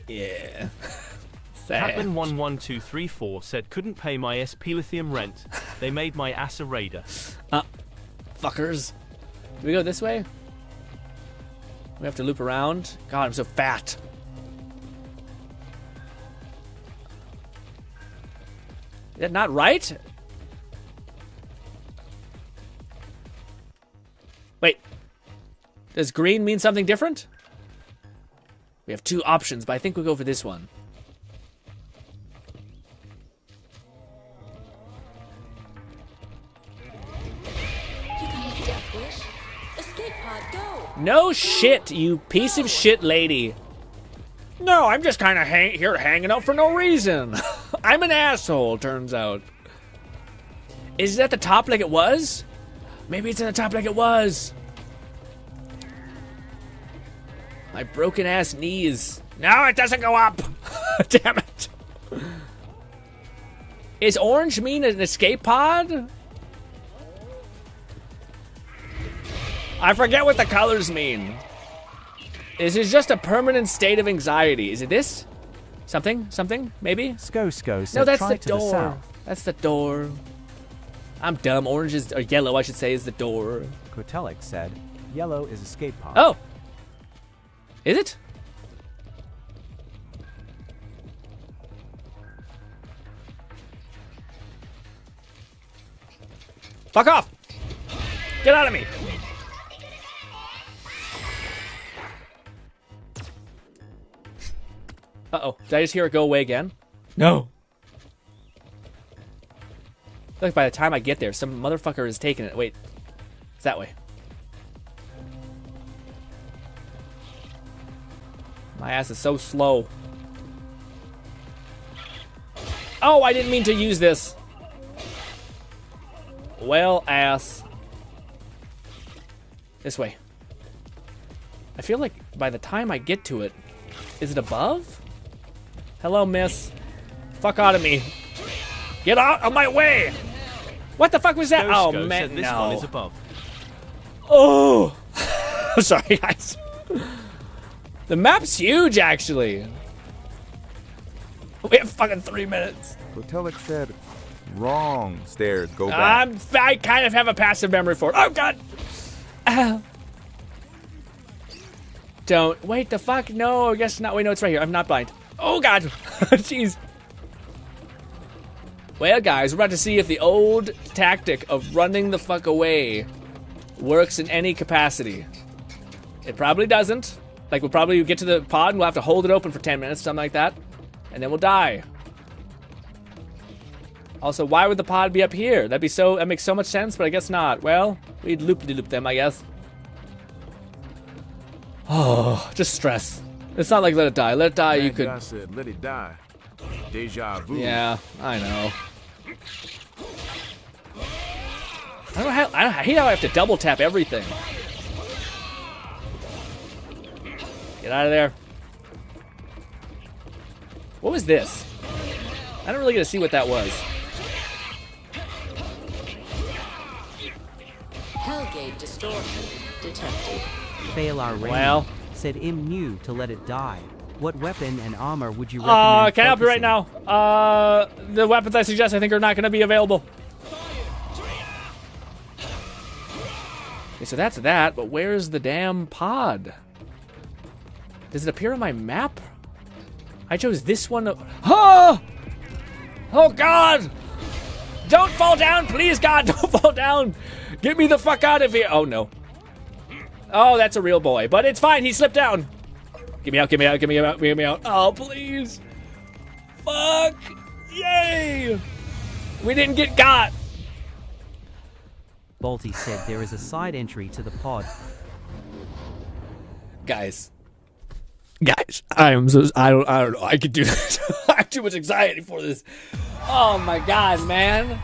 Yeah. Happen11234 said couldn't pay my SP lithium rent. They made my ass a raider. Fuckers. Do we go this way? We have to loop around. God, I'm so fat. Is that not right? Wait. Does green mean something different? We have two options, but I think we'll go for this one. No shit, you piece of shit lady. No, I'm just kind of here hanging out for no reason. I'm an asshole, turns out. Is it at the top like it was? Maybe it's at the top like it was. My broken ass knees. No, it doesn't go up. Damn it. Is orange mean an escape pod? I forget what the colors mean. This is just a permanent state of anxiety. Is it this? Something? Maybe? Sko said no, that's try the to door. the south. That's the door. I'm dumb. Orange is, or yellow, I should say, is the door. Kotelik said yellow is escape pod. Oh. Is it? Fuck off! Get out of me! Uh-oh. Did I just hear it go away again? No. Like by the time I get there, some motherfucker is taking it. Wait. It's that way. My ass is so slow. Oh, I didn't mean to use this. Well, ass. This way. I feel like by the time I get to it, is it above? Hello, miss. Fuck out of me. Get out of my way! What the fuck was that? Oh, man, said this one is above. Oh! Sorry, guys. The map's huge, actually. We have fucking 3 minutes. Kotelic said, wrong. Stairs, go back. I kind of have a passive memory for it. Oh, God. Ow. Don't. Wait, the fuck? No, I guess not. Wait, no, it's right here. I'm not blind. Oh, God. Jeez. Well, guys, we're about to see if the old tactic of running the fuck away works in any capacity. It probably doesn't. Like, we'll probably get to the pod and we'll have to hold it open for 10 minutes, something like that. And then we'll die. Also, why would the pod be up here? That makes so much sense, but I guess not. Well, we'd loop-de-loop them, I guess. Oh, just stress. It's not like Let It Die. Let It Die, you could... I said, let it die. Deja vu. Yeah, I know. I hate how I have to double tap everything. Get out of there. What was this? I don't really get to see what that was. Hellgate distortion detected. Fail our range. Well. Said Im knew to let it die. What weapon and armor would you recommend? Can I help you right now? The weapons I suggest I think are not going to be available. Okay, so that's that, but where's the damn pod? Does it appear on my map? I chose this one. Oh! Oh, God! Don't fall down, please, God, don't fall down! Get me the fuck out of here! Oh, no. Oh, that's a real boy, but it's fine, he slipped down. Get me out, get me out, get me out, get me out. Oh, please. Fuck! Yay! We didn't get got! Balti said there is a side entry to the pod. Guys, I don't know. I could do this. I have too much anxiety for this. Oh my God, man.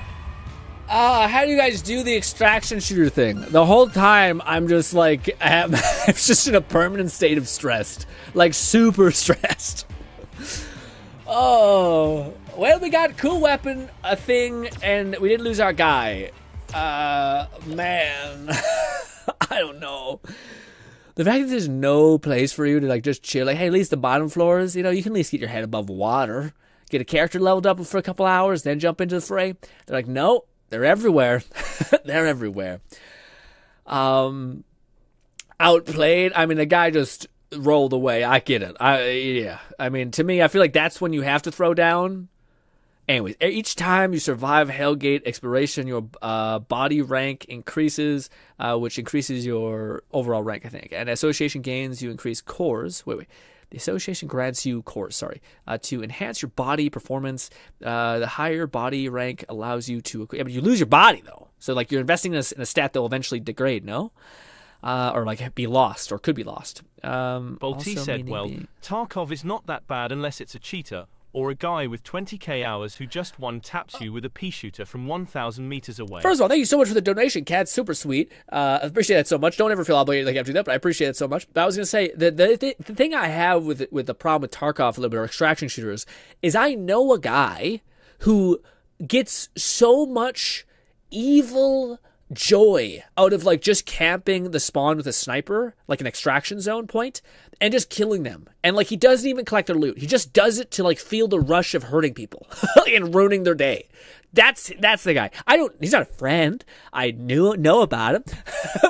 How do you guys do the extraction shooter thing? The whole time I'm just like, I'm just in a permanent state of stressed, like super stressed. Oh, well, we got cool weapon, a thing, and we didn't lose our guy. Man, I don't know. The fact that there's no place for you to like just chill, like, hey, at least the bottom floors, you know, you can at least get your head above water, get a character leveled up for a couple hours, then jump into the fray. They're like, no, they're everywhere. They're everywhere. Outplayed. I mean, the guy just rolled away. I get it. Yeah. I mean, to me, I feel like that's when you have to throw down. Anyways, each time you survive Hellgate exploration, your body rank increases, which increases your overall rank, I think. And association gains, you increase cores. Wait. The association grants you cores, to enhance your body performance. The higher body rank allows you to... I mean, you lose your body, though. So, like, you're investing in a stat that will eventually degrade, no? Or, like, be lost, or could be lost. Bolti said, well, Tarkov is not that bad unless it's a cheater, or a guy with 20k hours who just one-taps you with a pea shooter from 1,000 meters away. First of all, thank you so much for the donation, Kat. Super sweet. I appreciate that so much. Don't ever feel obligated like I have to do that, but I appreciate it so much. But I was going to say, the thing I have with the problem with Tarkov a little bit, or extraction shooters, is I know a guy who gets so much evil joy out of like just camping the spawn with a sniper, like an extraction zone point, and just killing them. And like he doesn't even collect their loot. He just does it to like feel the rush of hurting people and ruining their day. That's the guy. He's not a friend. I know about him,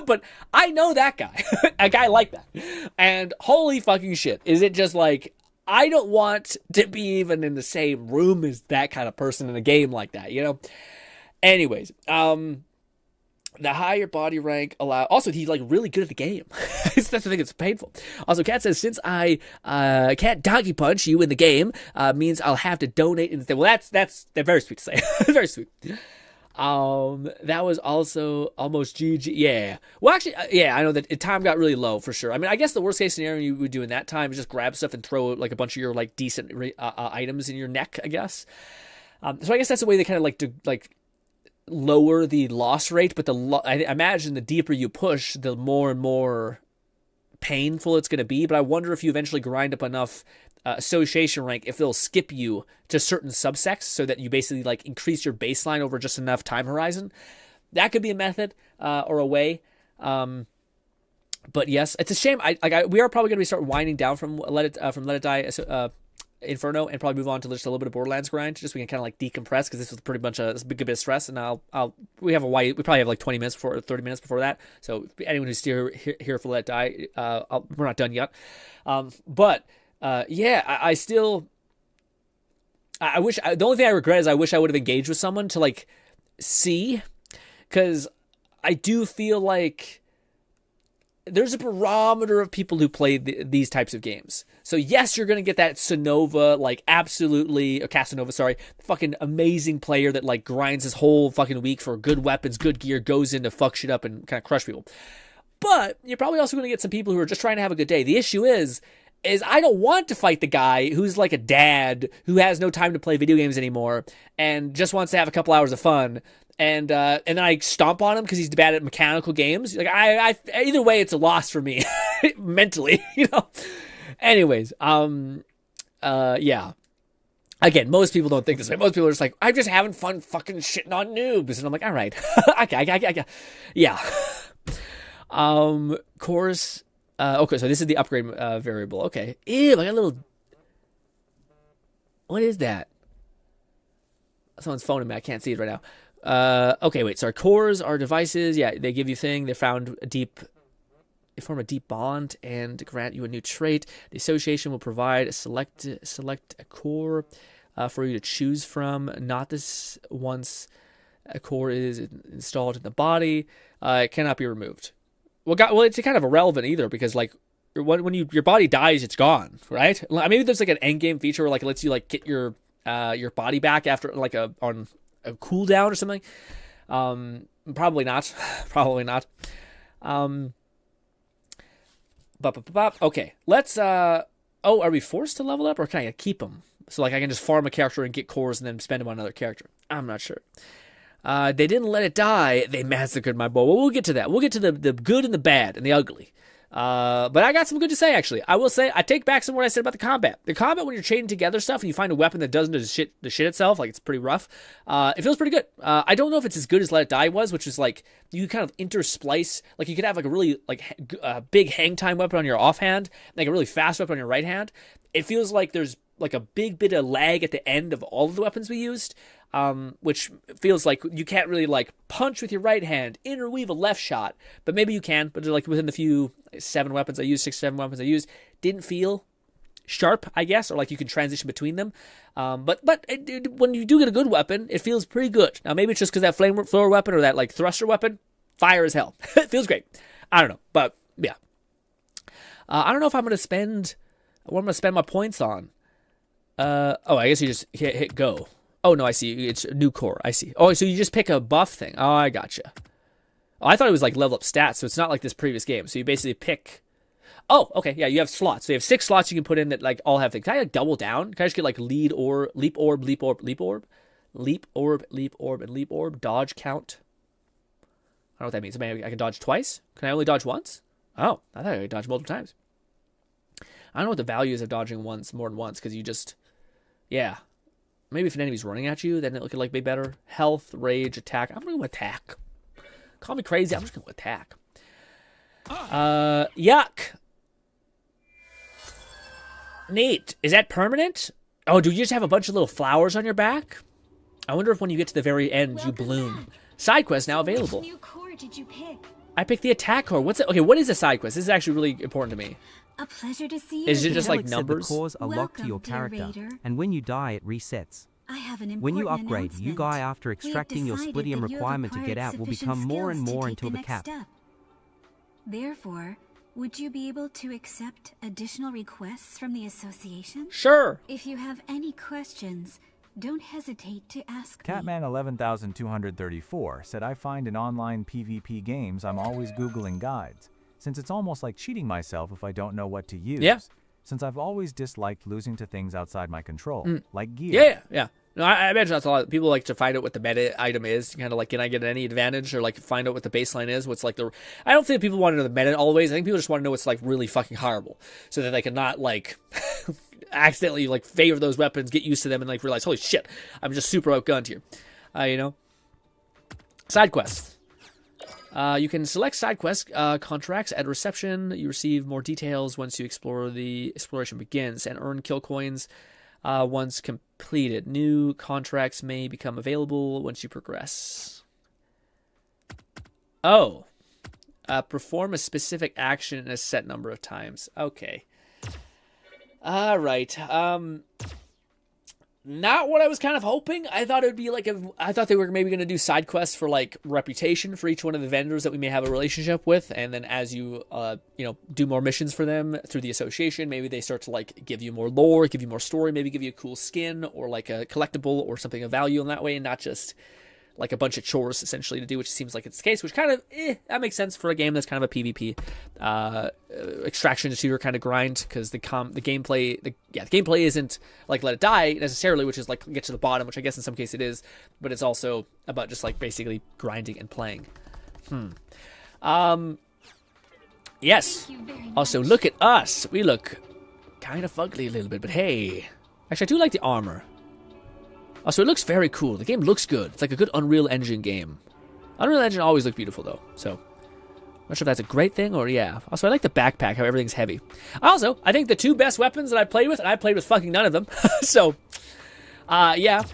but I know that guy. A guy like that. And holy fucking shit, is it just like, I don't want to be even in the same room as that kind of person in a game like that, you know? Anyways, the higher body rank also he's like really good at the game. That's the thing that's painful. Also, Kat says, since I can't donkey punch you in the game, means I'll have to donate instead. Well, that's very sweet to say. Very sweet. That was also almost GG. Yeah. Well, actually, yeah, I know that time got really low for sure. I mean, I guess the worst case scenario you would do in that time is just grab stuff and throw like a bunch of your like decent items in your neck, I guess. So I guess that's the way they kind of like lower the loss rate, but I imagine the deeper you push, the more and more painful it's going to be. But I wonder if you eventually grind up enough association rank, if they'll skip you to certain subsects so that you basically like increase your baseline over just enough time horizon. That could be a method or a way. But yes, it's a shame. We are probably going to start winding down from Let It Die Inferno and probably move on to just a little bit of Borderlands grind, just so we can kind of like decompress, because this was pretty much this a good bit of stress. And we probably have like 20 minutes before, 30 minutes before that. So anyone who's still here for Let It Die, we're not done yet. I still, I wish, the only thing I regret is I wish I would have engaged with someone to like see, because I do feel like there's a barometer of people who play these types of games. So yes, you're going to get that Casanova, fucking amazing player that like grinds his whole fucking week for good weapons, good gear, goes in to fuck shit up and kind of crush people. But you're probably also going to get some people who are just trying to have a good day. The issue is I don't want to fight the guy who's like a dad who has no time to play video games anymore and just wants to have a couple hours of fun. And then I stomp on him because he's bad at mechanical games. Like I either way, it's a loss for me mentally, you know. Anyways, yeah. Again, most people don't think this way. Most people are just like, I'm just having fun fucking shitting on noobs, and I'm like, all right, okay, yeah. Course. Okay, so this is the upgrade variable. Okay, ew, I got a little. What is that? Someone's phoning me. I can't see it right now. Okay, wait. So our cores, our devices, yeah, they give you thing. They form a deep bond and grant you a new trait. The association will provide select a core for you to choose from. Not this once a core is installed in the body. It cannot be removed. Well, it's kind of irrelevant either, because like when your body dies, it's gone, right? Maybe there's like an end game feature where like it lets you like get your body back after like on a cooldown or something. Probably not. Okay, let's. Are we forced to level up, or can I keep them? So like I can just farm a character and get cores and then spend them on another character. I'm not sure. They didn't let it die. They massacred my boy. Well, we'll get to that. We'll get to the good and the bad and the ugly. But I got some good to say, actually. I will say, I take back some of what I said about the combat. The combat, when you're chaining together stuff and you find a weapon that doesn't do the shit itself, like it's pretty rough, it feels pretty good. I don't know if it's as good as Let It Die was, which is like, you kind of intersplice, like you could have like a really like big hang time weapon on your offhand, like a really fast weapon on your right hand. It feels like there's like a big bit of lag at the end of all of the weapons we used. Which feels like you can't really like punch with your right hand, interweave a left shot, but maybe you can. But like within the few 6-7 weapons I used, didn't feel sharp, I guess, or like you can transition between them. But when you do get a good weapon, it feels pretty good. Now maybe it's just because that flamethrower weapon or that like thruster weapon, fire as hell. It feels great. I don't know, but yeah. I don't know if I'm gonna spend what I'm gonna spend my points on. I guess you just hit go. Oh, no, I see. It's a new core. I see. Oh, so you just pick a buff thing. Oh, I gotcha. Oh, I thought it was like level up stats, so it's not like this previous game. So you basically pick... Oh, okay. Yeah, you have slots. So you have 6 slots you can put in that like all have things. Can I like double down? Can I just get like leap orb, leap orb, leap orb, leap orb, leap orb, and leap orb, dodge count? I don't know what that means. I can dodge twice? Can I only dodge once? Oh, I thought I could dodge multiple times. I don't know what the value is of dodging more than once, because you just... Yeah. Maybe if an enemy's running at you, then it could like be better. Health, rage, attack. I'm going to attack. Call me crazy. I'm just going to attack. Yuck. Neat. Is that permanent? Oh, do you just have a bunch of little flowers on your back? I wonder if when you get to the very end, you bloom. Side quest now available. Which new core did you pick? I picked the attack core. What's it? Okay, what is a side quest? This is actually really important to me. A pleasure to see you. Is it just like numbers? The cores are locked to your character, and when you die, it resets. I have an important when you upgrade, you announcement. guy after extracting your splitium requirement to get out will become more and more until the cap. Therefore, would you be able to accept additional requests from the association? Sure. If you have any questions, don't hesitate to ask me. Catman 11234 said, I find in online PvP games I'm always Googling guides, since it's almost like cheating myself if I don't know what to use. Yeah. Since I've always disliked losing to things outside my control, like gear. Yeah. No, I imagine that's a lot. People like to find out what the meta item is, kind of like, can I get any advantage, or like find out what the baseline is, what's like the... I don't think people want to know the meta always. I think people just want to know what's like really fucking horrible, so that they can not like accidentally like favor those weapons, get used to them, and like realize, holy shit, I'm just super outgunned here. You know? Side quests. You can select side quest contracts at reception. You receive more details once you explore. The exploration begins, and earn kill coins. once completed. New contracts may become available once you progress. Oh. Perform a specific action in a set number of times. Okay. All right. Not what I was kind of hoping. I thought it would be like I thought they were maybe going to do side quests for like reputation for each one of the vendors that we may have a relationship with, and then as you do more missions for them through the association, maybe they start to like give you more lore, give you more story, maybe give you a cool skin or like a collectible or something of value in that way, and not just like a bunch of chores essentially to do, which seems like it's the case, which kind of that makes sense for a game that's kind of a PvP extraction shooter kind of grind, because the gameplay isn't like Let It Die necessarily, which is like get to the bottom, which I guess in some case it is, but it's also about just like basically grinding and playing. Yes. Also, look at us. We look kind of fugly a little bit, but hey, actually I do like the armor. Also, it looks very cool. The game looks good. It's like a good Unreal Engine game. Unreal Engine always look beautiful, though. So, I'm not sure if that's a great thing or, yeah. Also, I like the backpack, how everything's heavy. Also, I think the two best weapons that I played with, and I played with fucking none of them. So, yeah.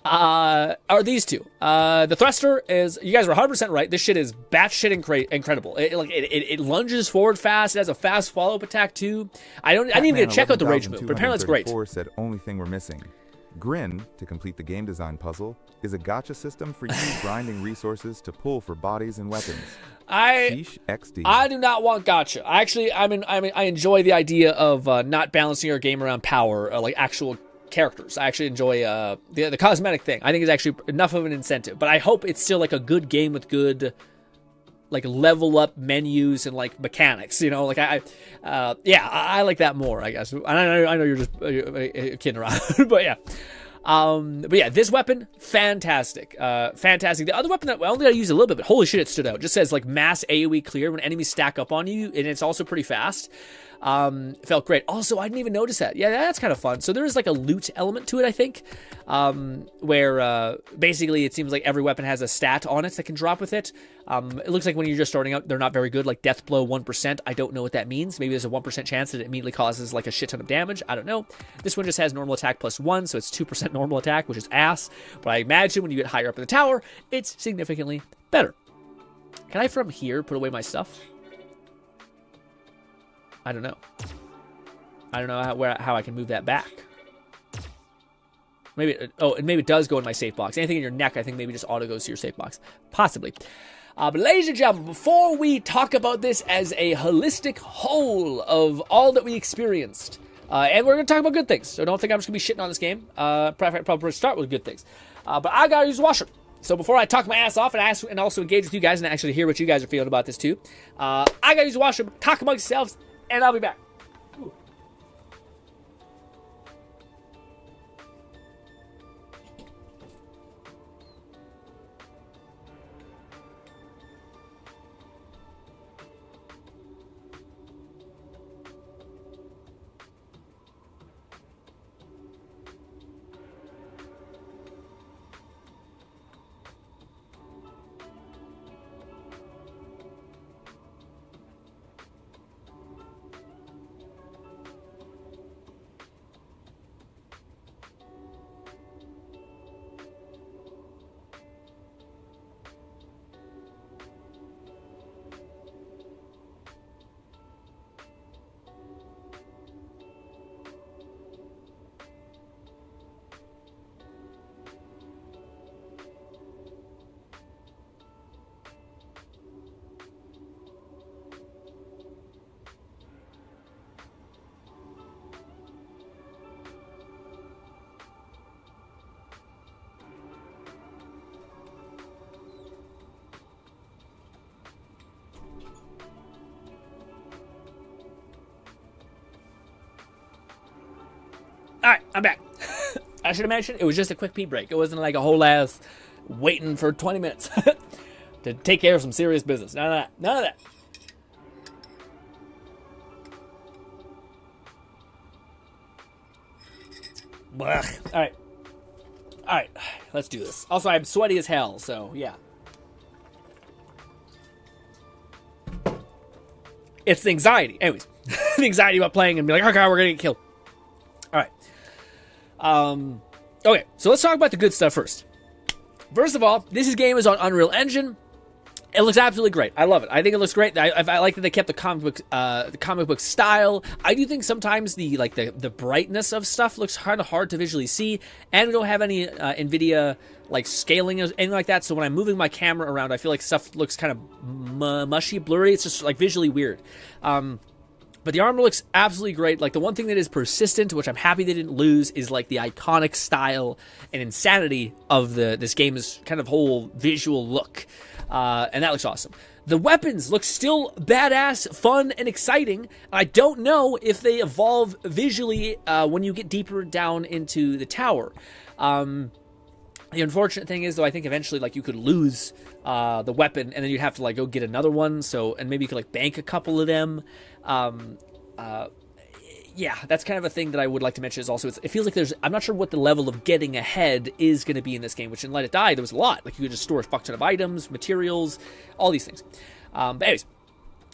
Are these two. The thruster is, you guys were 100% right. This shit is batshit incredible. It lunges forward fast. It has a fast follow-up attack, too. I didn't even get to check out the rage move, but apparently it's great. Said only thing we're missing. GRINN, to complete the game design puzzle, is a gacha system for you grinding resources to pull for bodies and weapons. Sheesh XD. I do not want gacha. I enjoy the idea of not balancing your game around power, like actual characters. I actually enjoy the cosmetic thing. I think it's actually enough of an incentive, but I hope it's still like a good game with good like level up menus and like mechanics, like I like that more, I guess. I know you're just kidding around, but yeah, this weapon, fantastic. The other weapon that I only use a little bit, but holy shit, it stood out. It just says like mass AoE clear when enemies stack up on you, and it's also pretty fast. Felt great. Also, I didn't even notice that. Yeah, that's kind of fun. So there is like a loot element to it, I think, where basically it seems like every weapon has a stat on it that can drop with it. It looks like when you're just starting out, they're not very good. Like death blow 1%. I don't know what that means. Maybe there's a 1% chance that it immediately causes like a shit ton of damage. I don't know. This one just has normal attack +1, so it's 2% normal attack, which is ass. But I imagine when you get higher up in the tower, it's significantly better. Can I from here put away my stuff? I don't know. I don't know how I can move that back. Maybe it does go in my safe box. Anything in your neck, I think maybe just auto goes to your safe box. Possibly. But ladies and gentlemen, before we talk about this as a holistic whole of all that we experienced, and we're going to talk about good things, so don't think I'm just going to be shitting on this game. Probably start with good things. But I got to use the washroom. So before I talk my ass off and also engage with you guys and actually hear what you guys are feeling about this too, I got to use the washroom, talk amongst yourselves, and I'll be back. Ooh. Alright, I'm back. I should have mentioned, it was just a quick pee break. It wasn't like a whole ass waiting for 20 minutes to take care of some serious business. None of that. None of that. Blech. Alright. Alright, let's do this. Also, I'm sweaty as hell, so yeah. It's the anxiety. Anyways, the anxiety about playing and being like, oh god, we're gonna get killed. Alright. Okay, so let's talk about the good stuff first. First of all, this game is on Unreal Engine. It looks absolutely great. I love it. I think it looks great. I like that they kept the comic book style. I do think sometimes the brightness of stuff looks kind of hard to visually see, and we don't have any NVIDIA like scaling or anything like that. So when I'm moving my camera around, I feel like stuff looks kind of mushy, blurry. It's just like visually weird. But the armor looks absolutely great. Like the one thing that is persistent, which I'm happy they didn't lose, is like the iconic style and insanity of this game's kind of whole visual look. And that looks awesome. The weapons look still badass, fun, and exciting. I don't know if they evolve visually when you get deeper down into the tower. The unfortunate thing is, though, I think eventually, like, you could lose the weapon, and then you'd have to, like, go get another one. So, and maybe you could, like, bank a couple of them. Yeah, that's kind of a thing that I would like to mention is also, it feels like I'm not sure what the level of getting ahead is going to be in this game, which in Let It Die, there was a lot. Like, you could just store a fuck ton of items, materials, all these things. But anyways,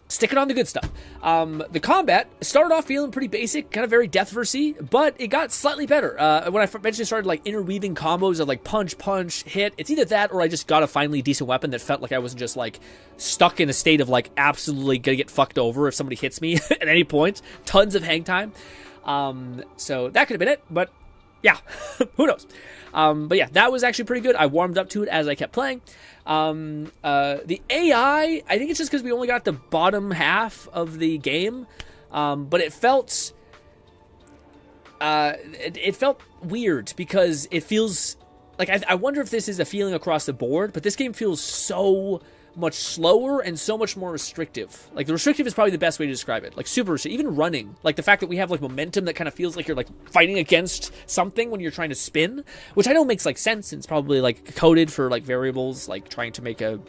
sticking on the good stuff. The combat started off feeling pretty basic, kind of very Deathverse-y, but it got slightly better. When I eventually started like interweaving combos of like punch, hit, it's either that or I just got a finally decent weapon that felt like I wasn't just like stuck in a state of like absolutely gonna get fucked over if somebody hits me at any point. Tons of hang time. So that could have been it, but yeah, who knows? But yeah, that was actually pretty good. I warmed up to it as I kept playing. The AI, I think it's just because we only got the bottom half of the game, but it felt weird because it feels like I wonder if this is a feeling across the board, but this game feels so much slower and so much more restrictive. Like, the restrictive is probably the best way to describe it. Like, super restrictive. Even running. Like, the fact that we have, like, momentum that kind of feels like you're, like, fighting against something when you're trying to spin, which I know makes, like, sense, and it's probably, like, coded for, like, variables, like, trying to make a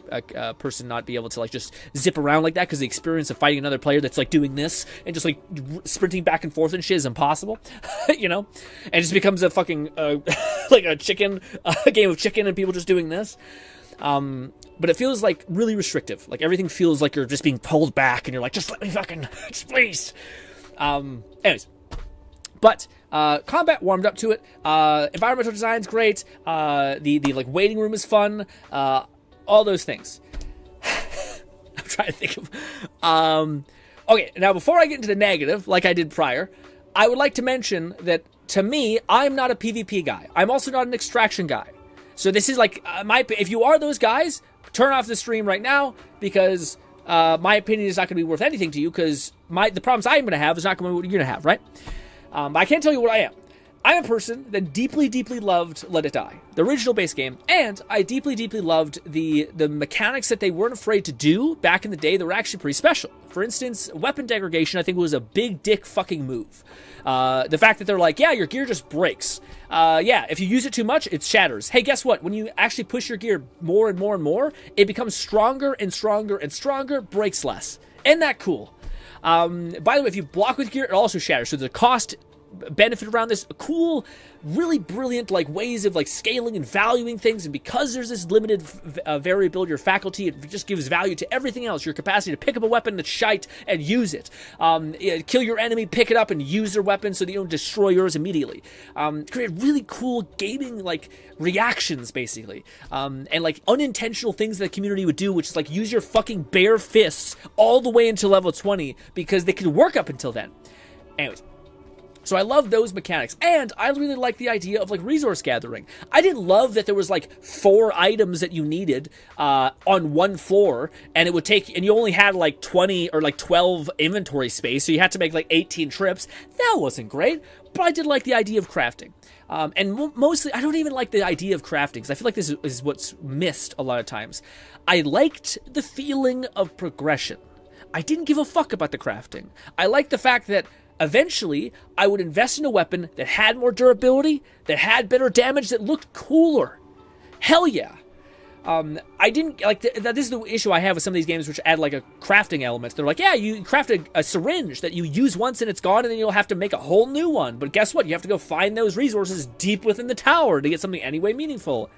person not be able to, like, just zip around like that, because the experience of fighting another player that's, like, doing this and just, like, sprinting back and forth and shit is impossible, you know? And it just becomes a fucking, like, a game of chicken and people just doing this. But it feels like really restrictive. Like, everything feels like you're just being pulled back and you're like, just let me fucking, just please. Anyways. But, combat warmed up to it. Environmental design's great. The like waiting room is fun. All those things. I'm trying to think of, okay, now before I get into the negative, like I did prior, I would like to mention that to me, I'm not a PvP guy. I'm also not an extraction guy. So this is like, if you are those guys, turn off the stream right now, because my opinion is not going to be worth anything to you, because the problems I'm going to have is not going to be what you're going to have, right? But I can't tell you what I am. I'm a person that deeply, deeply loved Let It Die, the original base game, and I deeply, deeply loved the mechanics that they weren't afraid to do back in the day that were actually pretty special. For instance, weapon degradation, I think, was a big dick fucking move. The fact that they're like, yeah, your gear just breaks. Yeah, if you use it too much, it shatters. Hey, guess what? When you actually push your gear more and more and more, it becomes stronger and stronger and stronger, breaks less. Isn't that cool? By the way, if you block with gear, it also shatters. So the cost benefit around this cool, really brilliant like ways of like scaling and valuing things, and because there's this limited variability or faculty, it just gives value to everything else. Your capacity to pick up a weapon that's shite and use it, kill your enemy, pick it up and use their weapon so that you don't destroy yours immediately. Create really cool gaming like reactions basically, and like unintentional things that the community would do, which is like use your fucking bare fists all the way until level 20 because they could work up until then. Anyways, so I love those mechanics, and I really like the idea of like resource gathering. I didn't love that there was like 4 items that you needed on one floor, and it would take, and you only had like 20 or like 12 inventory space, so you had to make like 18 trips. That wasn't great, but I did like the idea of crafting. And mostly, I don't even like the idea of crafting, because I feel like this is what's missed a lot of times. I liked the feeling of progression. I didn't give a fuck about the crafting. I liked the fact that eventually, I would invest in a weapon that had more durability, that had better damage, that looked cooler. Hell yeah. I didn't, like, this is the issue I have with some of these games which add, like, a crafting element. They're like, yeah, you craft a syringe that you use once and it's gone, and then you'll have to make a whole new one. But guess what? You have to go find those resources deep within the tower to get something anyway meaningful.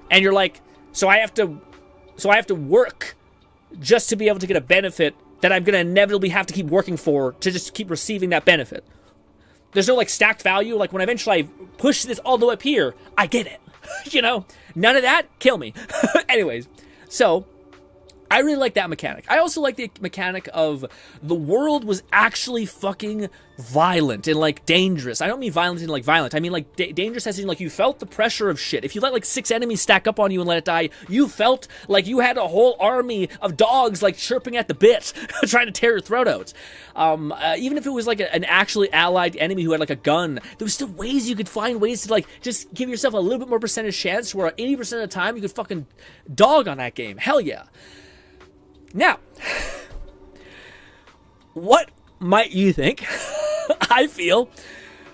And you're like, so I have to work just to be able to get a benefit that I'm going to inevitably have to keep working for to just keep receiving that benefit. There's no like stacked value. Like when eventually I push this all the way up here, I get it. You know, none of that, kill me. Anyways, so I really like that mechanic. I also like the mechanic of the world was actually fucking violent and like dangerous. I don't mean violent and like violent. I mean like dangerous as in like you felt the pressure of shit. If you let like 6 enemies stack up on you and let it die, you felt like you had a whole army of dogs like chirping at the bit, trying to tear your throat out. Even if it was like an actually allied enemy who had like a gun, there was still ways you could find ways to like just give yourself a little bit more percentage chance where 80% of the time you could fucking dog on that game. Hell yeah. Now, what might you think I feel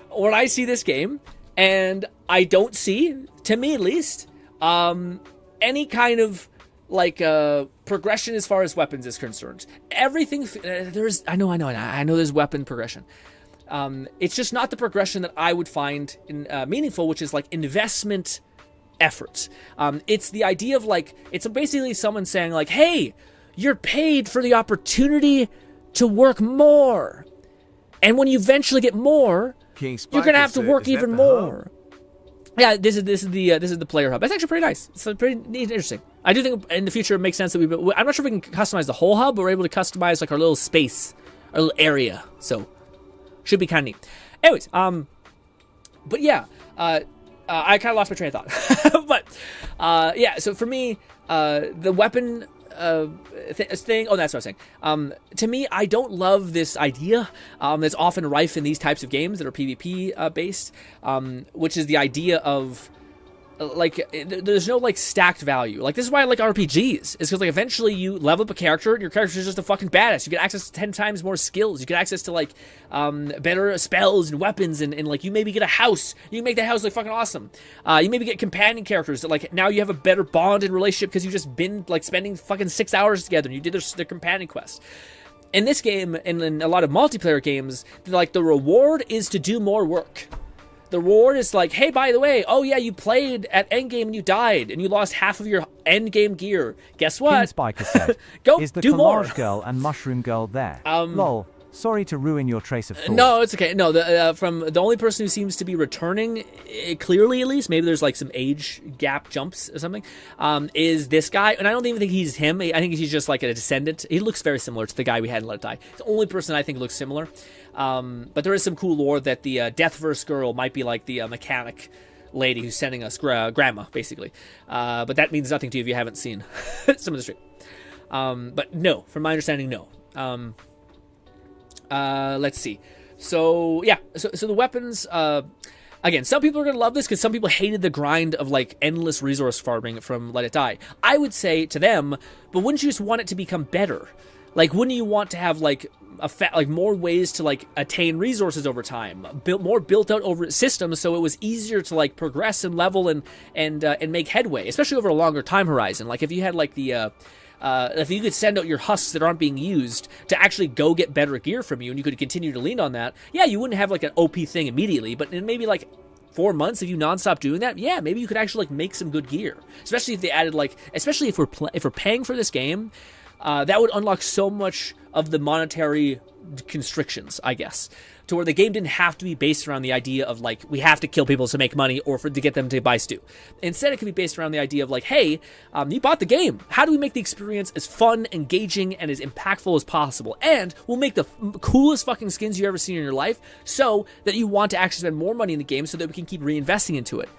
when I see this game, and I don't see, to me at least, any kind of like progression as far as weapons is concerned. Everything I know there's weapon progression. It's just not the progression that I would find meaningful, which is like investment efforts. It's the idea of like, it's basically someone saying like, hey, you're paid for the opportunity to work more. And when you eventually get more, you're going to have to work even more. Yeah, this is the player hub. That's actually pretty nice. It's pretty neat and interesting. I do think in the future it makes sense that I'm not sure if we can customize the whole hub, but we're able to customize like our little space, our little area. So should be kind of neat. Anyways, but yeah, I kind of lost my train of thought. But yeah, so for me, the weapon thing. Oh, that's what I was saying. To me, I don't love this idea that's often rife in these types of games that are PvP based, which is the idea of like there's no like stacked value. Like this is why I like RPGs. Is because like eventually you level up a character and your character is just a fucking badass. You get access to 10 times more skills. You get access to like better spells and weapons and like you maybe get a house. You can make that house like fucking awesome. You maybe get companion characters that like now you have a better bond and relationship because you've just been like spending fucking 6 hours together and you did their companion quest. In this game and in a lot of multiplayer games, like the reward is to do more work. The reward is like, hey, by the way, oh yeah, you played at endgame and you died and you lost half of your endgame gear. Guess what? Spiker said, go is the do more. Collage Girl and Mushroom Girl there? Lol. Sorry to ruin your trace of thought. No, it's okay. No, from the only person who seems to be returning, clearly at least, maybe there's like some age gap jumps or something, is this guy. And I don't even think he's him. I think he's just like a descendant. He looks very similar to the guy we had in Let It Die. It's the only person I think looks similar. But there is some cool lore that the Deathverse girl might be like the mechanic lady who's sending us grandma, basically. But that means nothing to you if you haven't seen some of the stream. But no, from my understanding, no. Let's see. So yeah, so the weapons. Again, some people are gonna love this because some people hated the grind of like endless resource farming from Let It Die. I would say to them, but wouldn't you just want it to become better? Like, wouldn't you want to have like more ways to like attain resources over time, built out over systems, so it was easier to like progress and level and make headway, especially over a longer time horizon. Like if you had like the if you could send out your husks that aren't being used to actually go get better gear from you, and you could continue to lean on that. Yeah, you wouldn't have like an OP thing immediately, but in maybe like 4 months, if you nonstop doing that, yeah, maybe you could actually like make some good gear. Especially if they added like, especially if we're paying for this game. That would unlock so much of the monetary constrictions, I guess, to where the game didn't have to be based around the idea of like, we have to kill people to make money or to get them to buy stew. Instead, it could be based around the idea of like, hey, you bought the game. How do we make the experience as fun, engaging, and as impactful as possible? And we'll make the coolest fucking skins you've ever seen in your life so that you want to actually spend more money in the game so that we can keep reinvesting into it.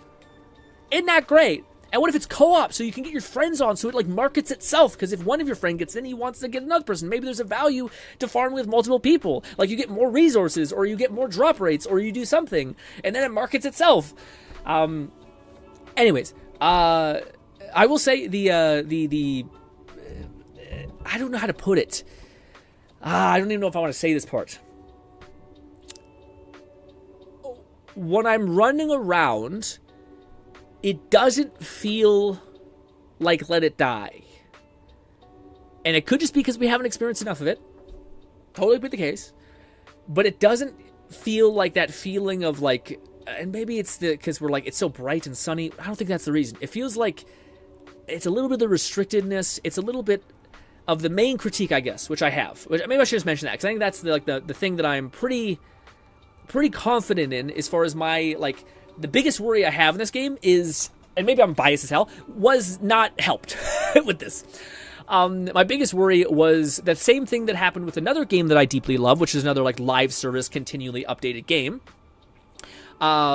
Isn't that great? And what if it's co-op, so you can get your friends on, so it like markets itself? Because if one of your friends gets in, he wants to get another person. Maybe there's a value to farming with multiple people. Like you get more resources, or you get more drop rates, or you do something, and then it markets itself. Anyways, I will say the I don't know how to put it. I don't even know if I want to say this part. When I'm running around, it doesn't feel like Let It Die. And it could just be because we haven't experienced enough of it. Totally be the case. But it doesn't feel like that feeling of like, and maybe it's because we're like, it's so bright and sunny. I don't think that's the reason. It feels like it's a little bit of the restrictedness. It's a little bit of the main critique, I guess, which I have. Maybe I should just mention that, because I think that's the thing that I'm pretty pretty confident in as far as my, like, the biggest worry I have in this game is, and maybe I'm biased as hell, was not helped with this. My biggest worry was that same thing that happened with another game that I deeply love, which is another like live service, continually updated game,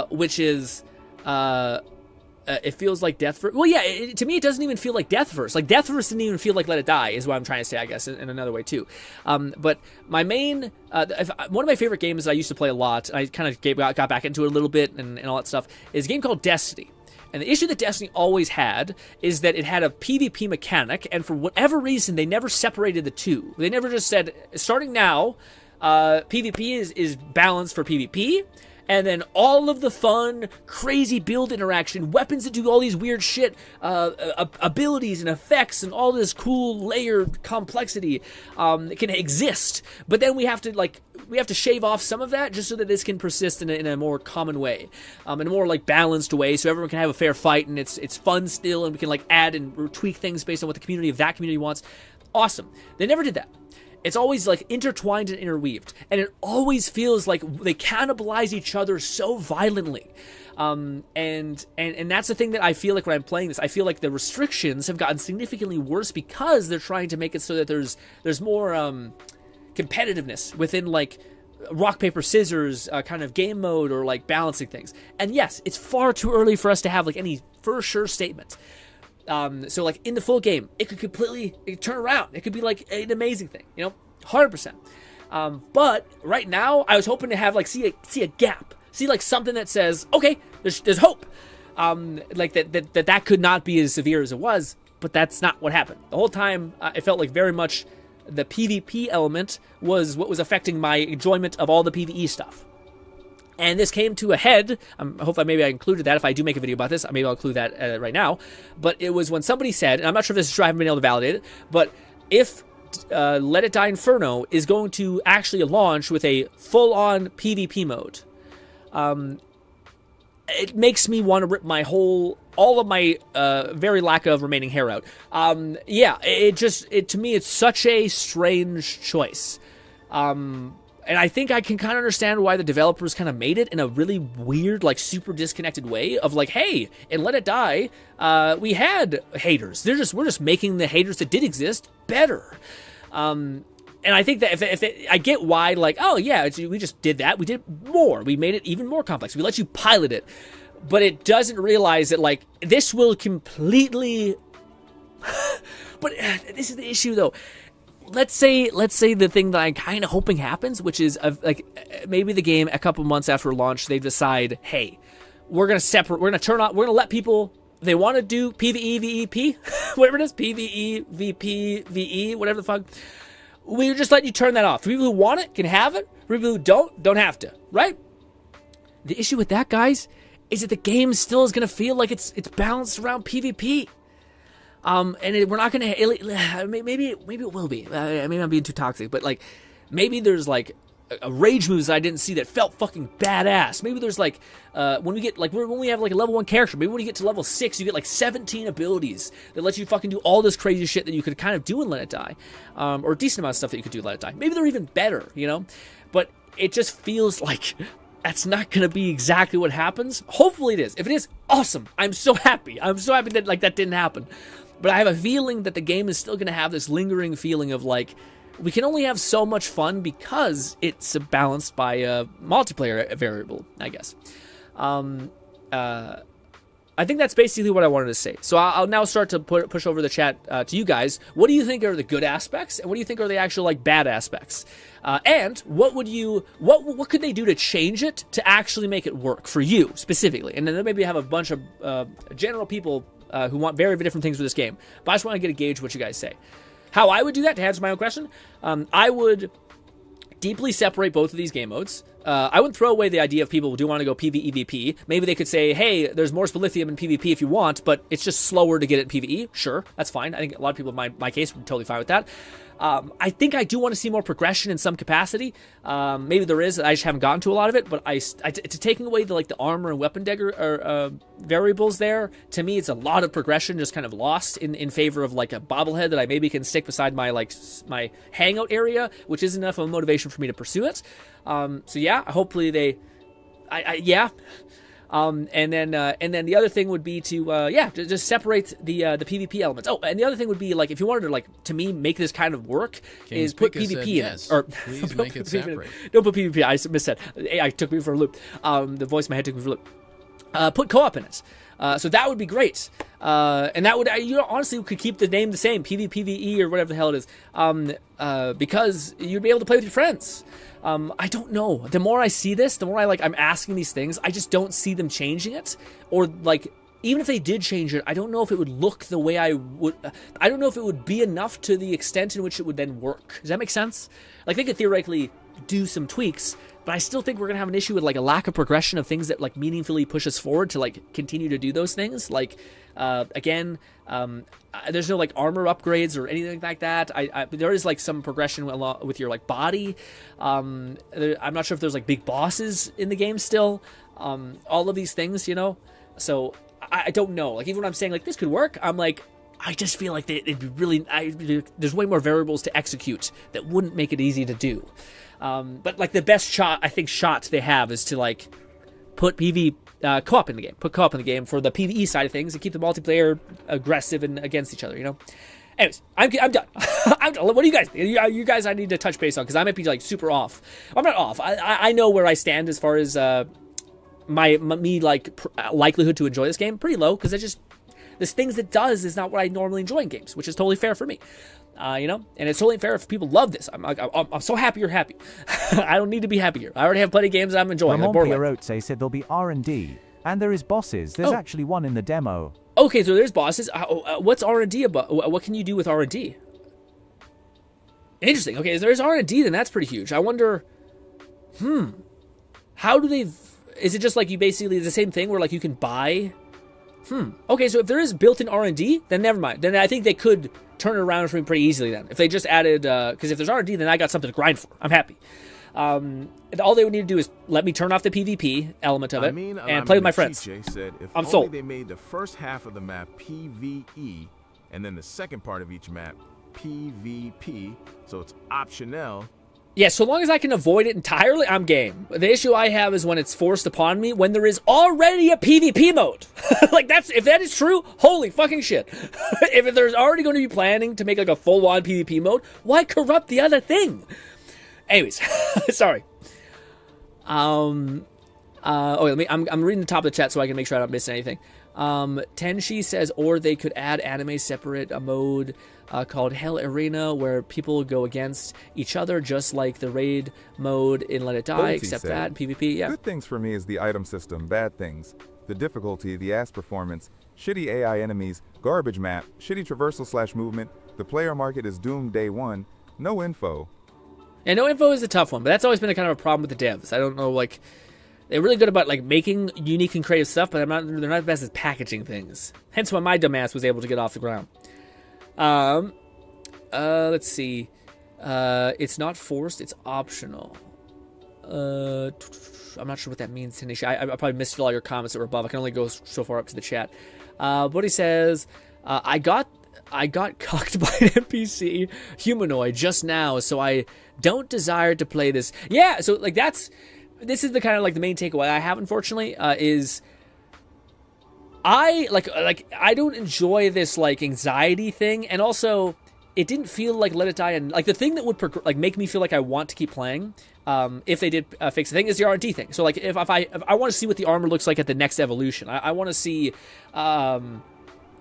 which is, it feels like Deathverse. Well, yeah, to me, it doesn't even feel like Deathverse. Like, Deathverse didn't even feel like Let It Die, is what I'm trying to say, I guess, in another way, too. But my main, one of my favorite games I used to play a lot, I kind of got back into it a little bit and all that stuff, is a game called Destiny. And the issue that Destiny always had is that it had a PvP mechanic, and for whatever reason, they never separated the two. They never just said, starting now, PvP is balanced for PvP, and then all of the fun, crazy build interaction, weapons that do all these weird shit, abilities and effects and all this cool layered complexity can exist. But then we have to shave off some of that just so that this can persist in a more common way, in a more like balanced way, so everyone can have a fair fight and it's fun still, and we can like add and tweak things based on what the community of that community wants. Awesome. They never did that. It's always like intertwined and interweaved, and it always feels like they cannibalize each other so violently. And that's the thing that I feel like when I'm playing this. I feel like the restrictions have gotten significantly worse because they're trying to make it so that there's more competitiveness within like rock paper scissors kind of game mode or like balancing things. And yes, it's far too early for us to have like any for sure statement. So like in the full game, it could completely turn around. It could be like an amazing thing, 100%. But right now, I was hoping to have like see a gap, see like something that says, okay, there's hope. Like that could not be as severe as it was, but that's not what happened. The whole time, it felt like very much the PvP element was what was affecting my enjoyment of all the PvE stuff. And this came to a head. I hope maybe I included that. If I do make a video about this, maybe I'll include that right now. But it was when somebody said, and I'm not sure if this is true, I haven't been able to validate it, but if Let It Die Inferno is going to actually launch with a full-on PvP mode, it makes me want to rip all of my very lack of remaining hair out. Yeah, to me, it's such a strange choice. And I think I can kind of understand why the developers kind of made it in a really weird, like super disconnected way of like, hey, in Let It Die, we had haters. We're just making the haters that did exist better. And I think that I get why, like, oh yeah, we just did that. We did more. We made it even more complex. We let you pilot it, but it doesn't realize that like this will completely. But this is the issue though. Let's say the thing that I'm kind of hoping happens, which is like maybe the game a couple months after launch, they decide, hey, we're going to let people, they want to do PvE, VEP, whatever it is, PvE, VP, VE, whatever the fuck. We just let you turn that off. For people who want it can have it. For people who don't have to, right? The issue with that, guys, is that the game still is going to feel like it's balanced around PvP. And we're not going to, maybe it will be, maybe I'm being too toxic, but like, maybe there's like a rage moves that I didn't see that felt fucking badass. Maybe there's like, when we have like a level 1 character, maybe when you get to level 6, you get like 17 abilities that let you fucking do all this crazy shit that you could kind of do in Let It Die, or a decent amount of stuff that you could do in Let It Die. Maybe they're even better, but it just feels like that's not going to be exactly what happens. Hopefully it is. If it is, awesome. I'm so happy. That like that didn't happen. But I have a feeling that the game is still going to have this lingering feeling of like, we can only have so much fun because it's balanced by a multiplayer variable, I guess. I think that's basically what I wanted to say. So I'll now start to push over the chat to you guys. What do you think are the good aspects, and what do you think are the actual like bad aspects? And what could they do to change it to actually make it work for you specifically? And then maybe have a bunch of general people who want very different things with this game. But I just want to get a gauge what you guys say. How I would do that, to answer my own question, I would deeply separate both of these game modes. I wouldn't throw away the idea of people who do want to go PvEVP. Maybe they could say, hey, there's more Spelithium in PvP if you want, but it's just slower to get it in PvE. Sure, that's fine. I think a lot of people in my case would be totally fine with that. I think I do want to see more progression in some capacity. Maybe there is. I just haven't gotten to a lot of it. But to taking away the armor and weapon variables there, to me, it's a lot of progression just kind of lost in favor of like a bobblehead that I maybe can stick beside my hangout area, which is enough of a motivation for me to pursue it. So yeah, hopefully they, yeah. And then the other thing would be to just separate the PvP elements. Oh, and the other thing would be like if you wanted to to me make this kind of work is put PvP in it. Or please make it separate. Don't put PvP. I missaid. AI took me for a loop. The voice in my head took me for a loop. Put co-op in it. So that would be great. And that would, honestly could keep the name the same, PvPvE or whatever the hell it is. Because you'd be able to play with your friends. I don't know. The more I see this, the more I'm asking these things, I just don't see them changing it. Or even if they did change it, I don't know if it would look the way I would. I don't know if it would be enough to the extent in which it would then work. Does that make sense? They could theoretically do some tweaks, but I still think we're gonna have an issue with a lack of progression of things that meaningfully push us forward to continue to do those things. Again, there's no armor upgrades or anything like that. There is some progression with your body. I'm not sure if there's big bosses in the game still. All of these things, So I don't know. Even when I'm saying this could work, I'm I just feel it'd be really. There's way more variables to execute that wouldn't make it easy to do. But the best shot they have is to put co-op in the game. Put co-op in the game for the PvE side of things and keep the multiplayer aggressive and against each other. Anyways, I'm done. I'm done. What do you guys think? You guys, I need to touch base on because I might be super off. I'm not off. I know where I stand as far as my likelihood to enjoy this game. Pretty low because this things it does is not what I normally enjoy in games, which is totally fair for me. And it's totally fair if people love this. I'm so happy you're happy. I don't need to be happier. I already have plenty of games I'm enjoying. Ramon Pierote said there'll be R&D, and there is bosses. There's actually one in the demo. Okay, so there's bosses. What's R&D about? What can you do with R&D? Interesting. Okay, if there's R&D, then that's pretty huge. I wonder, how do they... Is it just you basically the same thing where you can buy... Okay, so if there is built-in R&D, then never mind. Then I think they could turn it around for me pretty easily then. If they just added... Because if there's R&D, then I got something to grind for. I'm happy. All they would need to do is let me turn off the PvP element of it and play with my friends. Said if I'm only sold. They made the first half of the map PvE, and then the second part of each map PvP, so it's optional. Yeah, so long as I can avoid it entirely, I'm game. The issue I have is when it's forced upon me when there is already a PvP mode. If that is true, holy fucking shit. If there's already going to be planning to make a full-on PvP mode, why corrupt the other thing? Anyways, sorry. I'm reading the top of the chat so I can make sure I don't miss anything. Tenshi says, or they could add anime separate a mode called Hell Arena where people go against each other just like the raid mode in Let It Die, except that in PvP. Yeah. Good things for me is the item system, bad things. The difficulty, the ass performance, shitty AI enemies, garbage map, shitty traversal/movement, the player market is doomed day one, no info. Yeah, no info is a tough one, but that's always been a kind of a problem with the devs. I don't know, they're really good about making unique and creative stuff, but they're not the best at packaging things. Hence why my dumbass was able to get off the ground. Let's see. It's not forced, it's optional. I'm not sure what that means, Tanisha. I probably missed all your comments that were above. I can only go so far up to the chat. But he says, I got cucked by an NPC humanoid just now, so I don't desire to play this. Yeah, so this is the kind of the main takeaway I have, unfortunately, is I don't enjoy this anxiety thing, and also it didn't feel like Let It Die, and the thing that would make me feel like I want to keep playing, if they did fix the thing, is the R&D thing. So if I want to see what the armor looks like at the next evolution, I want to see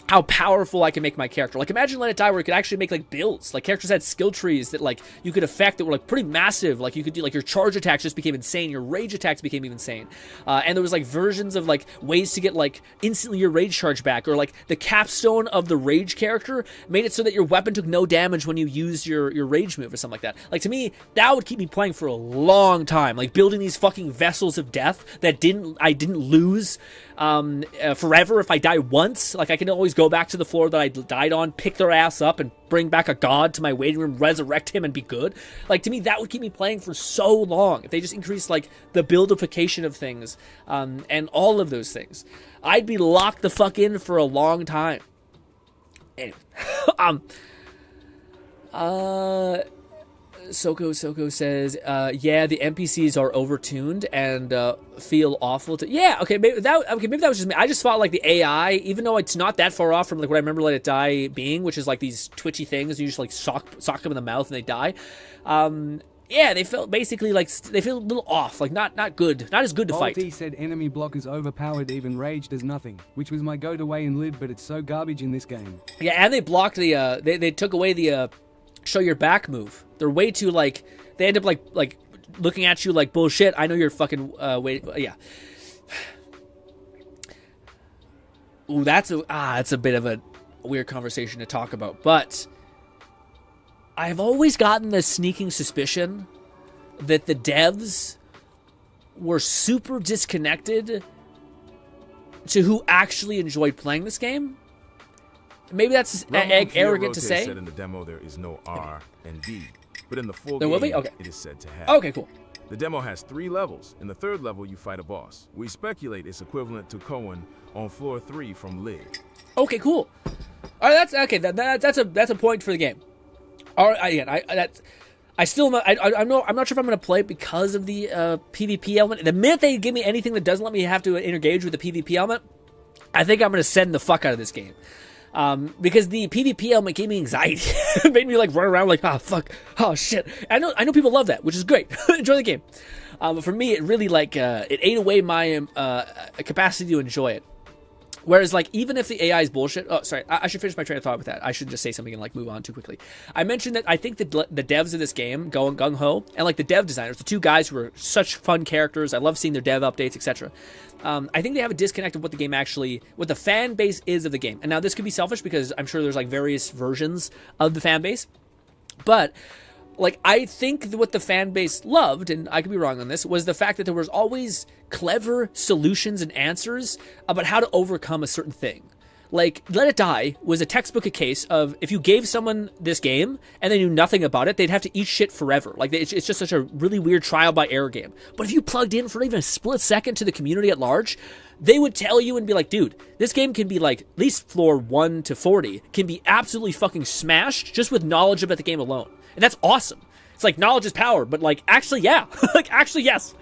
how powerful I can make my character. Imagine Let It Die where you could actually make builds. Characters had skill trees that you could affect that were pretty massive. You could do your charge attacks just became insane. Your rage attacks became even insane. And there was versions of ways to get instantly your rage charge back, or the capstone of the rage character made it so that your weapon took no damage when you used your rage move or something like that. To me, that would keep me playing for a long time. Building these fucking vessels of death that I didn't lose forever if I die once. I can always just go back to the floor that I died on, pick their ass up, and bring back a god to my waiting room, resurrect him, and be good. Like, to me, that would keep me playing for so long. If they just increase, like, the buildification of things, and all of those things, I'd be locked the fuck in for a long time. Anyway, Soko says, yeah, the NPCs are overtuned and feel awful to. Yeah, okay, maybe that was just me. I just thought like the AI, even though it's not that far off from like what I remember Let It Die being, which is like these twitchy things, you just like sock them in the mouth and they die. Yeah, they felt basically like they feel a little off, like not good, not as good to fight. He said enemy block is overpowered, even rage does nothing, which was my go-to way in Lid, but it's so garbage in this game. Yeah, and they blocked the they took away the show your back move. They're way too like they end up like looking at you like bullshit. I know you're fucking wait. Yeah. Ooh, that's a bit of a weird conversation to talk about, but I've always gotten this sneaking suspicion that the devs were super disconnected to who actually enjoyed playing this game. Maybe that's arrogant to say. Said in the demo there is no R and D, but in the full there game, okay. It is said to have. Okay, cool. The demo has 3 levels. In the 3rd level, you fight a boss. We speculate it's equivalent to Cohen on floor 3 from Lid. Okay, cool. All right, that's okay. That's a point for the game. All right, again, I'm not sure if I'm going to play it because of the PvP element. The minute they give me anything that doesn't let me have to engage with the PvP element, I think I'm going to send the fuck out of this game. Because the PvP element gave me anxiety. It made me like run around like, oh fuck, oh shit. I know people love that, which is great. Enjoy the game. But for me, it really like it ate away my capacity to enjoy it. Whereas, like, even if the AI is bullshit... Oh, sorry. I should finish my train of thought with that. I should just say something and, like, move on too quickly. I mentioned that I think the devs of this game, going gung-ho, and, like, the dev designers, the 2 guys who are such fun characters, I love seeing their dev updates, etc. I think they have a disconnect of what the game actually... what the fan base is of the game. And now, this could be selfish because I'm sure there's, like, various versions of the fan base. But... like, I think what the fan base loved, and I could be wrong on this, was the fact that there was always clever solutions and answers about how to overcome a certain thing. Like, Let It Die was a textbook case of if you gave someone this game and they knew nothing about it, they'd have to eat shit forever. Like, it's just such a really weird trial by error game. But if you plugged in for even a split second to the community at large, they would tell you and be like, dude, this game can be like, at least floor 1 to 40, can be absolutely fucking smashed just with knowledge about the game alone. And that's awesome. It's like knowledge is power, but like actually, yeah, like actually, yes.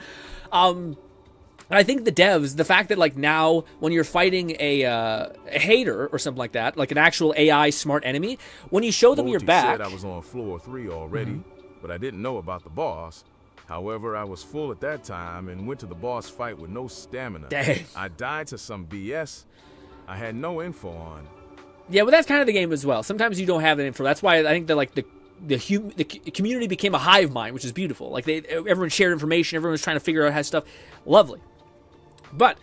I think the devs, the fact that like now when you're fighting a hater or something like that, like an actual AI smart enemy, when you show them your back. Said I was on floor 3 already, but I didn't know about the boss. However, I was full at that time and went to the boss fight with no stamina. Dang. I died to some BS I had no info on. Yeah, well, that's kind of the game as well. Sometimes you don't have the info. That's why I think that like the community became a hive mind, which is beautiful. Like everyone shared information, everyone was trying to figure out how stuff. Lovely. But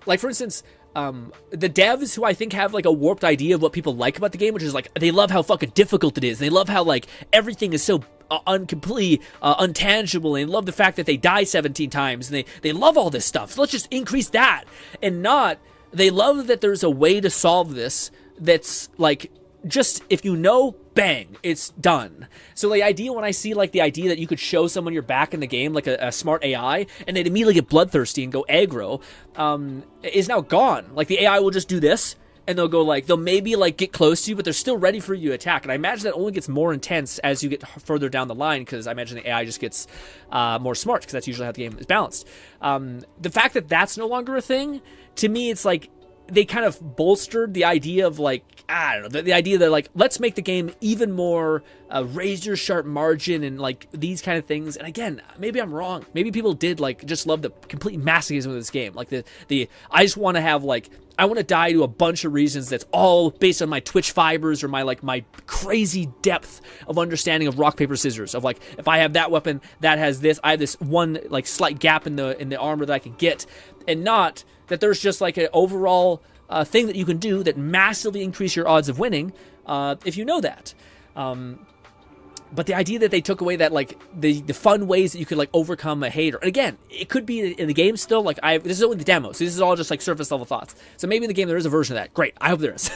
like for instance, the devs who I think have like a warped idea of what people like about the game, which is like they love how fucking difficult it is. They love how like everything is so completely untangible, and they love the fact that they die 17 times, and they love all this stuff. So let's just increase that, and not they love that there's a way to solve this that's like just if you know, bang, it's done. So the idea when I see like the idea that you could show someone your back in the game, like a smart AI, and they'd immediately get bloodthirsty and go aggro, is now gone. Like the AI will just do this, and they'll go like, they'll maybe like get close to you, but they're still ready for you to attack. And I imagine that only gets more intense as you get further down the line, because I imagine the AI just gets more smart, because that's usually how the game is balanced. The fact that that's no longer a thing, to me, it's like, they kind of bolstered the idea of like, I don't know, the idea that like, let's make the game even more razor sharp margin and like these kind of things. And again, maybe I'm wrong. Maybe people did like just love the complete masochism of this game. Like the I just want to have like, I want to die to a bunch of reasons that's all based on my Twitch fibers or my crazy depth of understanding of rock, paper, scissors. Of like, if I have that weapon, that has this, I have this one like slight gap in the armor that I can get, and not that there's just like an overall thing that you can do that massively increase your odds of winning if you know that. But the idea that they took away that, like, the fun ways that you could, like, overcome a hater. And again, it could be in the game still. Like, this is only the demo, so this is all just, like, surface level thoughts. So maybe in the game there is a version of that. Great, I hope there is.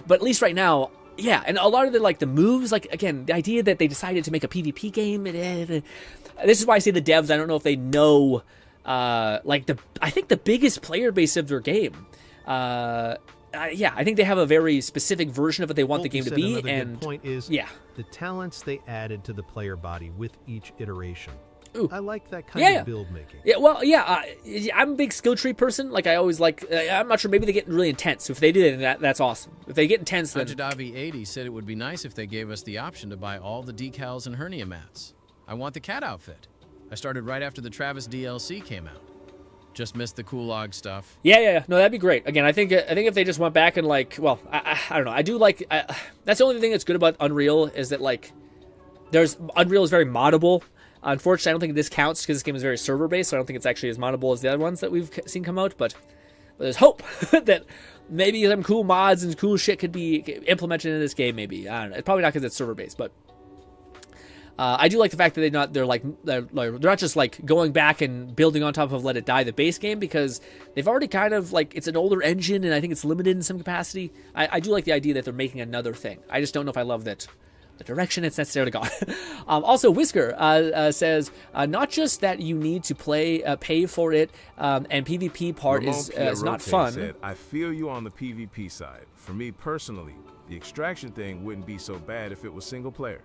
But at least right now, yeah. And a lot of the moves, like, again, the idea that they decided to make a PvP game. This is why I say the devs. I don't know if they know, I think the biggest player base of their game. Yeah, I think they have a very specific version of what they want the game to be. And good point is, the talents they added to the player body with each iteration. Ooh. I like that kind of build making. Yeah, well, yeah, I'm a big skill tree person. Like, I always like. I'm not sure. Maybe they get really intense. So if they do that's awesome. If they get intense, then Ajadavi80 said it would be nice if they gave us the option to buy all the decals and hernia mats. I want the cat outfit. I started right after the Travis DLC came out. Just missed the Kulog stuff. Yeah. No, that'd be great. Again, I think if they just went back and, like, well, I don't know. I do like. That's the only thing that's good about Unreal is that, like, Unreal is very moddable. Unfortunately, I don't think this counts because this game is very server based. So I don't think it's actually as moddable as the other ones that we've seen come out. But there's hope that maybe some cool mods and cool shit could be implemented into this game. Maybe, I don't know. It's probably not because it's server based, but. I do like the fact that they're not just, like, going back and building on top of Let It Die, the base game, because they've already kind of, like, it's an older engine and I think it's limited in some capacity. I do like the idea that they're making another thing. I just don't know if I love that the direction it's necessarily gone. Also, Whisker says not just that you need to pay for it, and PvP part is not fun. Said, I feel you on the PvP side. For me personally, the extraction thing wouldn't be so bad if it was single player.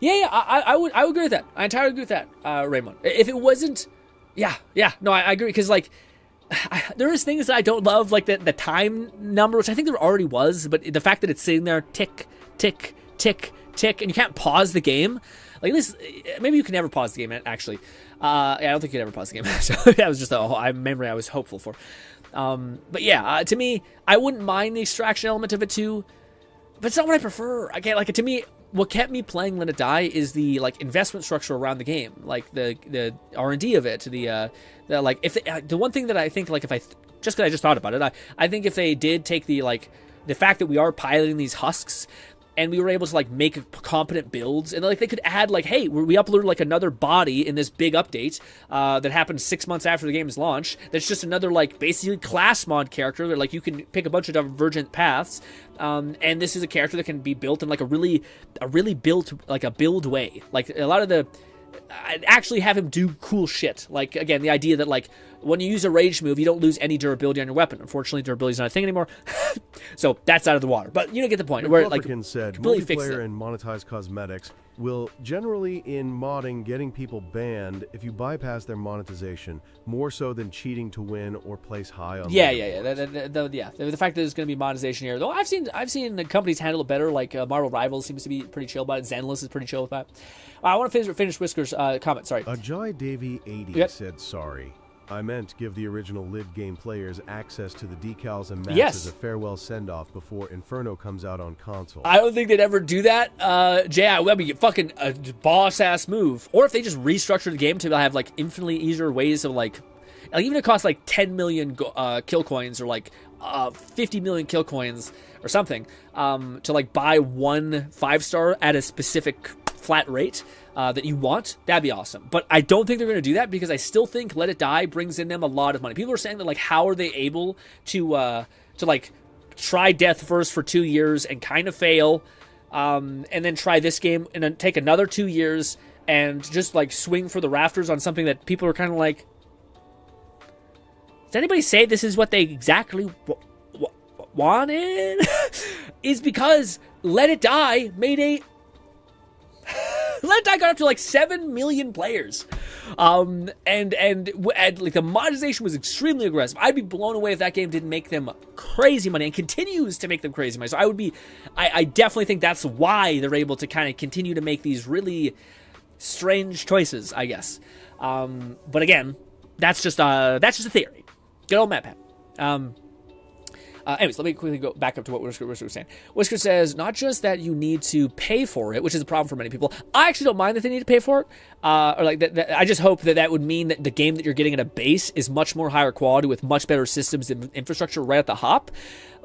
Yeah, I would agree with that. I entirely agree with that, Raymond. If it wasn't, no, I agree, because, like, there is things that I don't love, like the time number, which I think there already was, but the fact that it's sitting there, tick, tick, tick, tick, and you can't pause the game. Like, at least, maybe you can never pause the game, actually. I don't think you can ever pause the game. So that was just a memory I was hopeful for. But yeah, to me, I wouldn't mind the extraction element of it too, but it's not what I prefer. Again, like, to me, what kept me playing Let It Die is the, like, investment structure around the game, like the R&D of it, the one thing that I think, like, just because I just thought about it, I think if they did take the fact that we are piloting these husks and we were able to, like, make competent builds, and, like, they could add, like, hey, we uploaded, like, another body in this big update that happened 6 months after the game's launch. That's just another, like, basically class mod character that, like, you can pick a bunch of divergent paths, and this is a character that can be built in, like, a really built, like, a build way. Like, a lot of the actually have him do cool shit. Like, again, the idea that, like, when you use a rage move, you don't lose any durability on your weapon. Unfortunately, durability is not a thing anymore. So that's out of the water. But you don't get the point. Where, like, said, multiplayer and monetized cosmetics will generally, in modding, getting people banned if you bypass their monetization, more so than cheating to win or place high on. Yeah. The fact that there's going to be monetization here, though, I've seen the companies handle it better. Like Marvel Rivals seems to be pretty chill about it. Zenless is pretty chill with that. I want to finish Whisker's comment. Sorry. Ajay Davy 80 said sorry. I meant give the original Lid game players access to the decals and mats as a farewell send-off before Inferno comes out on console. I don't think they'd ever do that. Jay, that'd be fucking a boss-ass move. Or if they just restructure the game to have, like, infinitely easier ways of, like even if it costs, like, 10 million kill coins or, like, 50 million kill coins or something to, like, buy one 5-star at a specific flat rate that you want, that'd be awesome. But I don't think they're going to do that because I still think Let It Die brings in them a lot of money. People are saying that, like, how are they able to like, try Death Verse for 2 years and kind of fail, and then try this game and then take another 2 years and just, like, swing for the rafters on something that people are kind of like, does anybody say this is what they exactly wanted? Is because Let It Die made a Let It Die got up to, like, 7 million players, and like, the monetization was extremely aggressive. I'd be blown away if that game didn't make them crazy money and continues to make them crazy money. So I definitely think that's why they're able to kind of continue to make these really strange choices, I guess. But again, that's just a theory. Good old Matt Pat. Anyways, let me quickly go back up to what Whisker was saying. Whisker says, not just that you need to pay for it, which is a problem for many people. I actually don't mind that they need to pay for it. Or like that, I just hope that would mean that the game that you're getting at a base is much more higher quality with much better systems and infrastructure right at the hop.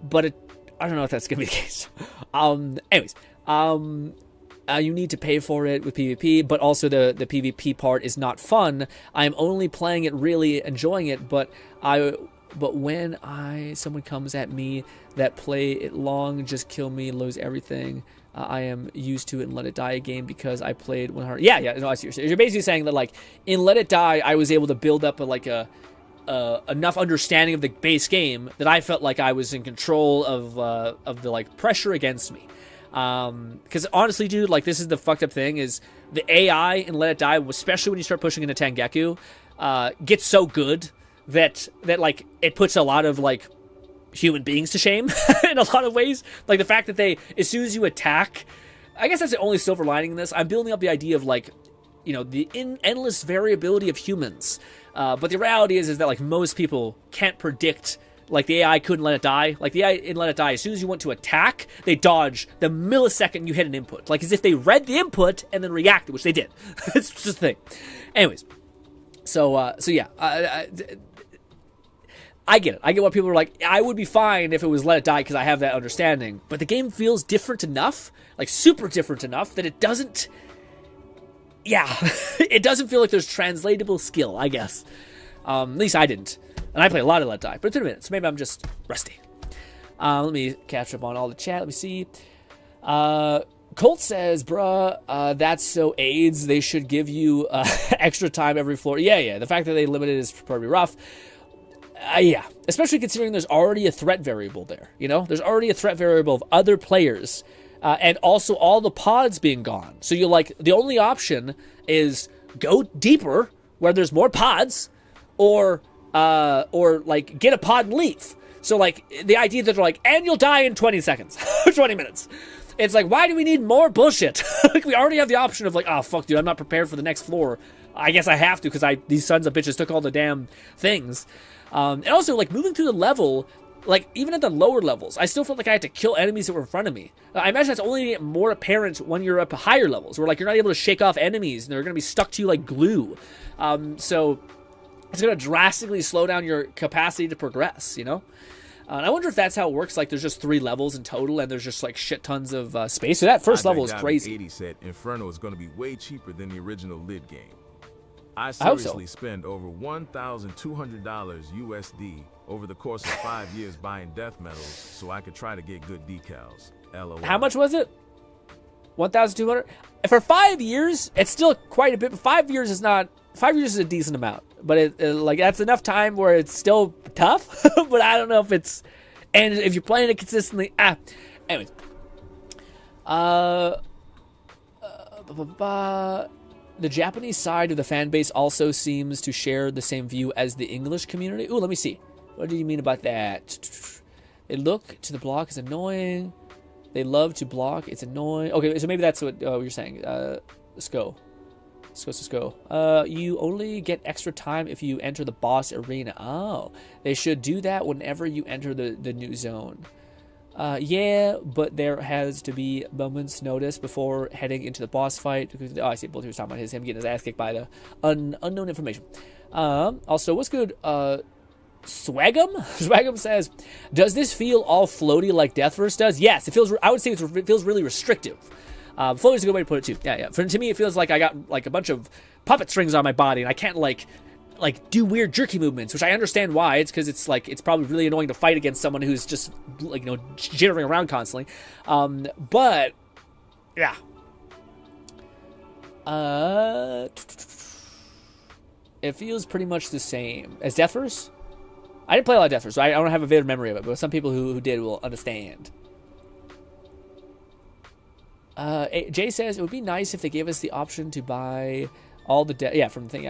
But I don't know if that's going to be the case. Anyways, you need to pay for it with PvP, but also the PvP part is not fun. I'm only playing it, really enjoying it, but when someone comes at me that play it long, just kill me, lose everything. I am used to it and let it die again because I played 100. Yeah, no, I see what you're saying. You're basically saying that, like, in Let It Die, I was able to build up enough understanding of the base game that I felt like I was in control of the, like, pressure against me. Because honestly, dude, like, this is the fucked up thing, is the AI in Let It Die, especially when you start pushing into Tengeku, gets so good that like, it puts a lot of, like, human beings to shame in a lot of ways. Like, the fact that as soon as you attack, I guess that's the only silver lining in this. I'm building up the idea of, like, you know, the endless variability of humans. But the reality is that, like, most people can't predict, like, the AI couldn't let it die. Like, the AI in Let It Die, as soon as you want to attack, they dodge the millisecond you hit an input. Like, as if they read the input and then reacted, which they did. It's just a thing. Anyways. So yeah. I get it. I get what people are like. I would be fine if it was Let It Die because I have that understanding. But the game feels different enough, like super different enough, that it doesn't... Yeah, it doesn't feel like there's translatable skill, I guess. At least I didn't. And I play a lot of Let It Die, but it's been a minute, so maybe I'm just rusty. Let me catch up on all the chat. Let me see. Colt says, bruh, that's so AIDS. They should give you extra time every floor. Yeah. The fact that they limit it is probably rough. Yeah, especially considering there's already a threat variable there, you know? There's already a threat variable of other players, and also all the pods being gone. So you're like, the only option is go deeper where there's more pods, or like get a pod and leave. So like the idea that they're like, and you'll die in 20 seconds, 20 minutes. It's like, why do we need more bullshit? Like, we already have the option of, like, oh, fuck, dude, I'm not prepared for the next floor. I guess I have to because these sons of bitches took all the damn things. And also, like, moving through the level, like, even at the lower levels, I still felt like I had to kill enemies that were in front of me. I imagine that's only more apparent when you're up to higher levels, where, like, you're not able to shake off enemies, and they're going to be stuck to you like glue. So it's going to drastically slow down your capacity to progress, you know? And I wonder if that's how it works. Like, there's just 3 levels in total, and there's just, like, shit tons of space. So that first level is crazy. 80 said Inferno is going to be way cheaper than the original lid game. I seriously spend over $1,200 USD over the course of 5 years buying death metals so I could try to get good decals. LOL. How much was it? 1,200? For 5 years, it's still quite a bit, but 5 years is not... 5 years is a decent amount, but like, that's enough time where it's still tough, but I don't know if it's... And if you're playing it consistently... Anyways. The Japanese side of the fan base also seems to share the same view as the English community. Ooh, let me see. What do you mean about that? They look to the block as annoying. They love to block. It's annoying. Okay, so maybe that's what you're saying. Let's go. You only get extra time if you enter the boss arena. Oh, they should do that whenever you enter the new zone. Yeah, but there has to be moments notice before heading into the boss fight. Oh, I see. Both he was talking about him getting his ass kicked by the unknown information. Also, what's good? Swagum says, does this feel all floaty like Deathverse does? Yes, it feels. I would say it feels really restrictive. Floaty is a good way to put it too. Yeah. To me, it feels like I got like a bunch of puppet strings on my body, and I can't like do weird jerky movements, which I understand why. It's because it's probably really annoying to fight against someone who's just, like, you know, jittering around constantly. But yeah. It feels pretty much the same as Deathverse. I didn't play a lot of Deathverse, so I don't have a vivid memory of it, but some people who did will understand. Jay says, it would be nice if they gave us the option to buy all the from the thing.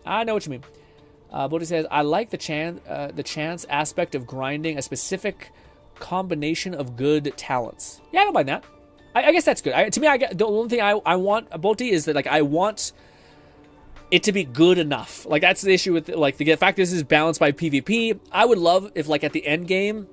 I know what you mean. Bodhi says, I like the chance aspect of grinding a specific combination of good talents. Yeah, I don't mind that. I guess that's good. To me, the only thing I want, Bodhi, is that, like, I want it to be good enough. Like, that's the issue with, like, the fact this is balanced by PvP. I would love if, like, at the end game,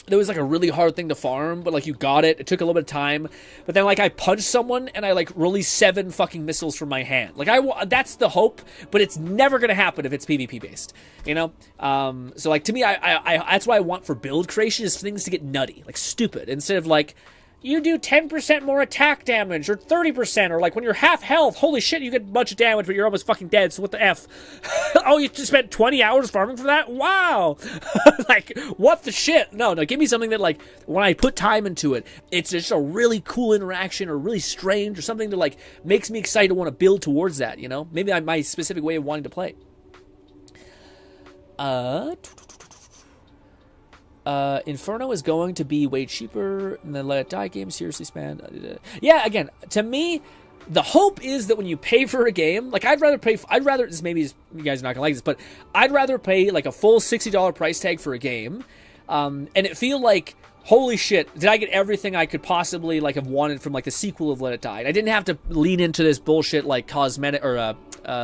there was, like, a really hard thing to farm, but, like, you got it. It took a little bit of time. But then, like, I punched someone, and I, like, released 7 fucking missiles from my hand. Like, that's the hope, but it's never gonna happen if it's PvP-based, you know? So, like, to me, I that's what I want for build creation, is things to get nutty, like, stupid, instead of, like, you do 10% more attack damage, or 30%, or like when you're half health, holy shit, you get a bunch of damage, but you're almost fucking dead, so what the F? Oh, you just spent 20 hours farming for that? Wow! Like, what the shit? No, give me something that, like, when I put time into it, it's just a really cool interaction, or really strange, or something that, like, makes me excited to want to build towards that, you know? Maybe my specific way of wanting to play. Inferno is going to be way cheaper than the Let It Die game. Seriously, man. Yeah, again, to me, the hope is that when you pay for a game, like I'd rather, this maybe you guys are not gonna like this, but I'd rather pay like a full $60 price tag for a game, and it feel like, holy shit, did I get everything I could possibly like have wanted from like the sequel of Let It Die? And I didn't have to lean into this bullshit like cosmetic or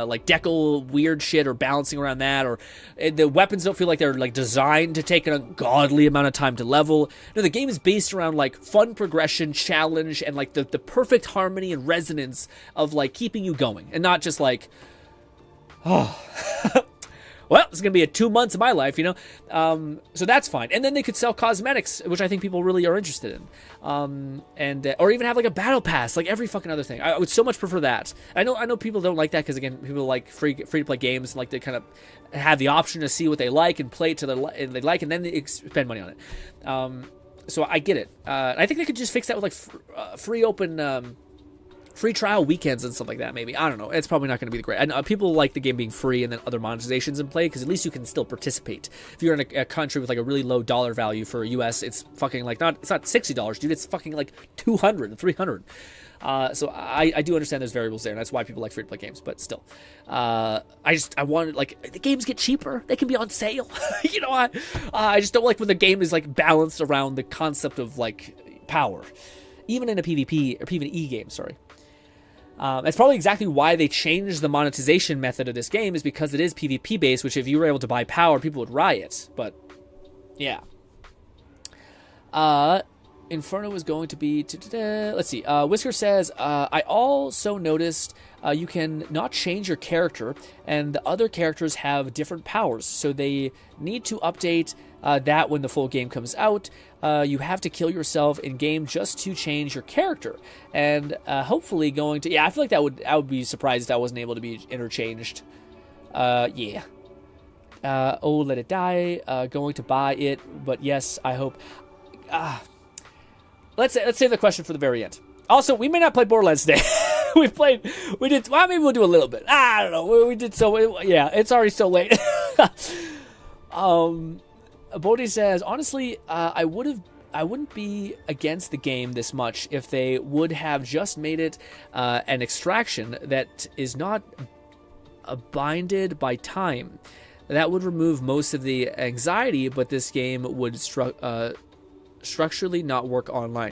like decal weird shit or balancing around that, or the weapons don't feel like they're like designed to take an ungodly amount of time to level. No, the game is based around like fun progression, challenge, and like the perfect harmony and resonance of like keeping you going, and not just like, oh. Well, it's going to be 2 months of my life, you know? So that's fine. And then they could sell cosmetics, which I think people really are interested in. Or even have like a battle pass, like every fucking other thing. I would so much prefer that. I know people don't like that because, again, people like free to play games and like to kind of have the option to see what they like and play it to they like, and then they spend money on it. So I get it. I think they could just fix that with like free trial weekends and stuff like that, maybe. I don't know. It's probably not going to be great. And people like the game being free and then other monetizations in play, because at least you can still participate. If you're in a country with like a really low dollar value for US, it's fucking like it's not $60, dude. It's fucking like $200, $300. So I do understand there's variables there, and that's why people like free to play games. But still, I wanted, like, the games get cheaper. They can be on sale. You know, I just don't like when the game is like balanced around the concept of like power, even in a PvP or PvE game. Sorry. That's probably exactly why they changed the monetization method of this game, is because it is PvP based, which if you were able to buy power, people would riot. But yeah. Inferno is going to be, let's see. Whisker says, I also noticed you can not change your character, and the other characters have different powers, so they need to update that when the full game comes out. You have to kill yourself in game just to change your character, and hopefully going to, I feel like I would be surprised if that wasn't able to be interchanged. Yeah. Oh, Let It Die. Going to buy it, but yes, I hope. Let's save the question for the very end. Also, we may not play Borderlands today. we did. Well, maybe we'll do a little bit. I don't know. We did so. Yeah, it's already so late. Bodhi says, honestly, I wouldn't be against the game this much if they would have just made it an extraction that is not binded by time. That would remove most of the anxiety, but this game would structurally not work online.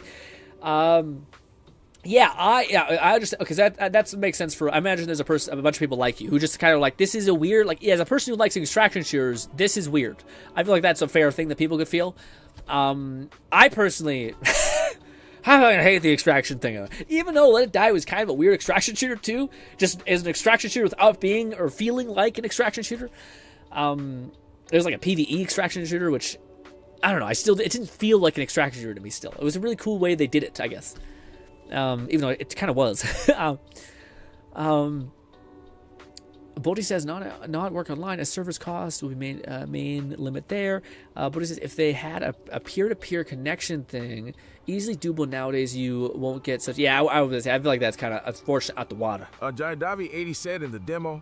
I understand, because that makes sense. I imagine there's a bunch of people like you who just kind of like, this is a weird, like, as a person who likes extraction shooters, this is weird. I feel like that's a fair thing that people could feel. I personally, I hate the extraction thing. Even though Let It Die was kind of a weird extraction shooter too, just as an extraction shooter without being or feeling like an extraction shooter. There's like a PvE extraction shooter, which I don't know. It didn't feel like an extraction shooter to me. Still, it was a really cool way they did it, I guess. Even though it kind of was. Bodhi says not work online as servers cost will be main limit there. Bodhi says if they had a peer-to-peer connection thing easily doable nowadays, you won't get such. Yeah, I feel like that's kind of unfortunate out the water. Jaidavi 80 said in the demo,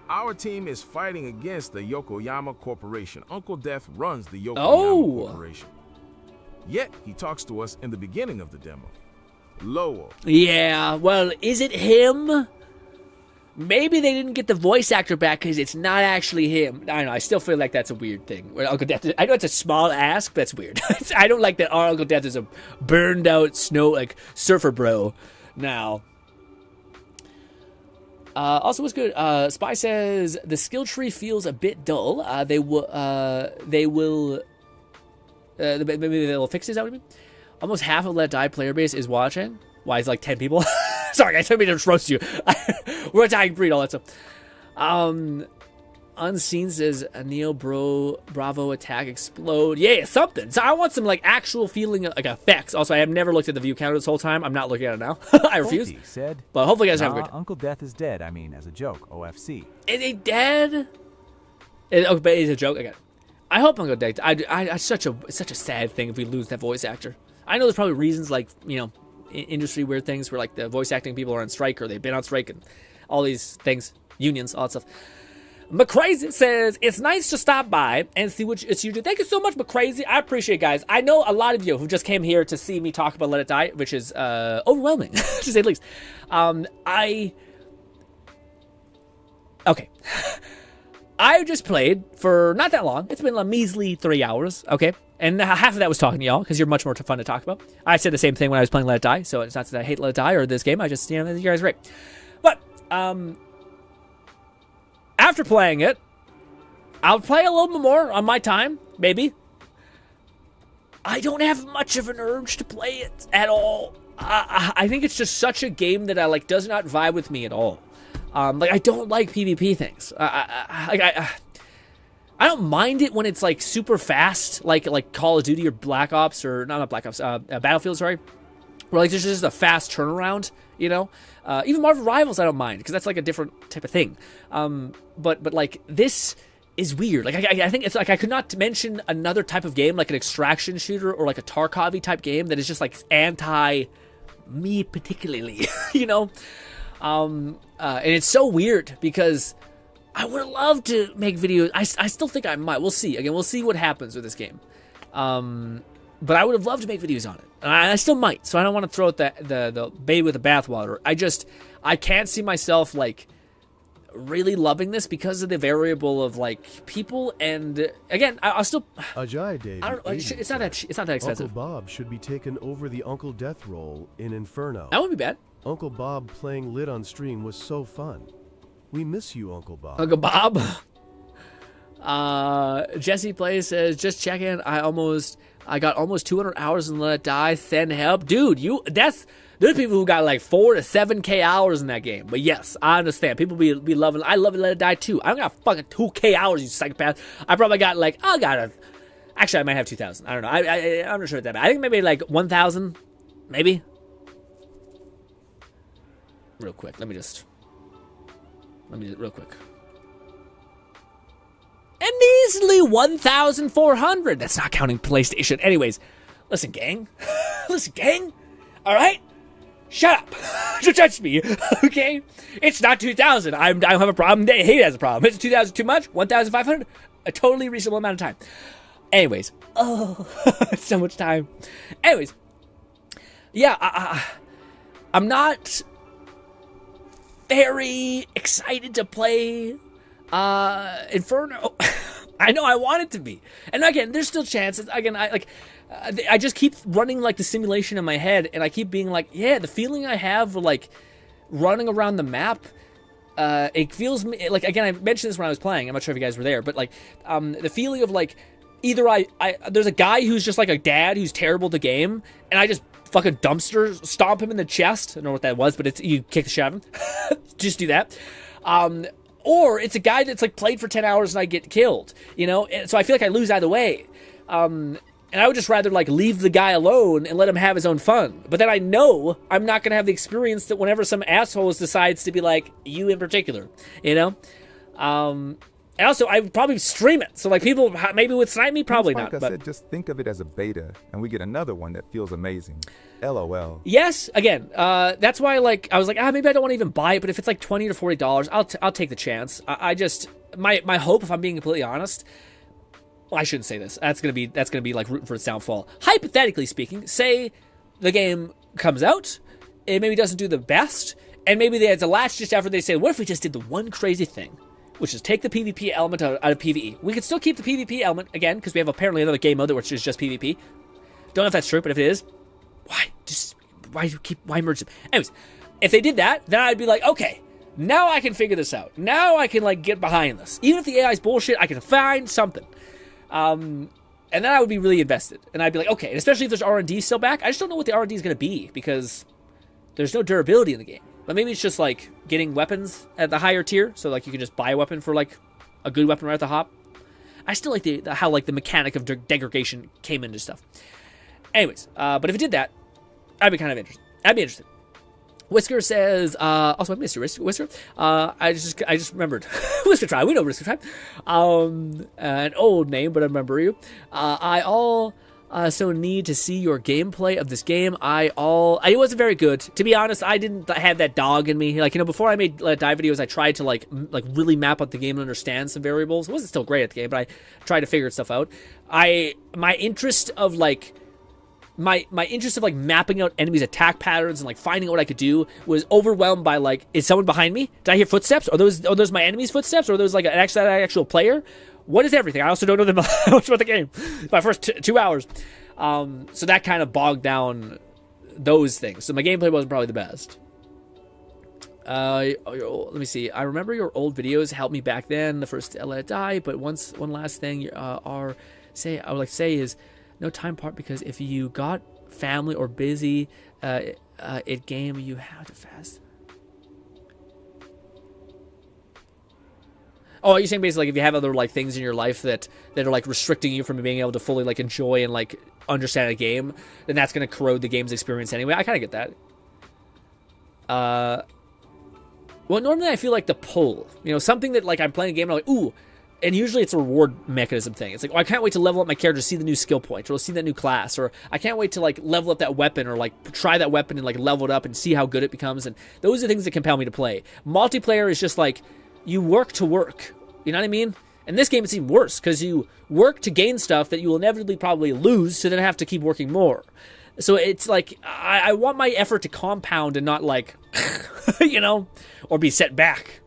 our team is fighting against the Yokoyama Corporation. Uncle Death runs the Yokoyama Corporation. Yet he talks to us in the beginning of the demo. Lowell. Yeah, well, is it him? Maybe they didn't get the voice actor back because it's not actually him. I don't know. I still feel like that's a weird thing. Uncle Death, I know it's a small ask, but that's weird. I don't like that our Uncle Death is a burned out surfer bro now. Also, what's good? Spy says the skill tree feels a bit dull. Maybe they'll fix it. Is that what you mean? Almost half of Let It Die player base is watching. Why, it's like 10 people? Sorry, I didn't mean to roast you. We're a dying breed, all that stuff. Unseen says a Neo Bravo attack explode. Yeah, something. So I want some like actual feeling like effects. Also, I have never looked at the view counter this whole time. I'm not looking at it now. I refuse. Said, but hopefully you guys have a good time. Uncle Death is dead. I mean, as a joke. OFC. Is he dead? Okay, but it's a joke. I got it. I hope Uncle Death. It's such a sad thing if we lose that voice actor. I know there's probably reasons like industry weird things where like the voice acting people are on strike or they've been on strike and all these things, unions, all that stuff. McCrazy says, it's nice to stop by and see what you do. Thank you so much, McCrazy. I appreciate it, guys. I know a lot of you who just came here to see me talk about Let It Die, which is overwhelming, to say the least. Okay. I just played for not that long. It's been a measly 3 hours, okay? And half of that was talking to y'all, because you're much more fun to talk about. I said the same thing when I was playing Let It Die, so it's not that I hate Let It Die or this game. I just, you guys are great. But, after playing it, I'll play a little bit more on my time, maybe. I don't have much of an urge to play it at all. I think it's just such a game that does not vibe with me at all. I don't like PvP things. I don't mind it when it's like super fast, like Call of Duty or Black Ops or not Black Ops, Battlefield, sorry. Where like there's just a fast turnaround, even Marvel Rivals I don't mind because that's like a different type of thing. But like this is weird. Like I think it's like I could not mention another type of game like an extraction shooter or like a Tarkov type game that is just like anti me particularly, and it's so weird because I would love to make videos. I still think I might. We'll see. Again, we'll see what happens with this game. But I would have loved to make videos on it. And I still might. So I don't want to throw out the baby with the bathwater. I can't see myself like really loving this because of the variable of like people. And again, I'll still. Ajay Dave. I don't know. It's not that expensive. Uncle Bob should be taken over the Uncle Death role in Inferno. That wouldn't be bad. Uncle Bob playing Lit on stream was so fun. We miss you, Uncle Bob. Uncle Bob. Jesse Plays says, just checking. I got almost 200 hours in Let It Die. Send help, dude. There's people who got like 4 to 7K hours in that game. But yes, I understand. People be loving. I love Let It Die too. I don't got fucking 2K hours, you psychopath. I probably got like actually I might have 2,000. I don't know. I'm not sure what that. I think maybe like 1,000, maybe. Real quick. Let me just real quick. And easily 1,400. That's not counting PlayStation. Anyways, listen, gang. All right? Shut up. Don't touch me, okay? It's not 2,000. I don't have a problem. He has a problem. It's 2,000 too much? 1,500? A totally reasonable amount of time. Anyways. Oh, so much time. Anyways. Yeah, I'm not very excited to play Inferno. I know I want it to be, and again, there's still chances. Again, I just keep running like the simulation in my head, and I keep being like, yeah, the feeling I have like running around the map. It feels like, again, I mentioned this when I was playing. I'm not sure if you guys were there, but like the feeling of like either there's a guy who's just like a dad who's terrible at the game, and I just fucking dumpster stomp him in the chest. I don't know what that was, but you kick the shit out of him. Just do that. Or it's a guy that's like played for 10 hours and I get killed, And so I feel like I lose either way. And I would just rather like leave the guy alone and let him have his own fun. But then I know I'm not going to have the experience that whenever some assholes decides to be like, you in particular, And also, I would probably stream it. So, like, people maybe would snipe me, probably not. Like I said, just think of it as a beta, and we get another one that feels amazing. LOL. Yes, again, that's why, like, I was like, maybe I don't want to even buy it, but if it's like $20 to $40, I'll take the chance. I just, my hope, if I'm being completely honest, well, I shouldn't say this. That's gonna be like rooting for its downfall. Hypothetically speaking, say the game comes out, it maybe doesn't do the best, and maybe it's a last-ditch effort. They say, what if we just did the one crazy thing? Which is take the PvP element out of PvE. We could still keep the PvP element, again, because we have apparently another game mode which is just PvP. Don't know if that's true, but if it is, why merge them? Anyways, if they did that, then I'd be like, okay, now I can figure this out. Now I can, like, get behind this. Even if the AI is bullshit, I can find something. And then I would be really invested. And I'd be like, okay, and especially if there's R&D still back. I just don't know what the R&D is going to be, because there's no durability in the game. But maybe it's just like getting weapons at the higher tier, so like you can just buy a weapon for like a good weapon right at the hop. I still like how like the mechanic of degradation came into stuff. Anyways, but if it did that, I'd be kind of interested. I'd be interested. Whisker says, also I missed you, Whisker. I just remembered. Whisker Tribe, we know Whisker Tribe. An old name, but I remember you. So need to see your gameplay of this game. It wasn't very good. To be honest, I didn't have that dog in me. Like, before I made Let It Die videos, I tried to like really map out the game and understand some variables. It wasn't still great at the game, but I tried to figure stuff out. My interest of mapping out enemies' attack patterns and like finding out what I could do was overwhelmed by like, is someone behind me? Did I hear footsteps? Are those my enemy's footsteps? Or are those like an actual player? What is everything? I also don't know much about the game. My first 2 hours. So that kind of bogged down those things. So my gameplay wasn't probably the best. Let me see. I remember your old videos helped me back then, the first Let It Die, but one last thing I would like to say is no time part, because if you got family or busy game, you have to fast. Oh, are you saying basically like if you have other like things in your life that are like restricting you from being able to fully like enjoy and like understand a game, then that's going to corrode the game's experience anyway? I kind of get that. Well, normally I feel like the pull, something that like I'm playing a game and I'm like, ooh, and usually it's a reward mechanism thing. It's like, oh, I can't wait to level up my character, see the new skill point, or see that new class, or I can't wait to like level up that weapon, or like try that weapon and like level it up and see how good it becomes. And those are things that compel me to play. Multiplayer is just like, you work to work. You know what I mean? In this game, it's even worse, because you work to gain stuff that you will inevitably probably lose, so then have to keep working more. So it's like, I want my effort to compound and not like, or be set back.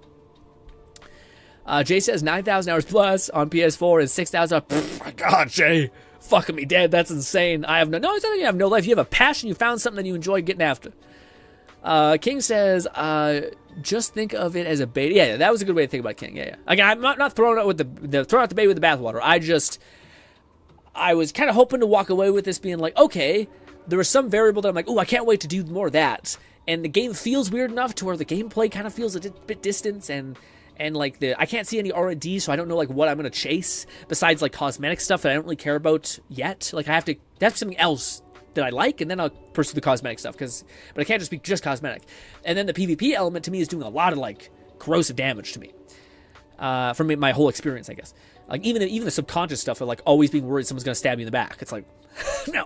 Jay says 9,000 hours plus on PS4 and 6,000. My God, Jay, fucking me dead. That's insane. I have no. It's not that you have no life. You have a passion. You found something that you enjoy getting after. King says, just think of it as a beta. Yeah, that was a good way to think about King. Yeah. Again, I'm not throwing out throwing out the baby with the bathwater. I was kind of hoping to walk away with this being like, okay, there was some variable that I'm like, oh, I can't wait to do more of that. And the game feels weird enough to where the gameplay kind of feels a bit distant, and like I can't see any R&D, so I don't know like what I'm gonna chase besides like cosmetic stuff that I don't really care about yet. Like I have to something else that I like, and then I'll pursue the cosmetic stuff, but it can't just be cosmetic. And then the PvP element to me is doing a lot of like corrosive damage to me from my whole experience, I guess. Like even the subconscious stuff of like always being worried someone's gonna stab you in the back. It's like no.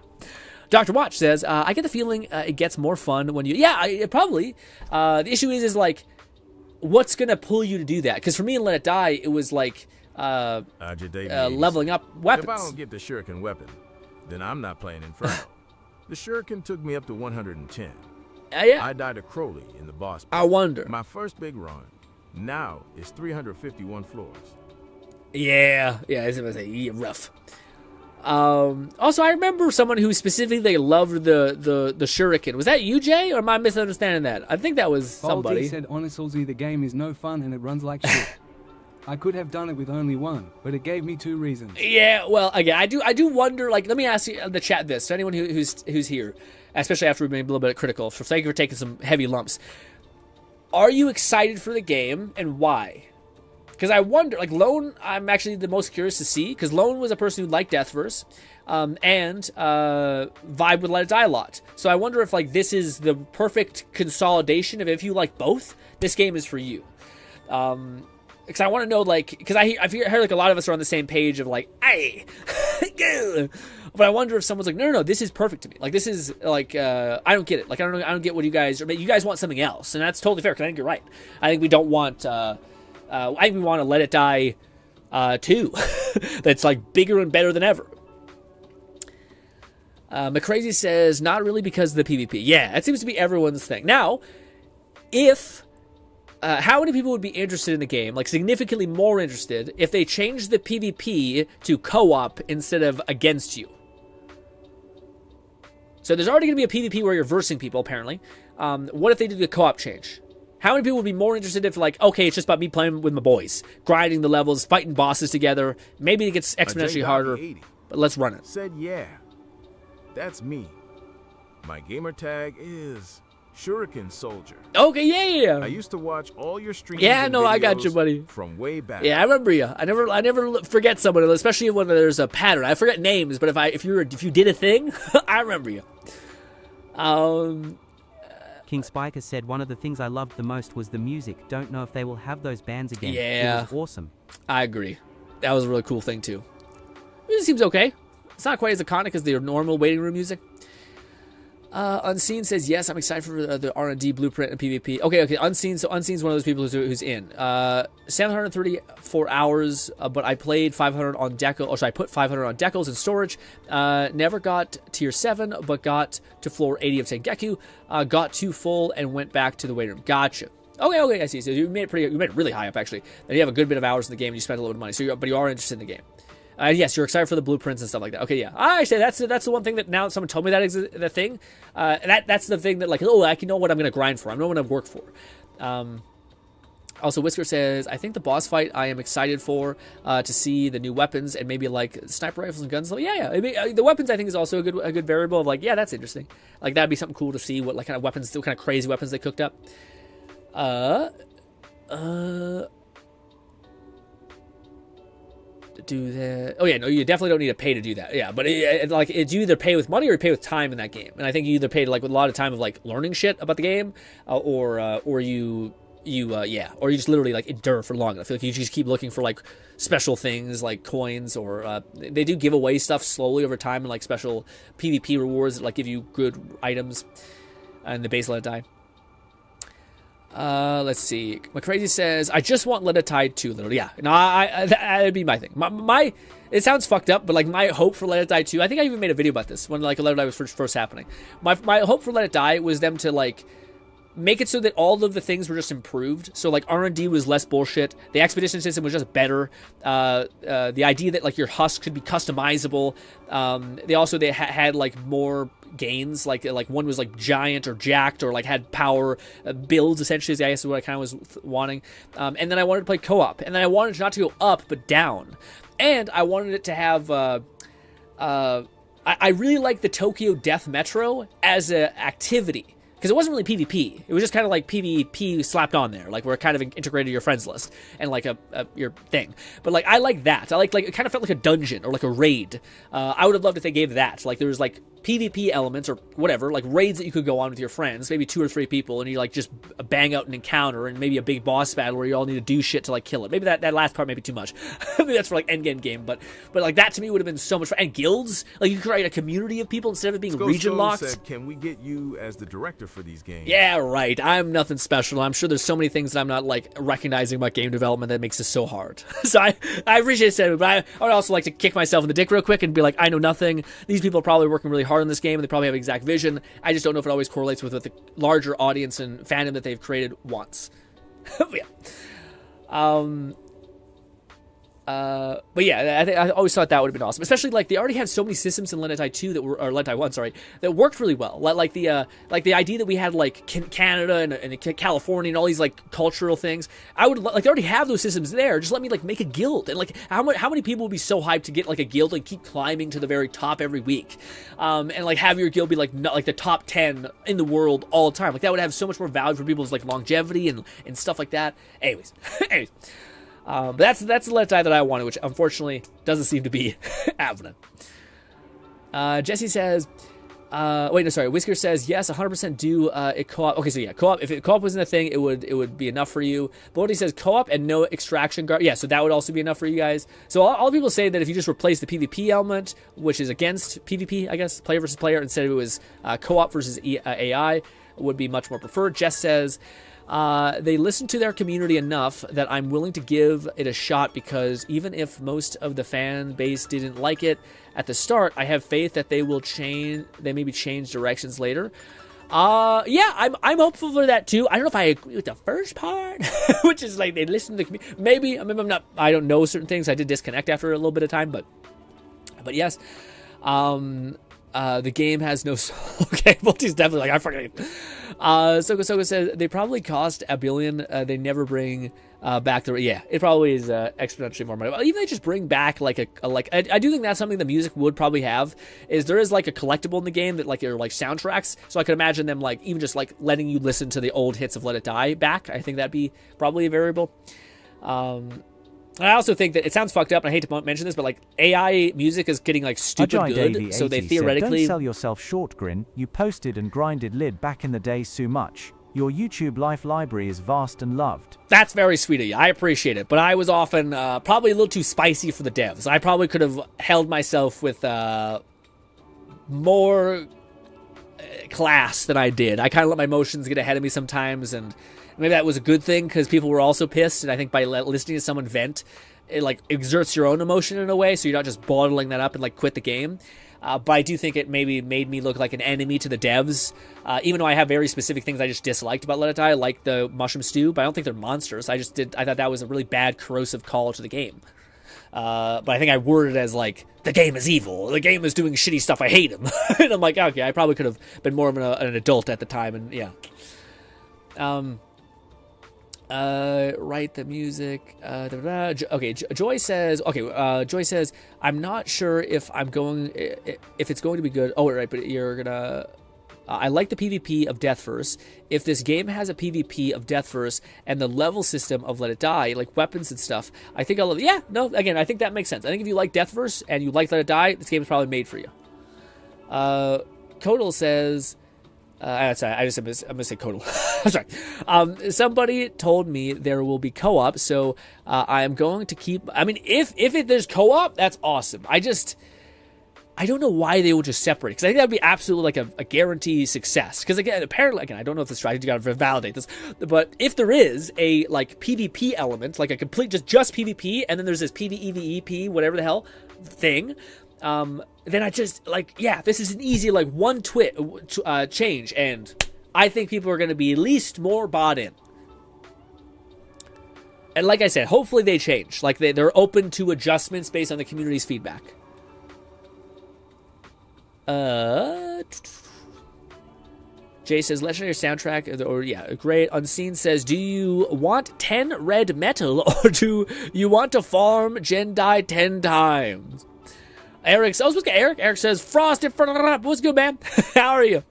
Dr. Watch says, I get the feeling it gets more fun when you... Yeah, probably. The issue is like, what's going to pull you to do that? Because for me in Let It Die, it was like leveling up weapons. If I don't get the shuriken weapon, then I'm not playing Inferno. The shuriken took me up to 110. Yeah. I died to Crowley in the boss. I wonder. My first big run now is 351 floors. Yeah, I was going to say, rough. Also, I remember someone who specifically loved the shuriken. Was that you, Jay, or am I misunderstanding that? I think that was somebody. Baldy said, honestly, the game is no fun and it runs like shit. I could have done it with only one, but it gave me 2 reasons. Yeah, well, again, I do wonder, like, let me ask you in the chat this, to anyone who's here, especially after we've been a little bit critical, so thank you for taking some heavy lumps. Are you excited for the game, and why? Because I wonder, like, Lone, I'm actually the most curious to see, because Lone was a person who liked Deathverse, and vibe with Let It Die a lot. So I wonder if, like, this is the perfect consolidation of if you like both, this game is for you. Because I want to know, like, because I hear like a lot of us are on the same page of like, hey, but I wonder if someone's like, no, this is perfect to me. Like, this is like, I don't get it. Like, I don't get what you guys, or you guys want something else, and that's totally fair. Because I think you're right. I think we don't want. I think we want to Let It Die 2 that's like bigger and better than ever. McCrazy says, not really because of the PvP. Yeah, that seems to be everyone's thing. Now, if how many people would be interested in the game, like significantly more interested, if they changed the PvP to co-op instead of against you? So there's already going to be a PvP where you're versing people, apparently. What if they did the co-op change? How many people would be more interested if, like, okay, it's just about me playing with my boys, grinding the levels, fighting bosses together. Maybe it gets exponentially harder, but let's run it. Said, yeah, that's me. My gamer tag is Shuriken Soldier. Okay, yeah. I used to watch all your streams. Yeah, and no, I got you, videos buddy. From way back. Yeah, I remember you. I never forget someone, especially when there's a pattern. I forget names, but if you did a thing, I remember you. King Spiker said one of the things I loved the most was the music. Don't know if they will have those bands again. Yeah. It was awesome. I agree. That was a really cool thing too. It seems okay. It's not quite as iconic as the normal waiting room music. Unseen says, yes, I'm excited for the R&D blueprint and PvP. Okay. Unseen. So Unseen's one of those people who's in. 734 hours, but I played 500 on Decal. Or sorry, I put 500 on Decals in storage. Never got tier 7, but got to floor 80 of Tengeku. Got to full and went back to the waiting room. Gotcha. Okay, I see. So you made it really high up, actually. And you have a good bit of hours in the game, and you spent a little bit of money. So but you are interested in the game. Yes, you're excited for the blueprints and stuff like that. Okay, yeah. I say that's the one thing that now someone told me that is the thing. That's the thing that like, oh, I can know what I'm going to grind for. I know what I'm going to work for. Also, Whisker says, I think the boss fight I am excited for to see the new weapons and maybe like sniper rifles and guns. So yeah. I mean, the weapons I think is also a good variable of like, yeah, that's interesting. Like that'd be something cool to see what like kind of weapons, what kind of crazy weapons they cooked up. Do that. Oh yeah, no, you definitely don't need to pay to do that. Yeah, but it's you either pay with money or you pay with time in that game. And I think you either pay like with a lot of time of like learning shit about the game, or you just literally like endure for long enough. I feel like you just keep looking for like special things like coins, or they do give away stuff slowly over time and like special PvP rewards that like give you good items and the base Let It Die. Let's see. McCrazy says, I just want Let It Die 2, literally. Yeah, no, that'd be my thing. My it sounds fucked up, but like my hope for Let It Die 2, I think I even made a video about this when like Let It Die was first happening. My hope for Let It Die was them to like make it so that all of the things were just improved. So like R&D was less bullshit. The expedition system was just better. The idea that like your husk could be customizable. They had like more gains, like one was like giant or jacked or like had power builds essentially, I guess is what I kind of was wanting. And then I wanted to play co-op, and then I wanted it not to go up but down, and I wanted it to have I really like the Tokyo Death Metro as an activity, because it wasn't really PvP. It was just kind of like PvP slapped on there, like where it kind of integrated your friends list and like your thing. But like I like that. I like it kind of felt like a dungeon or like a raid. I would have loved if they gave that. Like there was like PvP elements or whatever, like raids that you could go on with your friends, maybe 2 or 3 people, and you like just bang out an encounter and maybe a big boss battle where you all need to do shit to like kill it. Maybe that last part may be too much. Maybe that's for like end game, but like that to me would have been so much fun. And guilds, like you could create a community of people instead of it being region locked. Said, can we get you as the director for these games? Yeah, right. I'm nothing special. I'm sure there's so many things that I'm not like recognizing about game development that makes it so hard. So I appreciate it, but I would also like to kick myself in the dick real quick and be like, I know nothing. These people are probably working really hard on this game, and they probably have exact vision. I just don't know if it always correlates with what the larger audience and fandom that they've created wants. Yeah. But yeah, I always thought that would have been awesome. Especially like they already had so many systems in Let It Die 2 or Let It Die 1, that worked really well. Like the idea that we had like Canada and California and all these like cultural things. I would like, they already have those systems there. Just let me like make a guild, and like how many people would be so hyped to get like a guild and keep climbing to the very top every week, and like have your guild be like not like the top 10 in the world all the time. Like that would have so much more value for people's like longevity and stuff like that. Anyways. But that's the Let It Die that I wanted, which unfortunately doesn't seem to be happening. Jesse says, Whisker says, yes, 100% do it co-op. Okay, so yeah, co-op. If co-op wasn't a thing, it would be enough for you. But what he says, co-op and no extraction guard. Yeah, so that would also be enough for you guys. So all people say that if you just replace the PvP element, which is against PvP, I guess, player versus player, instead it was co-op versus AI, would be much more preferred. Jess says, they listen to their community enough that I'm willing to give it a shot, because even if most of the fan base didn't like it at the start, I have faith that they will change. They maybe change directions later. Yeah, I'm hopeful for that too. I don't know if I agree with the first part, which is like they listen to the community. Maybe I'm not. I don't know certain things. I did disconnect after a little bit of time, but yes. The game has no solo capabilities. Definitely, like I forget. Soko says they probably cost $1 billion. They never bring back there. Yeah, it probably is exponentially more money. Well, even if they just bring back like I do think that's something the music would probably have, is there is like a collectible in the game that like are like soundtracks. So I could imagine them like even just like letting you listen to the old hits of Let It Die back. I think that'd be probably a variable. And I also think that it sounds fucked up, and I hate to mention this, but like AI music is getting like stupid good, so they theoretically... Don't sell yourself short, Grin. You posted and grinded lid back in the day so much. Your YouTube life library is vast and loved. That's very sweet of you. I appreciate it, but I was often probably a little too spicy for the devs. I probably could have held myself with more class than I did. I kind of let my emotions get ahead of me sometimes, and maybe that was a good thing because people were also pissed, and I think by listening to someone vent, it like exerts your own emotion in a way, so you're not just bottling that up and like quit the game. But I do think it maybe made me look like an enemy to the devs, even though I have very specific things I just disliked about Let It Die, like the mushroom stew, but I don't think they're monsters. I thought that was a really bad, corrosive call to the game. But I think I worded it as like, the game is evil, the game is doing shitty stuff, I hate him. And I'm like, okay, I probably could have been more of an adult at the time, and yeah. Write the music. Okay, Joy says. Okay, Joy says, I'm not sure if it's going to be good. Oh, right, but you're gonna. I like the PvP of Deathverse. If this game has a PvP of Deathverse and the level system of Let It Die, like weapons and stuff, I think I'll love it. Yeah, no, again, I think that makes sense. I think if you like Deathverse and you like Let It Die, this game is probably made for you. Kodal says. Sorry, I'm gonna say Kodal. I'm sorry. Somebody told me there will be co-op, so I am going to keep. I mean, if there's co-op, that's awesome. I don't know why they would just separate, because I think that would be absolutely like a guarantee success. Because apparently, I don't know if the strategy, you gotta validate this, but if there is a like PvP element, like a complete just PvP, and then there's this PvEVEP, whatever the hell thing. Then I just like, yeah, this is an easy like one change, and I think people are going to be at least more bought in. And like I said, hopefully they change. Like they're open to adjustments based on the community's feedback. Jay says, legendary soundtrack, or yeah, great. Unseen says, do you want 10 red metal, or do you want to farm Jendai 10 times? Eric says, Eric says, Frosted, what's good, man? How are you?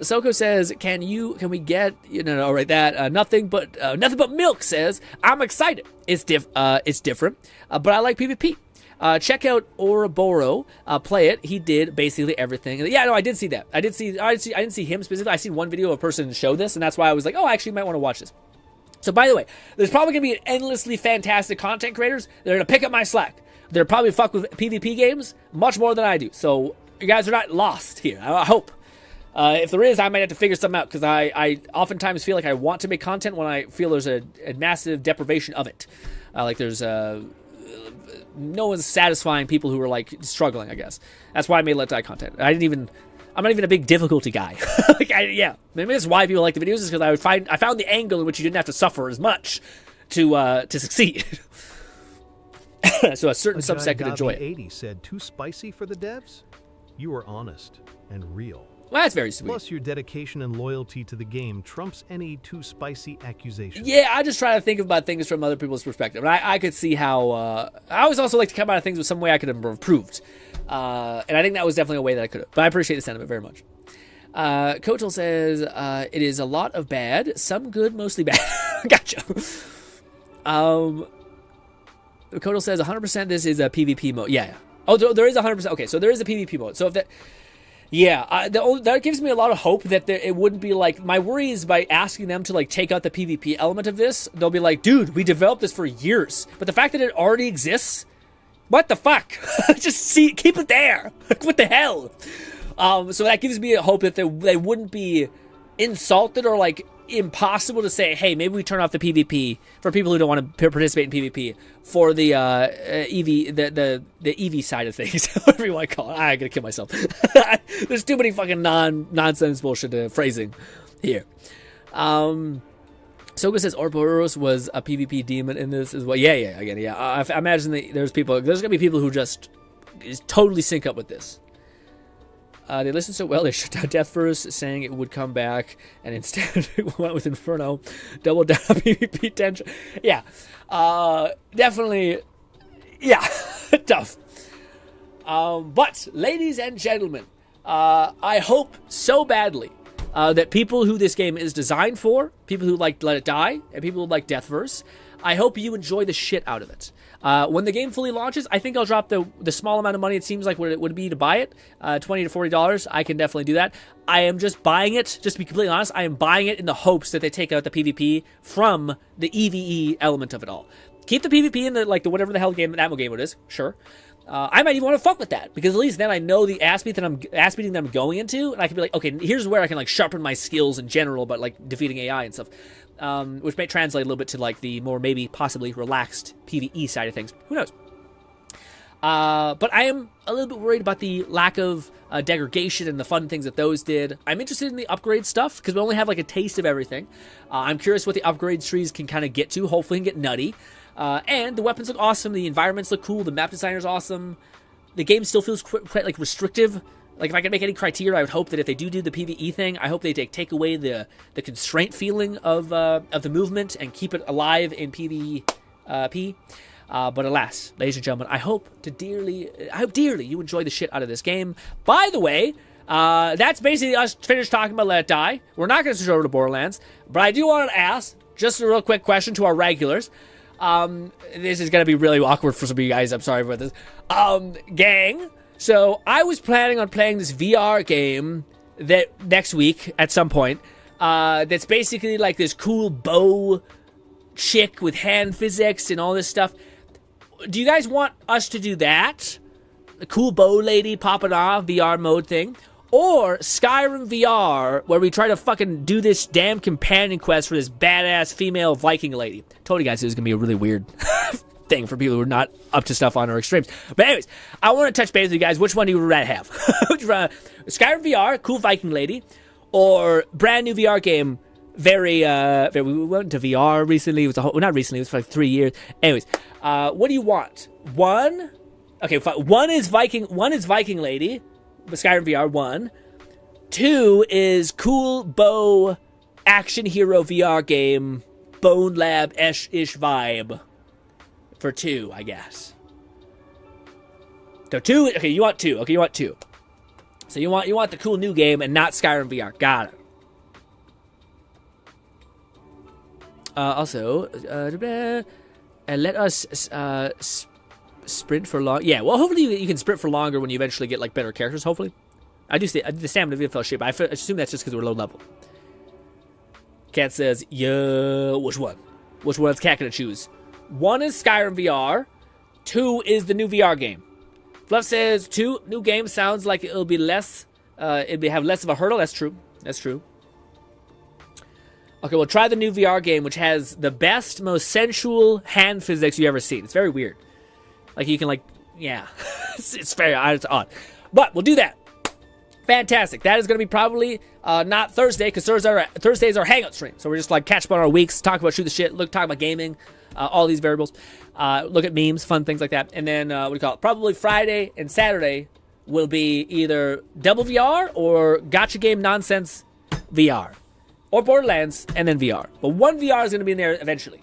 Soko says, can we get, nothing but milk says, I'm excited. It's different, but I like PvP. Check out Ouroboros, play it. He did basically everything. Yeah, no, I did see that. I didn't see him specifically. I seen one video of a person show this, and that's why I was like, oh, I actually might want to watch this. So by the way, there's probably going to be an endlessly fantastic content creators that are going to pick up my slack. They're probably fuck with PvP games much more than I do. So you guys are not lost here. I hope. If there is, I might have to figure something out, because I oftentimes feel like I want to make content when I feel there's a massive deprivation of it. Like there's no one's satisfying people who are like struggling, I guess. That's why I made Let Die content. I'm not even a big difficulty guy. Maybe that's why people like the videos, is because I found the angle in which you didn't have to suffer as much to succeed. So a certain subset could enjoy it. 80 said, too spicy for the devs? You were honest and real. Well, that's very sweet. Plus, your dedication and loyalty to the game trumps any too spicy accusations. Yeah, I just try to think about things from other people's perspective. And I could see how... I always also like to come out of things with some way I could have improved. And I think that was definitely a way that I could have. But I appreciate the sentiment very much. Kotal says, it is a lot of bad, some good, mostly bad. Gotcha. Kotal says 100% this is a PvP mode. Yeah. Oh, there is 100%. Okay, so there is a PvP mode. So if that... Yeah, that gives me a lot of hope that it wouldn't be like... My worry is by asking them to like take out the PvP element of this, they'll be like, dude, we developed this for years. But the fact that it already exists... What the fuck? Just keep it there. Like, what the hell? So that gives me a hope that they wouldn't be insulted or like impossible to say, hey, maybe we turn off the PvP for people who don't want to participate in PvP for the EV, the EV side of things, whatever you want to call it. I gotta kill myself. There's too many fucking nonsense bullshit phrasing here. Soga says Ouroboros was a PvP demon in this as well. Yeah. Again, yeah. I imagine there's gonna be people who just totally sync up with this. They listened so well, they shut down Death Verse, saying it would come back, and instead went with Inferno. Double down on PvP tension. Yeah. Definitely. Yeah. Tough. But, ladies and gentlemen, I hope so badly that people who this game is designed for, people who like Let It Die, and people who like Deathverse, I hope you enjoy the shit out of it. When the game fully launches, I think I'll drop the small amount of money it seems like what it would be to buy it, $20 to $40. I can definitely do that. I am just buying it, just to be completely honest, I am buying it in the hopes that they take out the PvP from the EVE element of it all. Keep the PvP in the whatever the hell game, ammo game it is, sure. I might even want to fuck with that, because at least then I know the ass beating that I'm going into, and I can be like, okay, here's where I can sharpen my skills in general, but defeating AI and stuff, which may translate a little bit to the more maybe possibly relaxed PvE side of things. Who knows? But I am a little bit worried about the lack of degradation and the fun things that those did. I'm interested in the upgrade stuff, because we only have a taste of everything. I'm curious what the upgrade trees can kind of get to. Hopefully can get nutty. And the weapons look awesome, the environments look cool, the map designer's awesome. The game still feels quite restrictive. If I could make any criteria, I would hope that if they do the PvE thing, I hope they take away the constraint feeling of the movement and keep it alive in PvP. But alas, ladies and gentlemen, I hope dearly you enjoy the shit out of this game. By the way, that's basically us finished talking about Let It Die. We're not going to switch over to Borderlands, but I do want to ask just a real quick question to our regulars. This is going to be really awkward for some of you guys. I'm sorry about this. Gang. So I was planning on playing this VR game that next week at some point. That's basically this cool bow chick with hand physics and all this stuff. Do you guys want us to do that? The cool bow lady popping off VR mode thing? Or Skyrim VR, where we try to fucking do this damn companion quest for this badass female Viking lady. Told you guys it was going to be a really weird thing for people who are not up to stuff on our extremes. But anyways, I want to touch base with you guys. Which one do you rather have? Skyrim VR, cool Viking lady, or brand new VR game, we went to VR recently. It was not recently, it was for 3 years. Anyways, what do you want? One is Viking lady, Skyrim VR 1. 2 is cool bow action hero VR game, Bone Lab-ish vibe for 2, I guess. So 2, okay, you want 2. Okay, you want 2. So you want the cool new game and not Skyrim VR. Got it. Also, let us sprint for long. Yeah, well, hopefully you can sprint for longer when you eventually get better characters. Hopefully, I do the stamina video fell shit, but I assume that's just because we're low level. Cat says, "Yeah, which one? Which one is Cat gonna choose? 1 is Skyrim VR, 2 is the new VR game." Fluff says 2 new game sounds like it'll be less. It'll have less of a hurdle. That's true. That's true. Okay, we'll try the new VR game, which has the best, most sensual hand physics you've ever seen. It's very weird. You can yeah, it's very it's odd, but we'll do that. Fantastic. That is going to be probably not Thursday, because Thursdays are hangout stream. So we're just catch up on our weeks, talk about shoot the shit, talk about gaming, all these variables, look at memes, fun things like that, and then what do you call it? Probably Friday and Saturday will be either double VR or gotcha game nonsense VR, or Borderlands and then VR. But one VR is going to be in there eventually.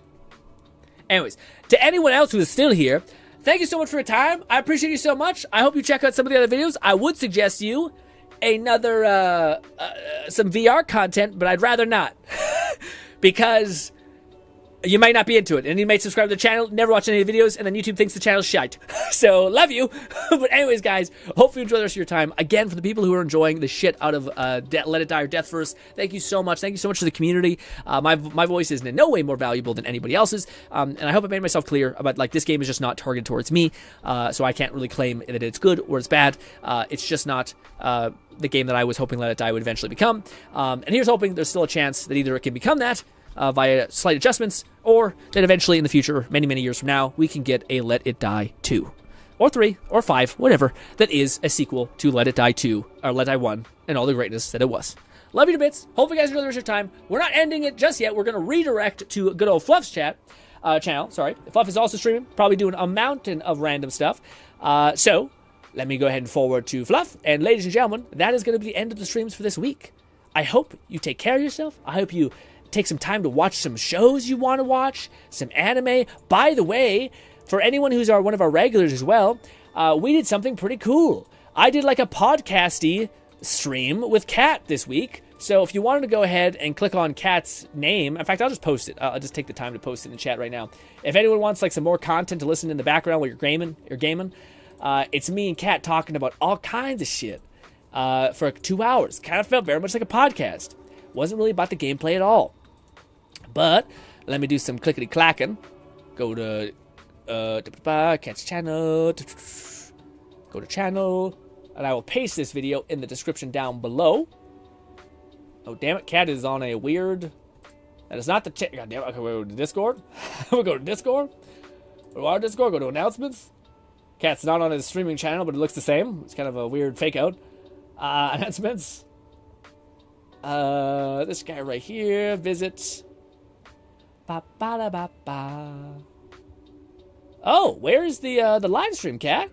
Anyways, to anyone else who is still here, thank you so much for your time. I appreciate you so much. I hope you check out some of the other videos. I would suggest you another some VR content, but I'd rather not because you might not be into it, and you might subscribe to the channel, never watch any of the videos, and then YouTube thinks the channel's shite. So love you. But anyways, guys, hopefully you enjoy the rest of your time. Again, for the people who are enjoying the shit out of Let It Die or Deathverse, thank you so much. Thank you so much to the community. My voice is in no way more valuable than anybody else's, and I hope I made myself clear about this game is just not targeted towards me, so I can't really claim that it's good or it's bad. It's just not the game that I was hoping Let It Die would eventually become. And here's hoping there's still a chance that either it can become that via slight adjustments, or that eventually in the future, many, many years from now, we can get a Let It Die 2, or 3, or 5, whatever, that is a sequel to Let It Die 2, or Let It Die 1, and all the greatness that it was. Love you to bits. Hope you guys enjoy the rest of your time. We're not ending it just yet. We're going to redirect to good old Fluff's channel. Sorry. Fluff is also streaming, probably doing a mountain of random stuff. So let me go ahead and forward to Fluff. And ladies and gentlemen, that is going to be the end of the streams for this week. I hope you take care of yourself. I hope you take some time to watch some shows you want to watch, some anime. By the way, for anyone who's one of our regulars as well, we did something pretty cool. I did like a podcasty stream with Kat this week. So if you wanted to go ahead and click on Kat's name, in fact, I'll just post it. I'll just take the time to post it in the chat right now. If anyone wants like some more content to listen in the background while you're gaming, it's me and Kat talking about all kinds of shit for 2 hours. Kind of felt very much like a podcast. Wasn't really about the gameplay at all. But let me do some clickety clacking. Go to Kat's channel. Go to channel, and I will paste this video in the description down below. Oh, damn it. Kat is on a weird... That is not the chat. God damn it. Okay, we'll go to Discord. We'll go to Discord. Go to our Discord. Go to announcements. Kat's not on his streaming channel, but it looks the same. It's kind of a weird fake out. Announcements. This guy right here. Visit. Ba-ba-da-ba-ba. Oh, where's the live stream, Kat?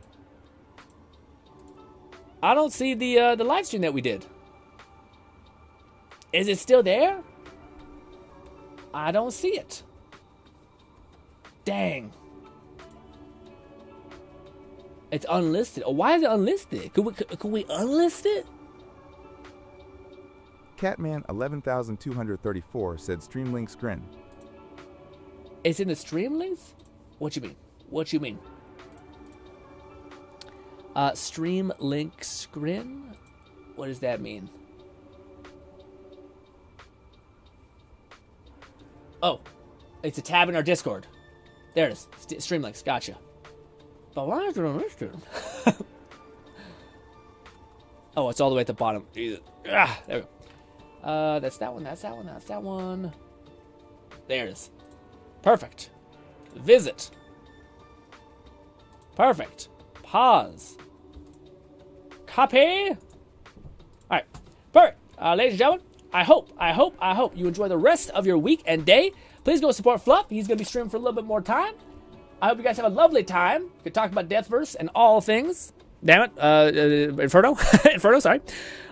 I don't see the live stream that we did. Is it still there? I don't see it. Dang. It's unlisted. Oh, why is it unlisted? Could we unlist it? Catman 11,234 said stream links GRINN. It's in the stream links? What you mean? What you mean? Stream links GRINN? What does that mean? Oh, it's a tab in our Discord. There it is. Stream links. Gotcha. But why is it unlisted? Oh, it's all the way at the bottom. There we go. That's that one. That's that one. That's that one. There it is. Perfect. Visit. Perfect. Pause. Copy. All right. Perfect. Ladies and gentlemen, I hope you enjoy the rest of your week and day. Please go support Fluff. He's going to be streaming for a little bit more time. I hope you guys have a lovely time. We can talk about Deathverse and all things. Damn it. Inferno. Inferno, sorry.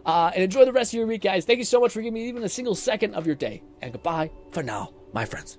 And enjoy the rest of your week, guys. Thank you so much for giving me even a single second of your day. And goodbye for now, my friends.